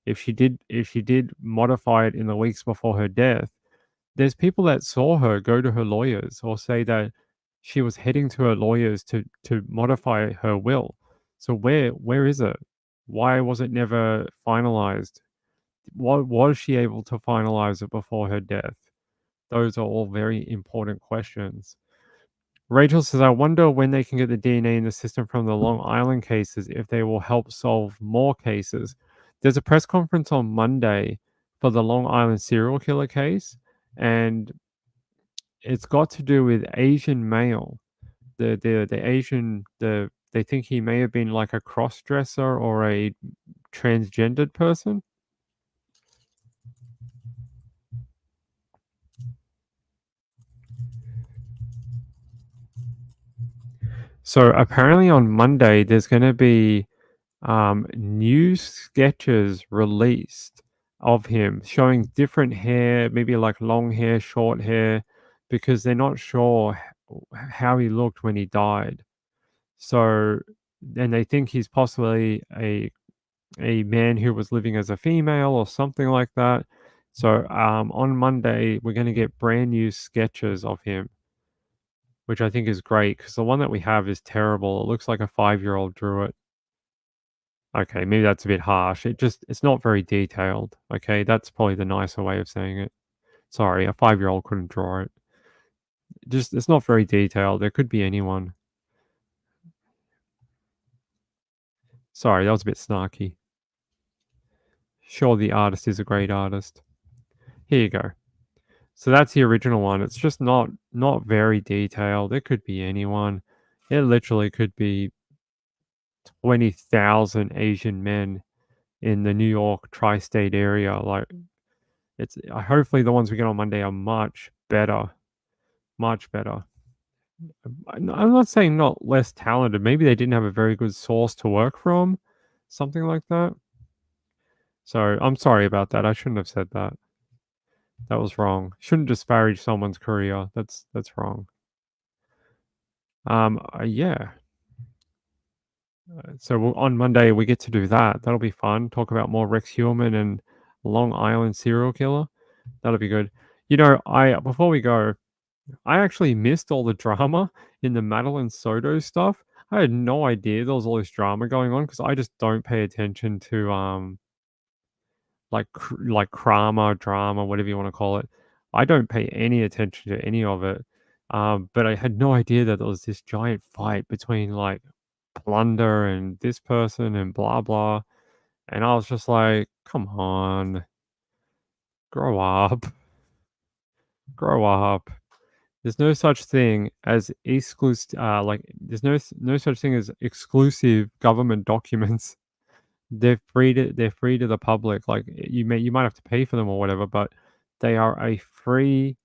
if she did modify it in the weeks before her death? There's people that saw her go to her lawyers or say that she was heading to her lawyers to modify her will. So where is it? Why was it never finalized? What was she able to finalize it before her death? Those are all very important questions. Rachel says, I wonder when they can get the DNA in the system from the Long Island cases, if they will help solve more cases. There's a press conference on Monday for the Long Island serial killer case, and it's got to do with Asian male. The Asian they think he may have been like a cross dresser or a transgendered person. So apparently on Monday there's going to be new sketches released of him showing different hair, maybe like long hair, short hair, because they're not sure how he looked when he died. So, and they think he's possibly a man who was living as a female or something like that. So, on Monday we're going to get brand new sketches of him, which I think is great because the one that we have is terrible. It looks like a 5-year-old drew it. Okay, maybe that's a bit harsh. It's not very detailed. Okay, that's probably the nicer way of saying it. Sorry, a 5-year-old couldn't draw it. Just it's not very detailed. There could be anyone. Sorry, that was a bit snarky. Sure, the artist is a great artist. Here you go. So that's the original one. It's just not very detailed. It could be anyone. It literally could be 20,000 Asian men in the New York tri-state area. Like it's hopefully the ones we get on Monday are much better, much better. I'm not saying not less talented. Maybe they didn't have a very good source to work from, something like that. So I'm sorry about that. I shouldn't have said that. That was wrong. Shouldn't disparage someone's career. That's wrong. Yeah. So on Monday we get to do that. That'll be fun. Talk about more Rex Heuermann and Long Island serial killer. That'll be good. You know, I before we go, I actually missed all the drama in the Madeline Soto stuff. I had no idea there was all this drama going on because I just don't pay attention to like drama, whatever you want to call it. I don't pay any attention to any of it. But I had no idea that there was this giant fight between like Plunder and this person and blah blah. And I was just like, come on, grow up, grow up. There's no such thing as exclusive. There's no such thing as exclusive government documents. They're free to the public. Like you might have to pay for them or whatever, but they are a free.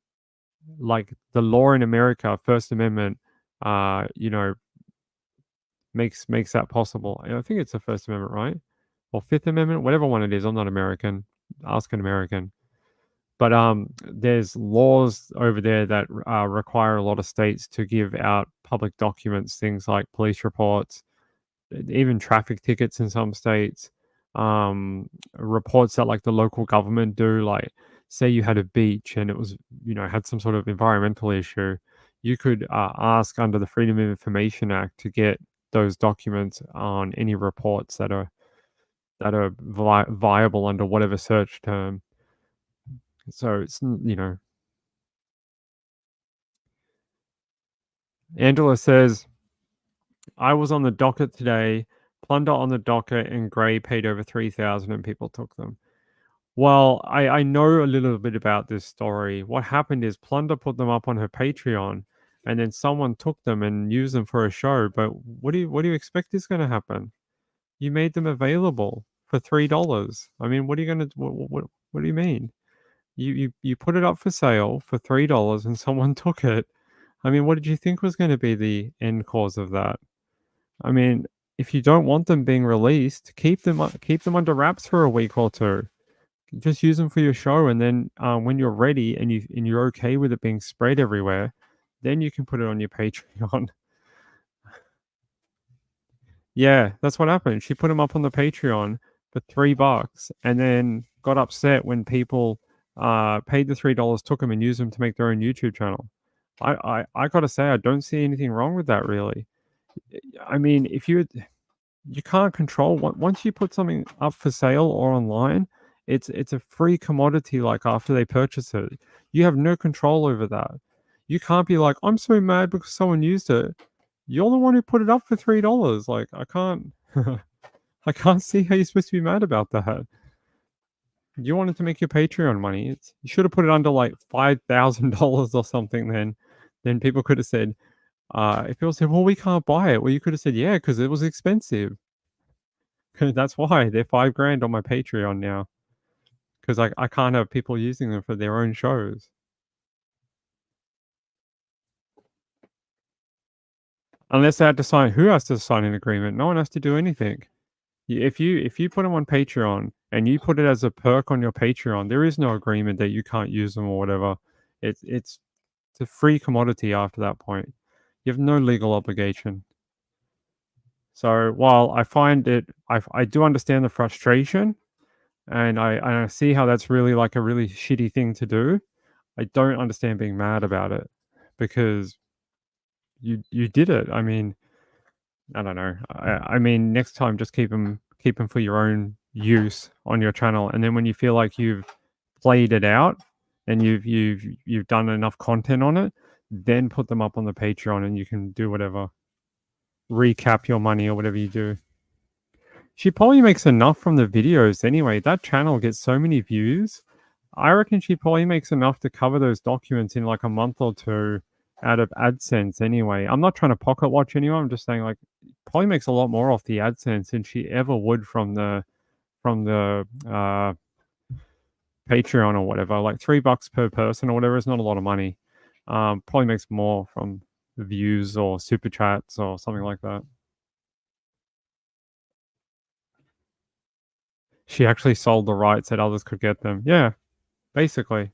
Like the law in America, First Amendment, you know, makes that possible. I think it's the First Amendment, right? Or Fifth Amendment, whatever one it is. I'm not American. Ask an American. But there's laws over there that require a lot of states to give out public documents, things like police reports, even traffic tickets in some states, reports that like the local government do. Like, say you had a beach and it was, had some sort of environmental issue, you could ask under the Freedom of Information Act to get those documents on any reports that are viable under whatever search term. So Angela says, I was on the docket today, Plunder on the docket, and Gray paid over 3,000 and people took them. Well, I know a little bit about this story. What happened is Plunder put them up on her Patreon, and then someone took them and used them for a show. But what do you expect is going to happen? You made them available for $3. I mean, what are you going to what do you mean? You put it up for sale for $3 and someone took it. I mean, what did you think was going to be the end cause of that? I mean, if you don't want them being released, keep them under wraps for a week or two. Just use them for your show, and then when you're ready and you're okay with it being spread everywhere, then you can put it on your Patreon. Yeah, that's what happened. She put them up on the Patreon for $3, and then got upset when people paid the $3, took them, and used them to make their own YouTube channel. I gotta say, I don't see anything wrong with that, really. I mean, if you can't control once you put something up for sale or online, it's a free commodity. Like after they purchase it, you have no control over that. You can't be like, I'm so mad because someone used it. You're the one who put it up for $3. Like I can't, I can't see how you're supposed to be mad about that. You wanted to make your Patreon money. You should have put it under like $5,000 or something. Then people could have said, if people said, well, we can't buy it. Well, you could have said, yeah, because it was expensive. That's why they're $5,000 on my Patreon now. Because I can't have people using them for their own shows. Unless they had to sign. Who has to sign an agreement? No one has to do anything. If you put them on Patreon and you put it as a perk on your Patreon, there is no agreement that you can't use them or whatever. It's a free commodity after that point. You have no legal obligation. So while I find I do understand the frustration, and I see how that's really like a really shitty thing to do. I don't understand being mad about it because you did it. I mean, I don't know. I mean, next time just keep them for your own use on your channel, and then when you feel like you've played it out and you've done enough content on it, then put them up on the Patreon, and you can do whatever, recap your money or whatever you do. She probably makes enough from the videos anyway. That channel gets so many views. I reckon she probably makes enough to cover those documents in like a month or two out of AdSense anyway. I'm not trying to pocket watch anyone. I'm just saying like probably makes a lot more off the AdSense than she ever would from the Patreon or whatever. Like $3 per person or whatever is not a lot of money. Probably makes more from the views or super chats or something like that. She actually sold the rights that others could get them. Yeah, basically.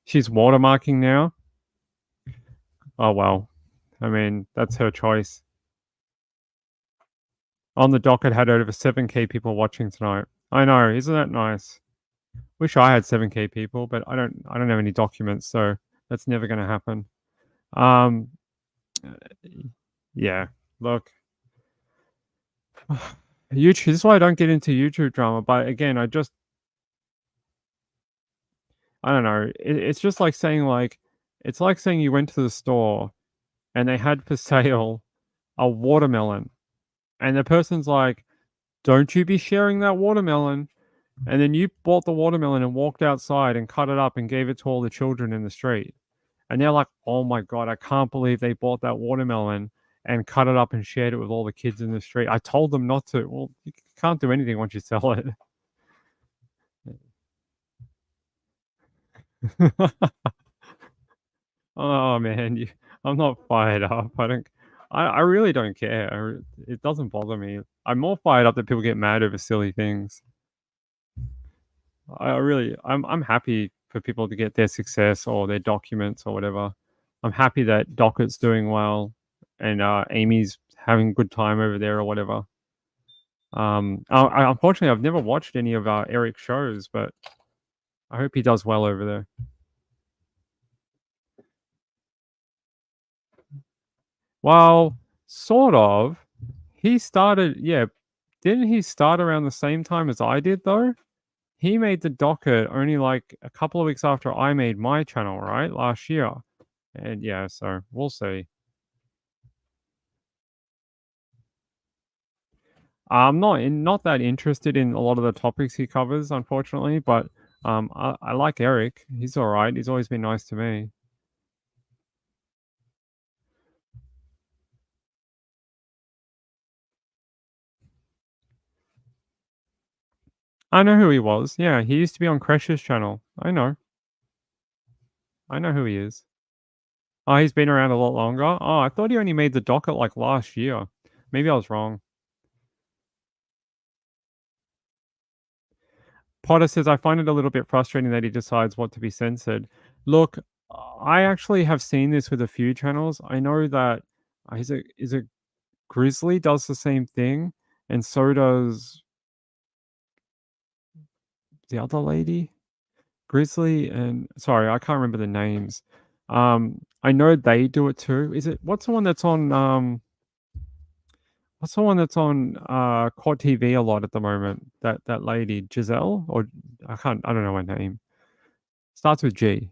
She's watermarking now. Oh well. I mean, that's her choice. On the docket had over 7K people watching tonight. I know, isn't that nice? Wish I had 7K people, but I don't have any documents, so that's never gonna happen. Um yeah. Look. YouTube, this is why I don't get into YouTube drama, but again, I don't know. It's just like saying it's like saying you went to the store and they had for sale a watermelon, and the person's like, "Don't you be sharing that watermelon." And then you bought the watermelon and walked outside and cut it up and gave it to all the children in the street. And they're like, "Oh my god, I can't believe they bought that watermelon and cut it up and shared it with all the kids in the street. I told them not to." Well, you can't do anything once you sell it. Oh man, I'm not fired up. I really don't care. It doesn't bother me. I'm more fired up that people get mad over silly things. I'm happy for people to get their success or their documents or whatever. I'm happy that Docket's doing well and Amy's having a good time over there or whatever. Unfortunately I've never watched any of Eric's shows, but I hope he does well over there. Well, sort of. He started, yeah. Didn't he start around the same time as I did though? He made the docket only like a couple of weeks after I made my channel, right? Last year. And yeah, so we'll see. I'm not that interested in a lot of the topics he covers, unfortunately, but I like Eric. He's all right. He's always been nice to me. I know who he was. Yeah, he used to be on Crash's channel. I know. I know who he is. Oh, he's been around a lot longer. Oh, I thought he only made the docket like last year. Maybe I was wrong. Potter says, I find it a little bit frustrating that he decides what to be censored. Look, I actually have seen this with a few channels. I know that is it Grizzly does the same thing, and so does the other lady. Grizzly and sorry, I can't remember the names. I know they do it too. Is it what's the one that's on Quad TV a lot at the moment? That lady, Giselle, or I don't know her name. Starts with G.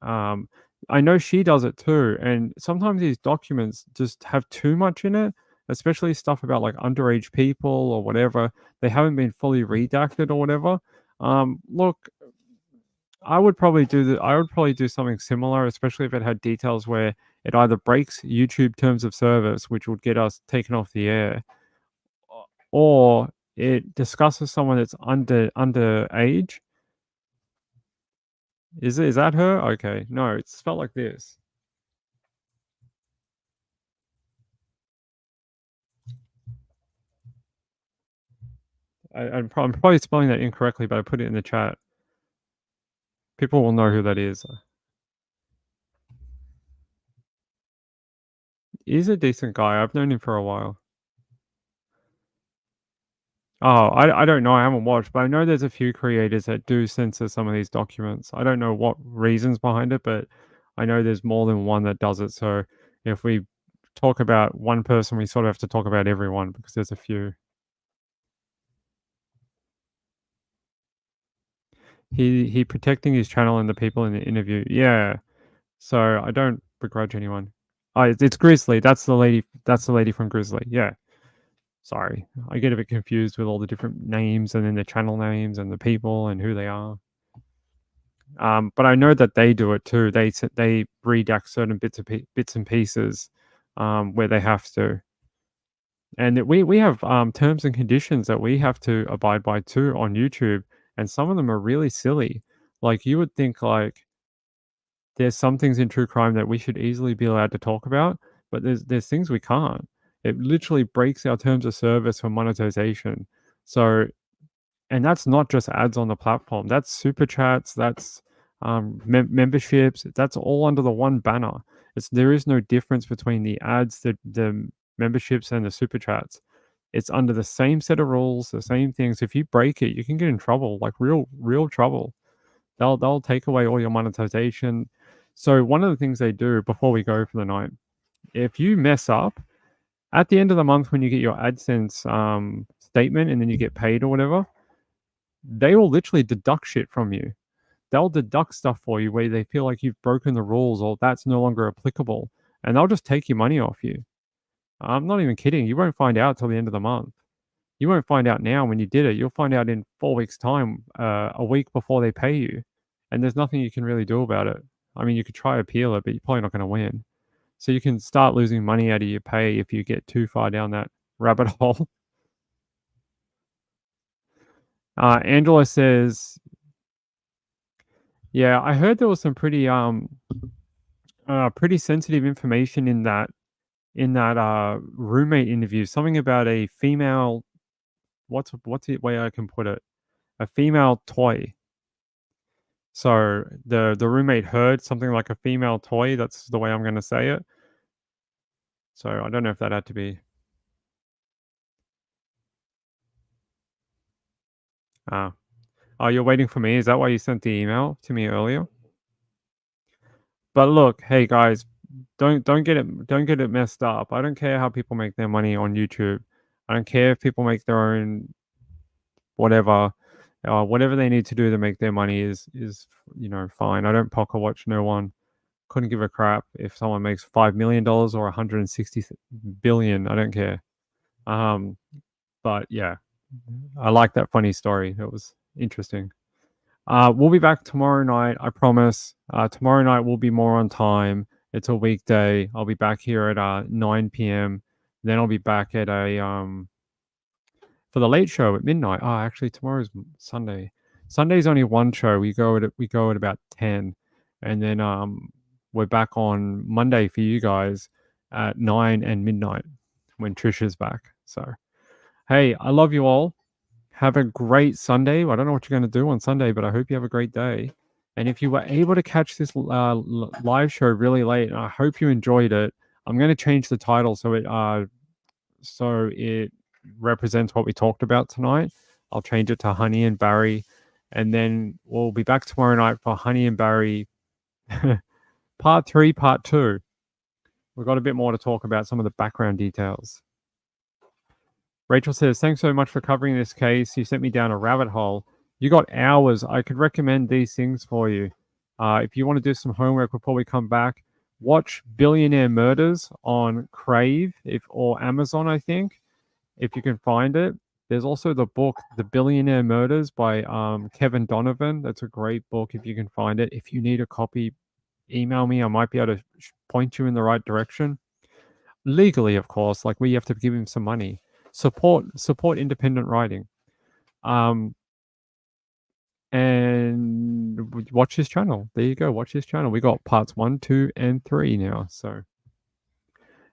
Um, I know she does it too, and sometimes these documents just have too much in it, especially stuff about like underage people or whatever. They haven't been fully redacted or whatever. Look, I would probably do something similar, especially if it had details where it either breaks YouTube terms of service, which would get us taken off the air, or it discusses someone that's underage. Is that her? Okay, no, it's spelled like this. I'm probably spelling that incorrectly, but I put it in the chat. People will know who that is. He's a decent guy. I've known him for a while. Oh, I don't know. I haven't watched, but I know there's a few creators that do censor some of these documents. I don't know what reasons behind it, but I know there's more than one that does it. So if we talk about one person, we sort of have to talk about everyone because there's a few. He protecting his channel and the people in the interview. Yeah. So I don't begrudge anyone. Oh, it's Grizzly. That's the lady. That's the lady from Grizzly. Yeah. Sorry, I get a bit confused with all the different names and then the channel names and the people and who they are. But I know that they do it too. They redact certain bits and pieces where they have to, and we have terms and conditions that we have to abide by too on YouTube, and some of them are really silly. Like you would think like there's some things in true crime that we should easily be allowed to talk about, but there's things we can't. It literally breaks our terms of service for monetization. So, and that's not just ads on the platform. That's super chats. That's memberships. That's all under the one banner. There is no difference between the ads, the memberships, and the super chats. It's under the same set of rules, the same things. If you break it, you can get in trouble, like real trouble. They'll take away all your monetization. So one of the things they do before we go for the night, if you mess up at the end of the month when you get your AdSense statement and then you get paid or whatever, they will literally deduct shit from you. They'll deduct stuff for you where they feel like you've broken the rules or that's no longer applicable, and they'll just take your money off you. I'm not even kidding. You won't find out till the end of the month. You won't find out now when you did it. You'll find out in 4 weeks' time, a week before they pay you, and there's nothing you can really do about it. I mean, you could try to appeal it, but you're probably not going to win. So you can start losing money out of your pay if you get too far down that rabbit hole. Angela says, "Yeah, I heard there was some pretty sensitive information in that roommate interview. Something about a female. What's the way I can put it? A female toy. So the roommate heard something like a female toy. That's the way I'm going to say it. So I don't know if that had to be. Uh, oh, you're waiting for me. Is that why you sent the email to me earlier? But look, hey guys, don't get it messed up. I don't care how people make their money on YouTube. I don't care if people make their own whatever. Whatever they need to do to make their money is fine. I don't pocket watch no one. Couldn't give a crap if someone makes $5 million or 160 billion. I don't care. But yeah, I like that funny story. It was interesting. We'll be back tomorrow night. I promise. Tomorrow night will be more on time. It's a weekday. I'll be back here at 9 p.m. Then I'll be back at a for the late show at midnight. Oh, actually, tomorrow's Sunday. Sunday's only one show. We go at about 10, and then we're back on Monday for you guys at 9 and midnight when Trish is back. So, hey, I love you all. Have a great Sunday. I don't know what you're going to do on Sunday, but I hope you have a great day. And if you were able to catch this live show really late, and I hope you enjoyed it, I'm going to change the title so it represents what we talked about tonight. I'll change it to Honey and Barry, and then we'll be back tomorrow night for Honey and Barry part 3, part 2. We've got a bit more to talk about, some of the background details. Rachel says, thanks so much for covering this case. You sent me down a rabbit hole. You got hours. I could recommend these things for you. If you want to do some homework before we come back, watch Billionaire Murders on Crave or Amazon, I think, if you can find it. There's also the book, The Billionaire Murders by Kevin Donovan. That's a great book if you can find it. If you need a copy, email me. I might be able to point you in the right direction. Legally, of course, like we have to give him some money. Support independent writing. And watch his channel. There you go. Watch his channel. We got parts 1, 2, and 3 now. So,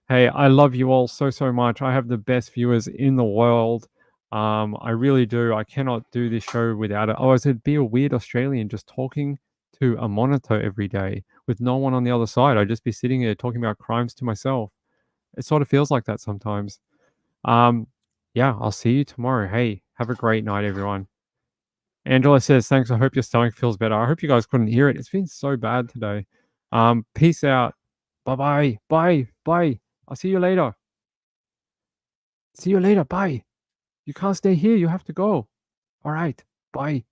hey, I love you all so much. I have the best viewers in the world. I really do. I cannot do this show without it. Otherwise, it'd be a weird Australian just talking to a monitor every day with no one on the other side. I'd just be sitting there talking about crimes to myself. It sort of feels like that sometimes. Yeah, I'll see you tomorrow. Hey, have a great night, everyone. Angela says, thanks. I hope your stomach feels better. I hope you guys couldn't hear it. It's been so bad today. Peace out. Bye-bye. Bye. Bye. I'll see you later. See you later. Bye. You can't stay here. You have to go. All right. Bye.